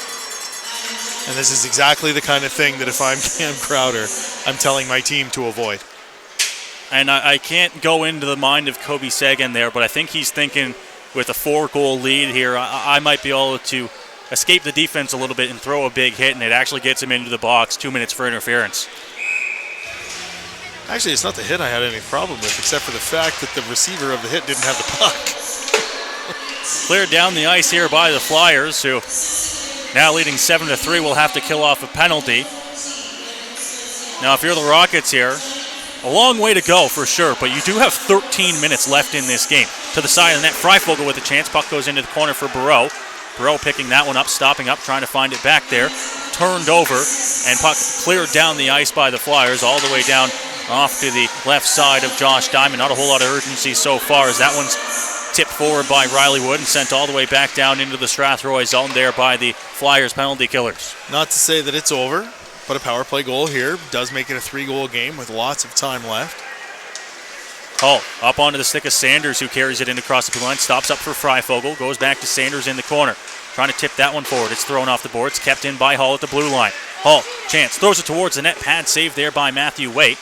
And this is exactly the kind of thing that if I'm Cam Crowder, I'm telling my team to avoid. And I can't go into the mind of Kobe Sagan there, but I think he's thinking with a 4-goal lead here, I might be able to escape the defense a little bit and throw a big hit, and it actually gets him into the box. 2 minutes for interference. Actually, it's not the hit I had any problem with, except for the fact that the receiver of the hit didn't have the puck. Cleared down the ice here by the Flyers, who now leading 7-3, will have to kill off a penalty. Now, if you're the Rockets here, a long way to go for sure, but you do have 13 minutes left in this game. To the side of the net, Freifogel with a chance. Puck goes into the corner for Barreau. Barreau picking that one up, stopping up, trying to find it back there. turned over, and puck cleared down the ice by the Flyers all the way down off to the left side of Josh Diamond. Not a whole lot of urgency so far as that one's tipped forward by Riley Wood and sent all the way back down into the Strathroy zone there by the Flyers penalty killers. Not to say that it's over, but a power play goal here does make it a 3-goal game with lots of time left. Hull up onto the stick of Sanders, who carries it in across the blue line, stops up for Freifogel, goes back to Sanders in the corner, trying to tip that one forward. It's thrown off the boards, kept in by Hull at the blue line. Hull, chance, throws it towards the net, pad save there by Matthew Waite.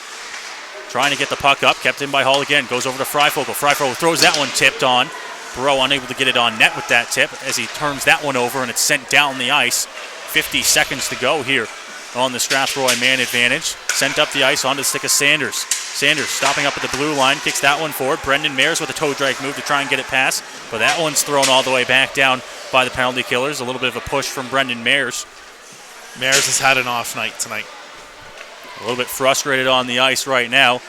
Trying to get the puck up, kept in by Hull again, goes over to Freifogel. Freifogel throws that one tipped on. Burrow unable to get it on net with that tip as he turns that one over and it's sent down the ice. 50 seconds to go here on the Strathroy man advantage. Sent up the ice onto the stick of Sanders. Sanders stopping up at the blue line, kicks that one forward. Brendan Mayers with a toe drag move to try and get it past, but that one's thrown all the way back down by the penalty killers. A little bit of a push from Brendan Mayers. Mayers has had an off night tonight. A little bit frustrated on the ice right now,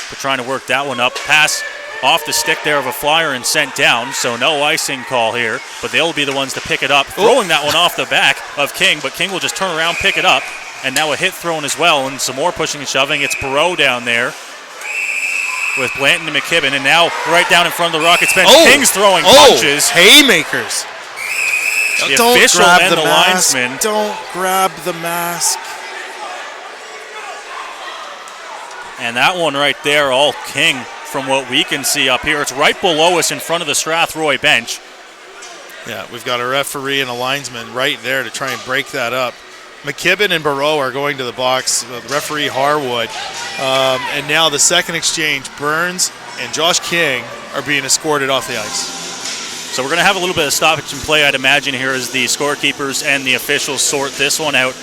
but trying to work that one up. Pass off the stick there of a Flyer and sent down, so no icing call here, but they'll be the ones to pick it up. Throwing that one off the back of King, but King will just turn around, pick it up, and now a hit thrown as well, and some more pushing and shoving. It's Perreault down there with Blanton and McKibben, and now right down in front of the Rockets bench, King's throwing punches. Haymakers. The Don't official grab and the the mask. linesman. Don't grab the mask. And that one right there, all King from what we can see up here. It's right below us in front of the Strathroy bench. Yeah, we've got a referee and a linesman right there to try and break that up. McKibben and Burrow are going to the box. The referee Harwood. And now the second exchange, Burns and Josh King are being escorted off the ice. So we're going to have a little bit of stoppage and play, I'd imagine, here as the scorekeepers and the officials sort this one out.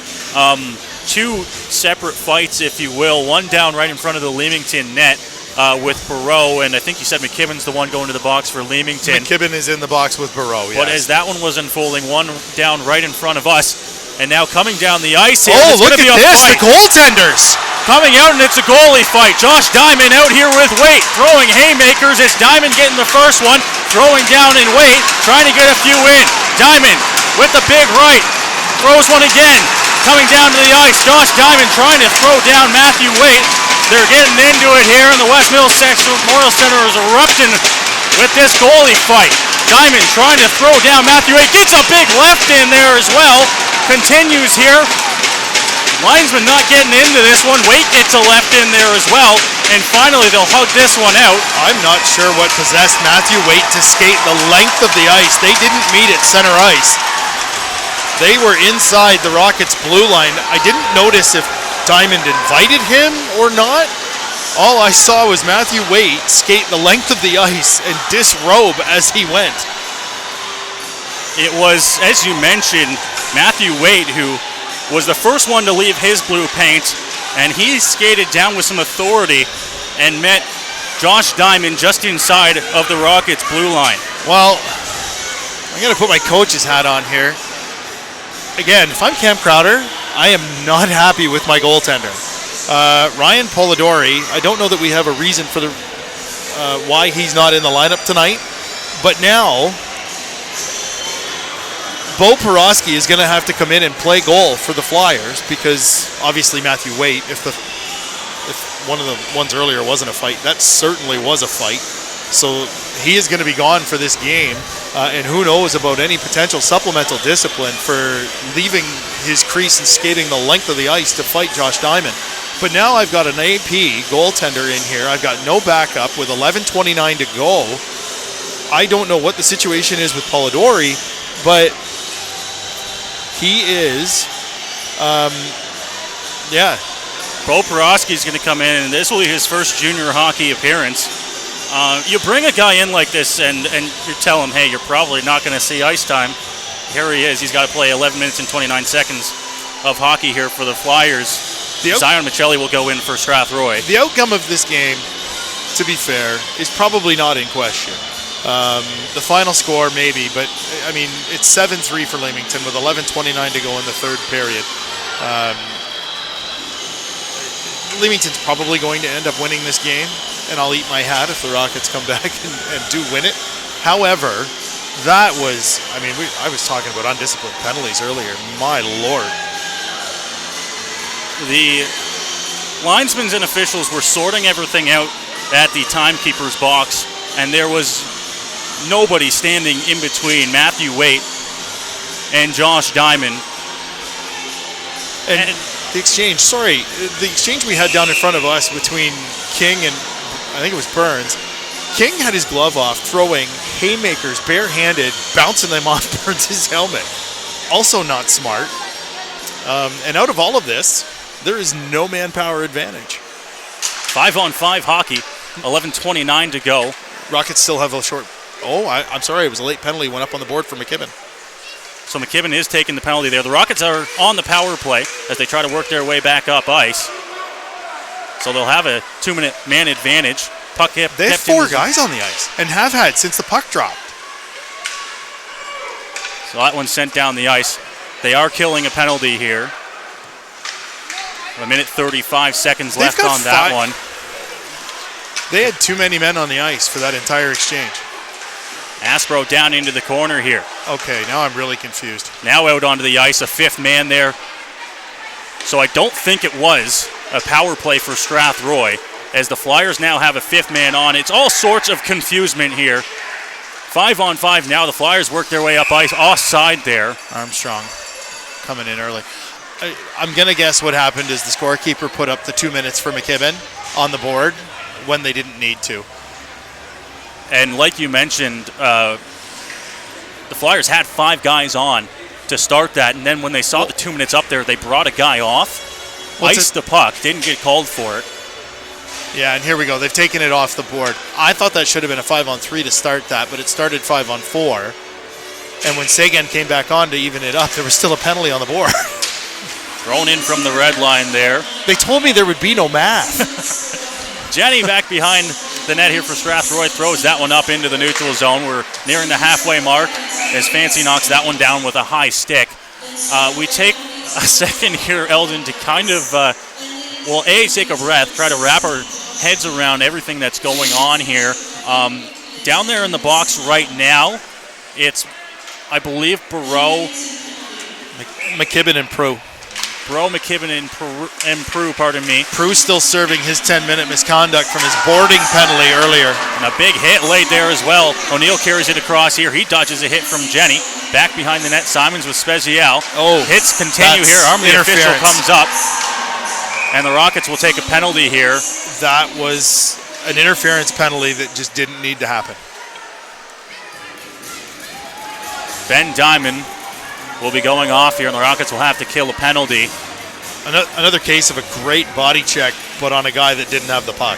Two separate fights, if you will. One down right in front of the Leamington net with Perreault, and I think you said McKibben's the one going to the box for Leamington. McKibben is in the box with Burrow, yes. But as that one was unfolding, one down right in front of us, and now coming down the ice here. Oh, look at this, the goaltenders. Coming out, and it's a goalie fight. Josh Diamond out here with Waite, throwing haymakers. It's Diamond getting the first one, throwing down in Waite, trying to get a few in. Diamond with the big right, throws one again. Coming down to the ice, Josh Diamond trying to throw down Matthew Waite. They're getting into it here, and the West Middlesex Memorial Centre is erupting with this goalie fight. Diamond trying to throw down Matthew Waite, gets a big left in there as well. Continues here. Linesman not getting into this one. Waite gets a left in there as well. And finally, they'll hug this one out. I'm not sure what possessed Matthew Waite to skate the length of the ice. They didn't meet at center ice. They were inside the Rockets' blue line. I didn't notice if Diamond invited him or not. All I saw was Matthew Waite skate the length of the ice and disrobe as he went. It was, as you mentioned, Matthew Waite who was the first one to leave his blue paint, and he skated down with some authority and met Josh Diamond just inside of the Rockets' blue line. Well, I'm going to put my coach's hat on here. Again, if I'm Cam Crowder, I am not happy with my goaltender. Ryan Polidori, I don't know that we have a reason for the why he's not in the lineup tonight, but now Bo Porosky is going to have to come in and play goal for the Flyers because obviously Matthew Waite, if one of the ones earlier wasn't a fight, that certainly was a fight. So he is going to be gone for this game, and who knows about any potential supplemental discipline for leaving his crease and skating the length of the ice to fight Josh Diamond. But now I've got an AP goaltender in here. I've got no backup with 11:29 to go. I don't know what the situation is with Polidori, but he is, Bo Porosky's going to come in, and this will be his first junior hockey appearance. You bring a guy in like this, and you tell him, hey, you're probably not going to see ice time. Here he is. He's got to play 11 minutes and 29 seconds of hockey here for the Flyers. Zion Michelli will go in for Strathroy. The outcome of this game, to be fair, is probably not in question. The final score, maybe, but I mean, it's 7-3 for Leamington with 11:29 to go in the third period. Leamington's probably going to end up winning this game, and I'll eat my hat if the Rockets come back and do win it. However, that was, I mean, I was talking about undisciplined penalties earlier. My Lord. the linesmen and officials were sorting everything out at the timekeeper's box, and there was nobody standing in between Matthew Waite and Josh Diamond. And the exchange we had down in front of us between King and I think it was Burns. King had his glove off, throwing haymakers barehanded, bouncing them off Burns' helmet. Also not smart. And out of all of this, there is no manpower advantage. 5-on-5 hockey, 11:29 to go. Rockets still have a short... I'm sorry, it was a late penalty, went up on the board for McKibben. So McKibben is taking the penalty there. The Rockets are on the power play as they try to work their way back up ice. So they'll have a 2-minute man advantage. Puck kept They have 4 guys on the ice and have had since the puck dropped. So that one's sent down the ice. They are killing a penalty here. 1 minute 35 seconds left on that one. They had too many men on the ice for that entire exchange. Aspro down into the corner here. Okay, now I'm really confused. Now out onto the ice, a 5th man there. So I don't think it was a power play for Strathroy, as the Flyers now have a 5th man on. It's all sorts of confusement here. 5-on-5 now. The Flyers work their way up ice, offside there. Armstrong coming in early. I'm going to guess what happened is the scorekeeper put up the 2 minutes for McKibben on the board when they didn't need to. And like you mentioned, the Flyers had 5 guys on to start that, and then when they saw the 2 minutes up there, they brought a guy off, iced the puck, didn't get called for it. Yeah, and here we go. They've taken it off the board. I thought that should have been a 5-on-3 to start that, but it started 5-on-4. And when Sagan came back on to even it up, there was still a penalty on the board. Thrown in from the red line there. They told me there would be no math. Jenny back behind the net here for Strathroy, throws that one up into the neutral zone. We're nearing the halfway mark as Fancy knocks that one down with a high stick. We take a second here, Eldon, to kind of, take a breath, try to wrap our heads around everything that's going on here. Down there in the box right now, it's, I believe, Barreau, McKibben and Prue. Barreau, McKibben, and Prue, pardon me. Prue still serving his 10-minute misconduct from his boarding penalty earlier. And a big hit laid there as well. O'Neill carries it across here. He dodges a hit from Jenny. Back behind the net, Simons with Spezial. Hits continue here. Army official comes up. And the Rockets will take a penalty here. That was an interference penalty that just didn't need to happen. Ben Diamond will be going off here, and the Rockets will have to kill a penalty. Another case of a great body check, but on a guy that didn't have the puck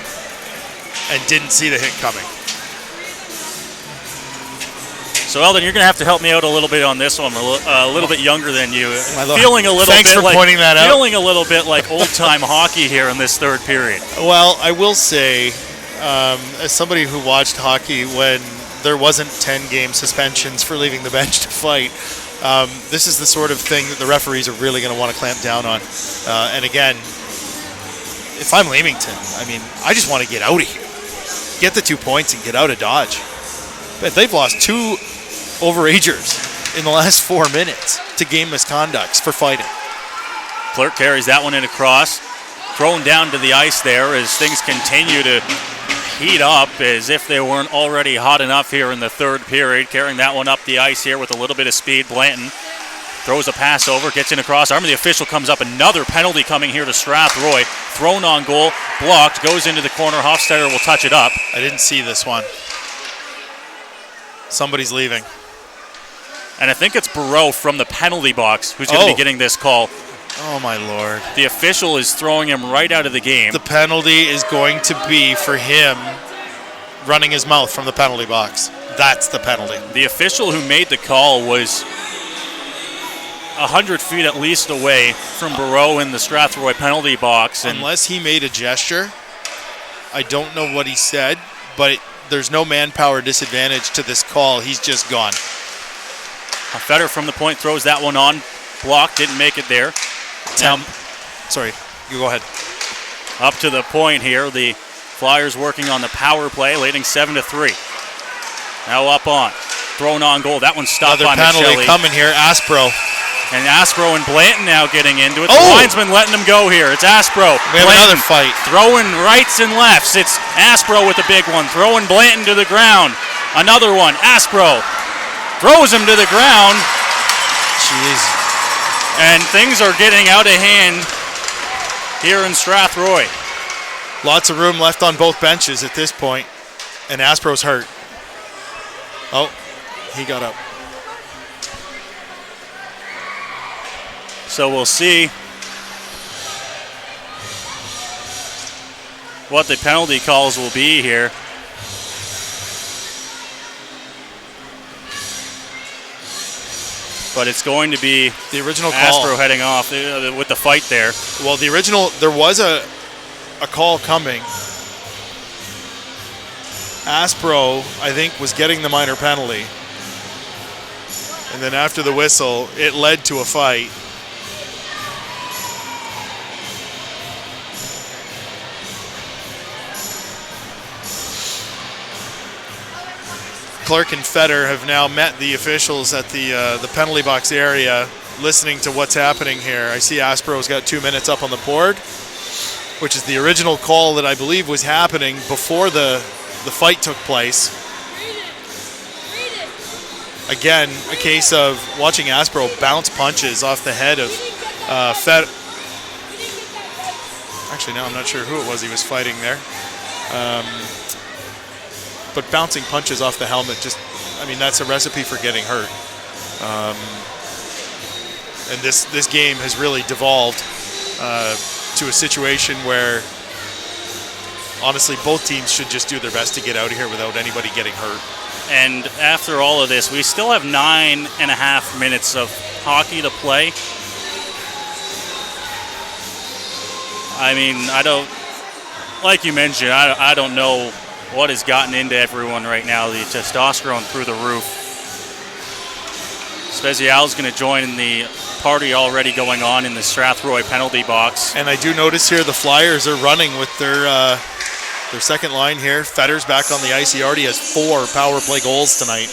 and didn't see the hit coming. So, Eldon, you're going to have to help me out a little bit on this one. I'm a little bit younger than you. Feeling a little Thanks for pointing that out. Feeling a little bit like old-time hockey here in this third period. Well, I will say, as somebody who watched hockey when there wasn't 10-game suspensions for leaving the bench to fight, this is the sort of thing that the referees are really going to want to clamp down on. And again, if I'm Leamington, I just want to get out of here. Get the 2 points and get out of Dodge. But they've lost 2 overagers in the last 4 minutes to game misconducts for fighting. Clerk carries that one in across. Thrown down to the ice there as things continue to heat up as if they weren't already hot enough here in the third period. Carrying that one up the ice here with a little bit of speed. Blanton throws a pass over, gets in across. Arm of the official comes up. Another penalty coming here to Strathroy. Thrown on goal, blocked, goes into the corner. Hofstetter will touch it up. I didn't see this one. Somebody's leaving. And I think it's Barreau from the penalty box who's going to be getting this call. Oh, my Lord. The official is throwing him right out of the game. The penalty is going to be for him running his mouth from the penalty box. That's the penalty. The official who made the call was 100 feet at least away from Barreau in the Strathroy penalty box. And unless he made a gesture, I don't know what he said, but there's no manpower disadvantage to this call. He's just gone. Fetter from the point throws that one on. Blocked, didn't make it there. Sorry, you go ahead. Up to the point here. The Flyers working on the power play, leading 7-3. Now up on. Thrown on goal. That one stopped by Another penalty Michelli. coming here. Aspro And Aspro and Blanton now getting into it. Oh! The linesman letting them go here. It's Aspro. We have Blanton another fight. throwing rights and lefts. It's Aspro with the big one. Throwing Blanton to the ground. Another one. Aspro throws him to the ground. Jeez. And things are getting out of hand here in Strathroy. Lots of room left on both benches at this point. And Aspro's hurt. Oh, he got up. So we'll see what the penalty calls will be here. But it's going to be the original call. Aspro heading off with the fight there. Well, the original, there was a call coming. Aspro, I think, was getting the minor penalty. And then after the whistle, it led to a fight. Clark and Fetter have now met the officials at the penalty box area, listening to what's happening here. I see Aspro's got 2 minutes up on the board, which is the original call that I believe was happening before the fight took place. Again, a case of watching Aspro bounce punches off the head of Fetter. Actually, no, I'm not sure who it was he was fighting there. But bouncing punches off the helmet, that's a recipe for getting hurt. And this game has really devolved to a situation where, honestly, both teams should just do their best to get out of here without anybody getting hurt. And after all of this, we still have 9.5 minutes of hockey to play. I mean, I don't, like you mentioned, I don't know what has gotten into everyone right now. The testosterone through the roof. Spezial's going to join the party already going on in the Strathroy penalty box. And I do notice here the Flyers are running with their second line here. Fetter's back on the ice. He already has 4 power play goals tonight.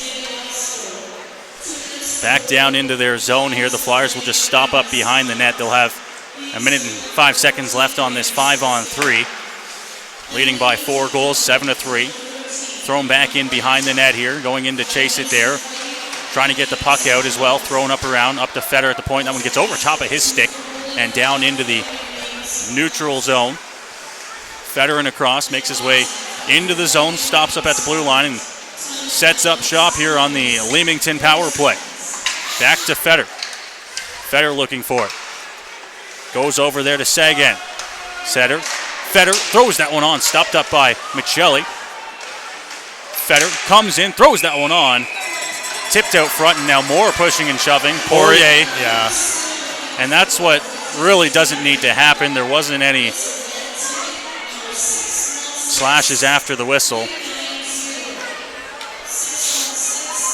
Back down into their zone here. The Flyers will just stop up behind the net. They'll have 1 minute and 5 seconds left on this 5-on-3. Leading by 4 goals, 7-3. Thrown back in behind the net here, going in to chase it there. Trying to get the puck out as well, thrown up around, up to Fetter at the point. That one gets over top of his stick and down into the neutral zone. Fetter and across, makes his way into the zone, stops up at the blue line and sets up shop here on the Leamington power play. Back to Fetter. Fetter looking for it. Goes over there to Sagan. Fetter throws that one on, stopped up by Michelli. Fetter comes in, throws that one on. Tipped out front, and now more pushing and shoving. Poirier. Yeah. And that's what really doesn't need to happen. There wasn't any slashes after the whistle.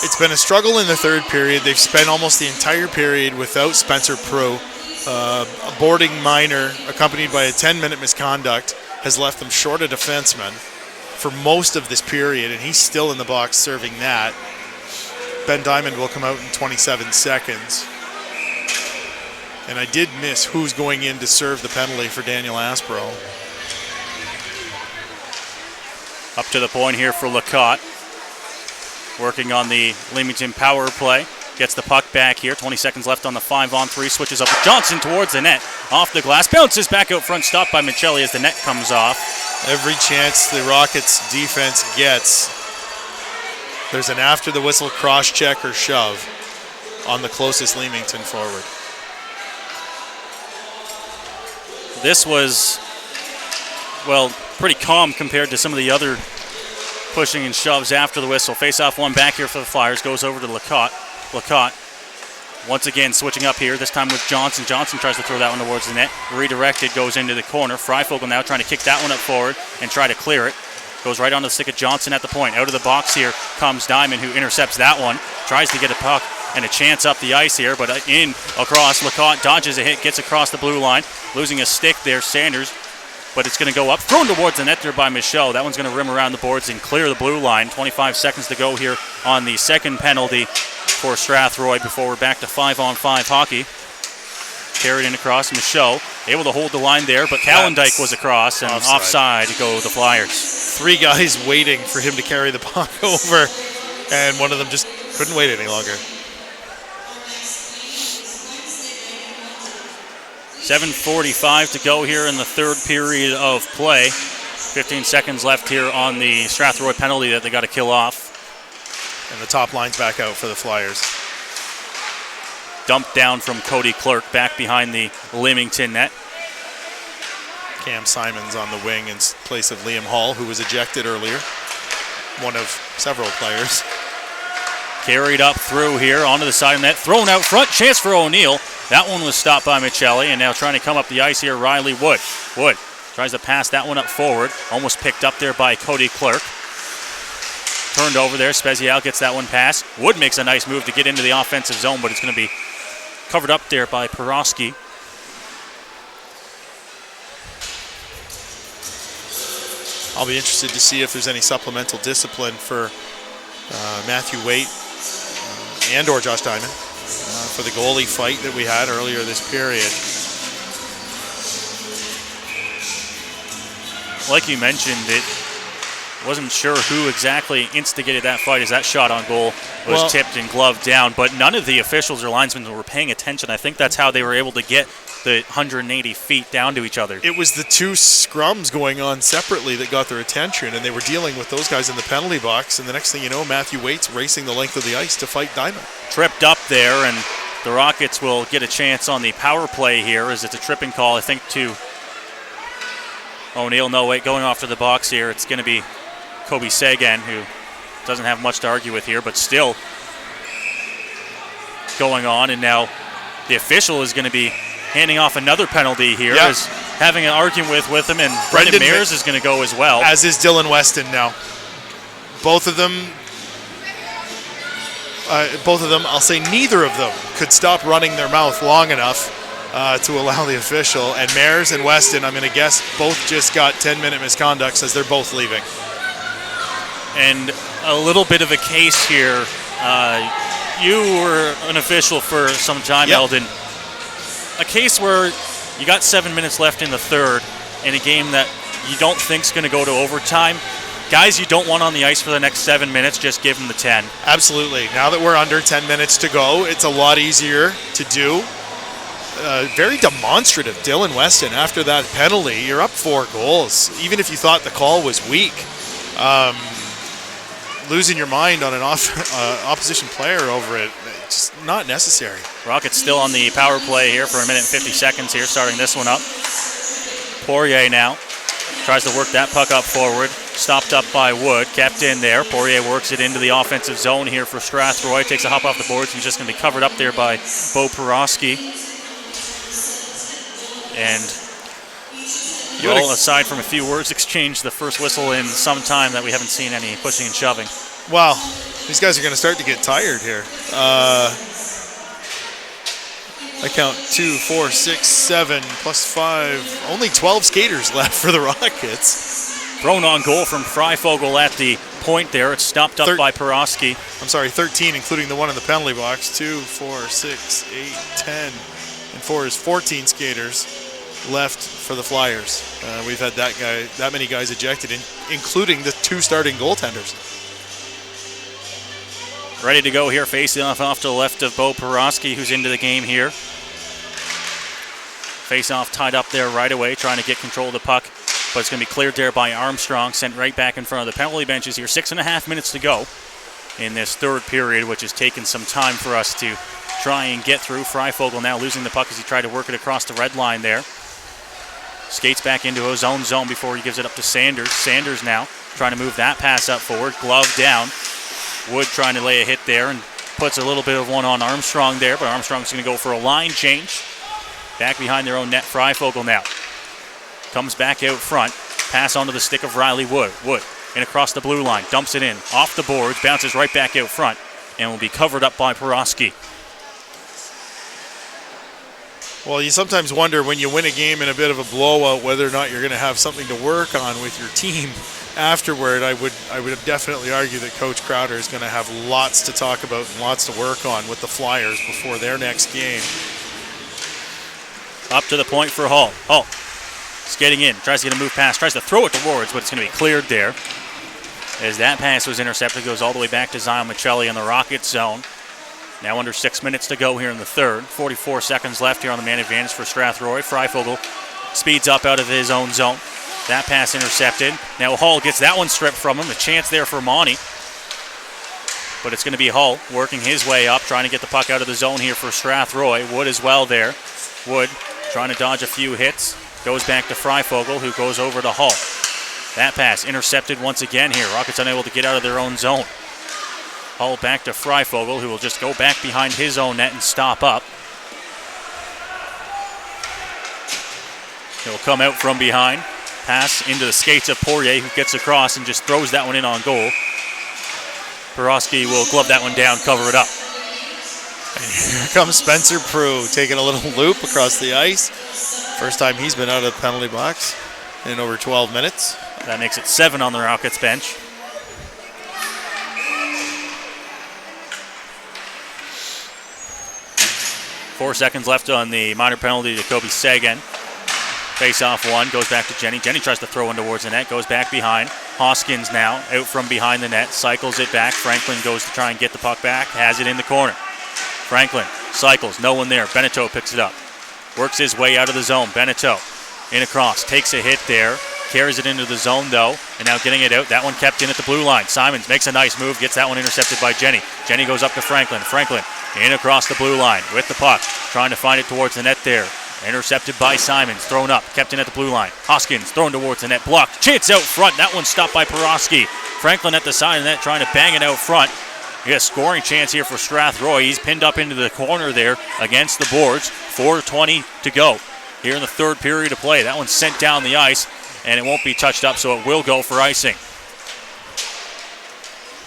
It's been a struggle in the third period. They've spent almost the entire period without Spencer Prue. A boarding minor accompanied by a 10-minute misconduct has left them short a defenseman for most of this period, and he's still in the box serving that. Ben Diamond will come out in 27 seconds. And I did miss who's going in to serve the penalty for Daniel Aspro. Up to the point here for Lacotte. Working on the Leamington power play. Gets the puck back here. 20 seconds left on the 5-on-3. Switches up with Johnson towards the net. Off the glass. Bounces back out front. Stopped by Michelli as the net comes off. Every chance the Rockets defense gets, there's an after the whistle cross check or shove on the closest Leamington forward. This was, well, pretty calm compared to some of the other pushing and shoves after the whistle. Face-off one back here for the Flyers. Goes over to Lacotte. Lacotte once again switching up here, this time with Johnson. Johnson tries to throw that one towards the net. Redirected, goes into the corner. Freifogel now trying to kick that one up forward and try to clear it. Goes right onto the stick of Johnson at the point. Out of the box here comes Diamond, who intercepts that one. Tries to get a puck and a chance up the ice here, but in across. Lacotte dodges a hit, gets across the blue line. Losing a stick there, Sanders but it's going to go up, thrown towards the net there by Michaud. That one's going to rim around the boards and clear the blue line. 25 seconds to go here on the second penalty for Strathroy before we're back to 5-on-5 hockey. Carried in across, Michaud able to hold the line there, but Calendike was across, and offside to go the Flyers. 3 guys waiting for him to carry the puck over, and one of them just couldn't wait any longer. 7:45 to go here in the third period of play. 15 seconds left here on the Strathroy penalty that they got to kill off. And the top line's back out for the Flyers. Dumped down from Cody Clerk back behind the Leamington net. Cam Simons on the wing in place of Liam Hall, who was ejected earlier. One of several players. Carried up through here onto the side of the net. Thrown out front. Chance for O'Neill. That one was stopped by Michelli, and now trying to come up the ice here, Riley Wood. Wood tries to pass that one up forward. Almost picked up there by Cody Clerk. Turned over there. Spezial gets that one pass. Wood makes a nice move to get into the offensive zone, but it's going to be covered up there by Porosky. I'll be interested to see if there's any supplemental discipline for Matthew Waite and or Josh Diamond for the goalie fight that we had earlier this period. Like you mentioned, it wasn't sure who exactly instigated that fight as that shot on goal was tipped and gloved down, but none of the officials or linesmen were paying attention. I think that's how they were able to get the 180 feet down to each other. It was the 2 scrums going on separately that got their attention, and they were dealing with those guys in the penalty box, and the next thing you know, Matthew Waite's racing the length of the ice to fight Diamond. Tripped up there, and the Rockets will get a chance on the power play here as it's a tripping call, I think, to O'Neill. No, wait, going off to the box here. It's going to be Kobe Sagan, who doesn't have much to argue with here, but still going on, and now the official is going to be handing off another penalty here. Yep. Is having an argument with him, and Brendan Mears is going to go as well. As is Dylan Weston now. Both of them, I'll say neither of them could stop running their mouth long enough to allow the official. And Mears and Weston, I'm going to guess, both just got 10-minute misconducts as they're both leaving. And a little bit of a case here. You were an official for some time, Yep. Eldon. A case where you got 7 minutes left in the third in a game that you don't think is going to go to overtime. Guys you don't want on the ice for the next 7 minutes, just give them the 10. Absolutely. Now that we're under 10 minutes to go, it's a lot easier to do. Very demonstrative, Dylan Weston. After that penalty, you're up 4 goals. Even if you thought the call was weak, losing your mind on an opposition player over it, just not necessary. Rockets still on the power play here for 1 minute and 50 seconds here, starting this one up. Poirier now tries to work that puck up forward. Stopped up by Wood, kept in there. Poirier works it into the offensive zone here for Strathroy. Takes a hop off the boards. He's just going to be covered up there by Bo Porosky. And, well, aside from a few words exchanged, the first whistle in some time that we haven't seen any pushing and shoving. Wow, these guys are going to start to get tired here. I count 2, 4, 6, 7, plus 5. Only 12 skaters left for the Rockets. Thrown on goal from Freifogel at the point there. It's stopped up by Porosky. I'm sorry, 13, including the one in the penalty box. 2, 4, 6, 8, 10, and 4 is 14 skaters left for the Flyers. We've had that many guys ejected, including the 2 starting goaltenders. Ready to go here, facing off to the left of Bo Porosky, who's into the game here. Face-off tied up there right away, trying to get control of the puck, but it's going to be cleared there by Armstrong, sent right back in front of the penalty benches here. 6.5 minutes to go in this third period, which has taken some time for us to try and get through. Freifogel now losing the puck as he tried to work it across the red line there. Skates back into his own zone before he gives it up to Sanders. Sanders now trying to move that pass up forward, glove down. Wood trying to lay a hit there and puts a little bit of one on Armstrong there, but Armstrong's going to go for a line change. Back behind their own net, Freifogel now. Comes back out front. Pass onto the stick of Riley Wood. Wood in across the blue line. Dumps it in. Off the boards. Bounces right back out front. And will be covered up by Porosky. Well, you sometimes wonder when you win a game in a bit of a blowout whether or not you're going to have something to work on with your team afterward. I would definitely argue that Coach Crowder is going to have lots to talk about and lots to work on with the Flyers before their next game. Up to the point for Hull. Hull skating in, tries to get a move pass, tries to throw it towards, but it's going to be cleared there. As that pass was intercepted, goes all the way back to Zion Michelli in the Rockets zone. Now under 6 minutes to go here in the third. 44 seconds left here on the man advantage for Strathroy. Freifogel speeds up out of his own zone. That pass intercepted. Now Hull gets that one stripped from him. A chance there for Monty. But it's going to be Hull working his way up, trying to get the puck out of the zone here for Strathroy. Wood as well there. Wood trying to dodge a few hits. Goes back to Freifogel, who goes over to Hull. That pass intercepted once again here. Rockets unable to get out of their own zone. Hull back to Freifogel, who will just go back behind his own net and stop up. He'll come out from behind. Pass into the skates of Poirier, who gets across and just throws that one in on goal. Porosky will glove that one down, cover it up. And here comes Spencer Prue taking a little loop across the ice. First time he's been out of the penalty box in over 12 minutes. That makes it 7 on the Rockets bench. Four seconds left on the minor penalty to Kobe Sagan. Face off one, goes back to Jenny. Jenny tries to throw one towards the net, goes back behind. Hoskins now out from behind the net, cycles it back. Franklin goes to try and get the puck back, has it in the corner. Franklin cycles, no one there. Beneteau picks it up. Works his way out of the zone. Beneteau in across, takes a hit there. Carries it into the zone though, and now getting it out. That one kept in at the blue line. Simons makes a nice move, gets that one intercepted by Jenny. Jenny goes up to Franklin. Franklin in across the blue line with the puck, trying to find it towards the net there. Intercepted by Simons, thrown up, kept in at the blue line. Hoskins thrown towards the net, blocked. Chance out front, that one stopped by Porosky. Franklin at the side of the net trying to bang it out front. Yeah, scoring chance here for Strathroy. He's pinned up into the corner there against the boards. 4:20 to go here in the third period of play. That one's sent down the ice, and it won't be touched up, so it will go for icing.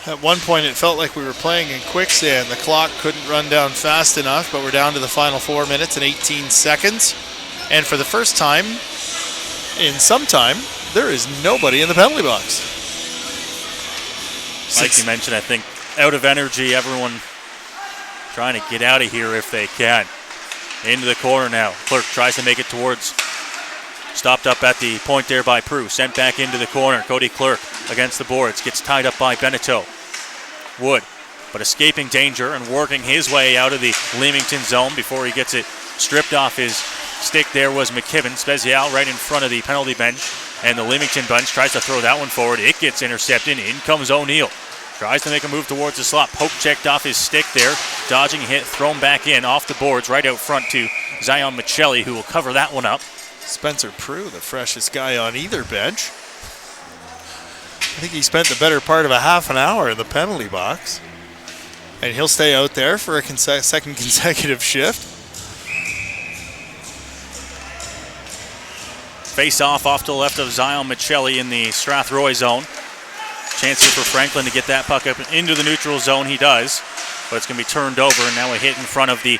At one point, it felt like we were playing in quicksand. The clock couldn't run down fast enough, but we're down to the final 4 minutes and 18 seconds. And for the first time in some time, there is nobody in the penalty box. Like you mentioned, I think out of energy, everyone trying to get out of here if they can. Into the corner now. Clerk tries to make it towards. Stopped up at the point there by Prue. Sent back into the corner. Cody Clerk against the boards. Gets tied up by Beneteau. Wood, but escaping danger and working his way out of the Leamington zone before he gets it stripped off his stick. There was McKibben. Spezial right in front of the penalty bench, and the Leamington bench tries to throw that one forward. It gets intercepted. In comes O'Neill. Tries to make a move towards the slot. Poke checked off his stick there. Dodging hit, thrown back in off the boards right out front to Zion Michelli, who will cover that one up. Spencer Prue, the freshest guy on either bench. I think he spent the better part of a half an hour in the penalty box. And he'll stay out there for a second consecutive shift. Face off to the left of Zion Michelli in the Strathroy zone. Chance here for Franklin to get that puck up into the neutral zone. He does, but it's going to be turned over, and now a hit in front of the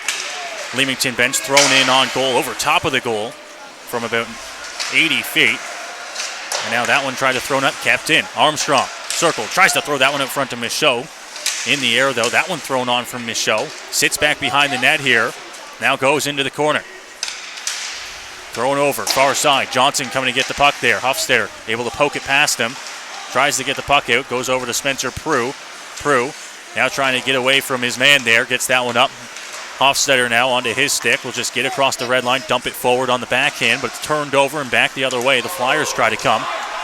Leamington bench, thrown in on goal, over top of the goal from about 80 feet. And now that one tried to throw up, kept in. Armstrong, circle, tries to throw that one up front to Michaud. In the air, though, that one thrown on from Michaud. Sits back behind the net here. Now goes into the corner. Thrown over, far side. Johnson coming to get the puck there. Hofstetter able to poke it past him. Tries to get the puck out, goes over to Spencer Prue. Prue now trying to get away from his man there, gets that one up. Hofstetter now onto his stick, will just get across the red line, dump it forward on the backhand, but it's turned over and back the other way. The Flyers try to come.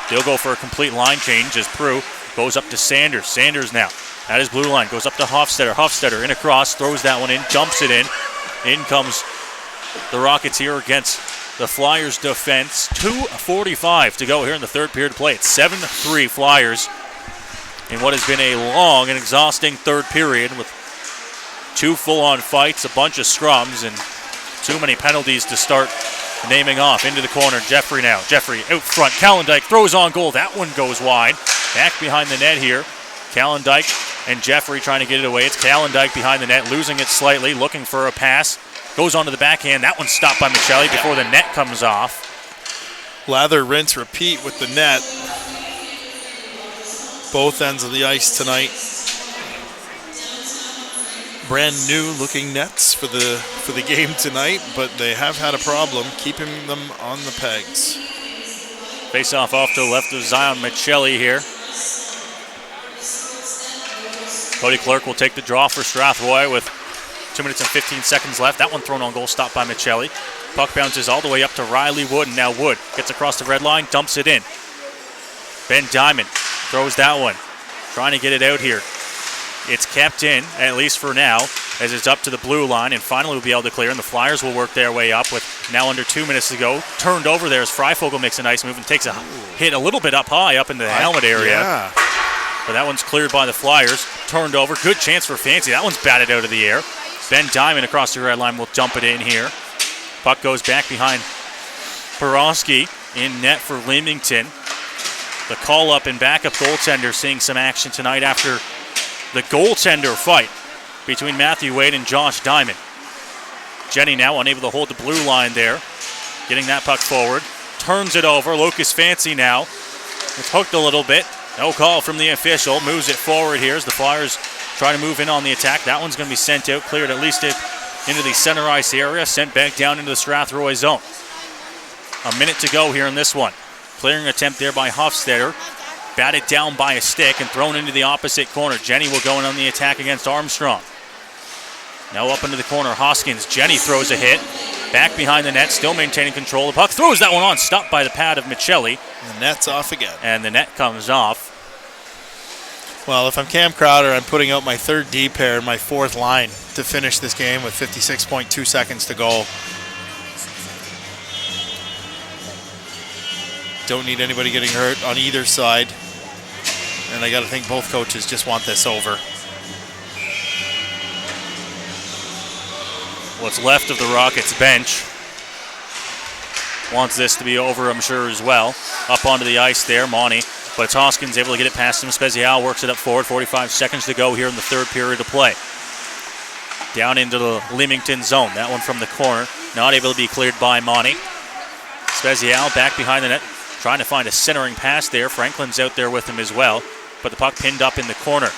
They'll go for a complete line change as Prue goes up to Sanders. Sanders now at his blue line, goes up to Hofstetter. Hofstetter in across, throws that one in, dumps it in. In comes the Rockets here against the Flyers defense. 2:45 to go here in the third period of play. It's 7-3 Flyers in what has been a long and exhausting third period with 2 full-on fights, a bunch of scrums, and too many penalties to start naming off. Into the corner, Jeffrey now. Jeffrey out front. Calendike throws on goal. That one goes wide. Back behind the net here. Calendike and Jeffrey trying to get it away. It's Calendike behind the net, losing it slightly, looking for a pass. Goes onto the backhand. That one's stopped by Michelli before the net comes off. Lather, rinse, repeat with the net. Both ends of the ice tonight. Brand new looking nets for the game tonight, but they have had a problem keeping them on the pegs. Face-off off to the left of Zion Michelli here. Cody Clerk will take the draw for Strathroy with 2 minutes and 15 seconds left. That one thrown on goal, stopped by Michelli. Puck bounces all the way up to Riley Wood, and now Wood gets across the red line, dumps it in. Ben Diamond throws that one, trying to get it out here. It's kept in, at least for now, as it's up to the blue line, and finally will be able to clear, and the Flyers will work their way up with now under 2 minutes to go. Turned over there as Freifogel makes a nice move and takes a hit a little bit up high up into the helmet area. Yeah. But that one's cleared by the Flyers. Turned over, good chance for Fancy. That one's batted out of the air. Ben Diamond across the red line will dump it in here. Puck goes back behind Borowski in net for Leamington. The call-up and backup goaltender seeing some action tonight after the goaltender fight between Matthew Wade and Josh Diamond. Jenny now unable to hold the blue line there. Getting that puck forward. Turns it over. Lucas Fancy now. It's hooked a little bit. No call from the official. Moves it forward here as the Flyers try to move in on the attack. That one's going to be sent out. Cleared at least into the center ice area. Sent back down into the Strathroy zone. A minute to go here in this one. Clearing attempt there by Hofstetter. Batted down by a stick and thrown into the opposite corner. Jenny will go in on the attack against Armstrong. Now up into the corner, Hoskins. Jenny throws a hit. Back behind the net, still maintaining control. The puck throws that one on, stopped by the pad of Michelli. The net's off again. And the net comes off. Well, if I'm Cam Crowder, I'm putting out my third D pair and my fourth line to finish this game with 56.2 seconds to go. Don't need anybody getting hurt on either side. And I got to think both coaches just want this over. What's left of the Rockets bench wants this to be over, I'm sure, as well. Up onto the ice there, Monty. But it's Hoskins able to get it past him. Spezial works it up forward. 45 seconds to go here in the third period of play. Down into the Leamington zone. That one from the corner. Not able to be cleared by Monty. Spezial back behind the net. Trying to find a centering pass there. Franklin's out there with him as well. But the puck pinned up in the corner.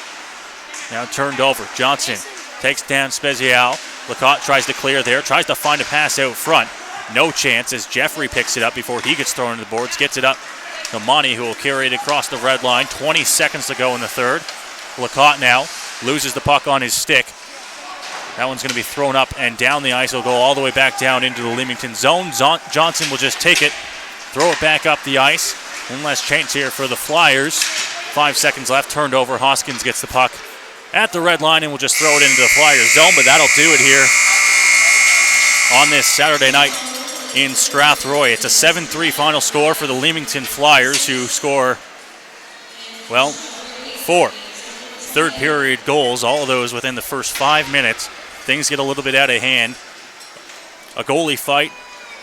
Now turned over. Johnson takes down Spezial. Lacotte tries to clear there. Tries to find a pass out front. No chance as Jeffrey picks it up before he gets thrown into the boards. Gets it up to Monty, who will carry it across the red line. 20 seconds to go in the third. Lacotte now loses the puck on his stick. That one's going to be thrown up and down the ice. It'll go all the way back down into the Leamington zone. Johnson will just take it, throw it back up the ice. One last chance here for the Flyers. 5 seconds left. Turned over. Hoskins gets the puck at the red line and will just throw it into the Flyers zone. But that'll do it here on this Saturday night in Strathroy. It's a 7-3 final score for the Leamington Flyers, who score, well, 4 third period goals, all of those within the first 5 minutes. Things get a little bit out of hand. A goalie fight,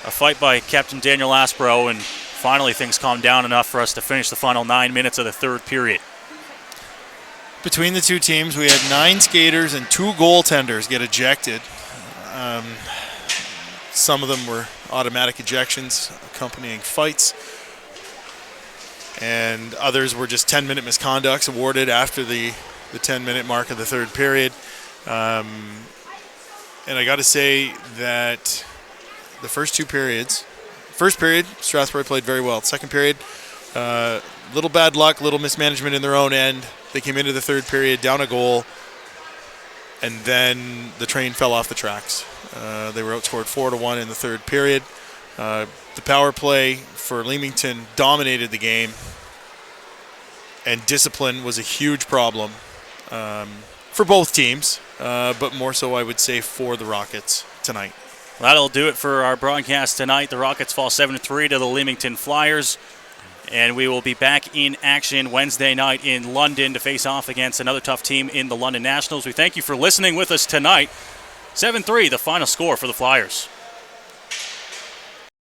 a fight by Captain Daniel Aspro, and finally things calm down enough for us to finish the final 9 minutes of the third period. Between the two teams, we had 9 skaters and 2 goaltenders get ejected. Some of them were automatic ejections accompanying fights, and others were just 10-minute misconducts awarded after the 10-minute mark of the third period. And I got to say that the first 2 periods, first period, Strathroy played very well. Second period, little bad luck, little mismanagement in their own end. They came into the third period down a goal, and then the train fell off the tracks. They were outscored 4-1 in the third period. The power play for Leamington dominated the game, and discipline was a huge problem for both teams, but more so, I would say, for the Rockets tonight. That'll do it for our broadcast tonight. The Rockets fall 7-3 to the Leamington Flyers, and we will be back in action Wednesday night in London to face off against another tough team in the London Nationals. We thank you for listening with us tonight. 7-3, the final score for the Flyers.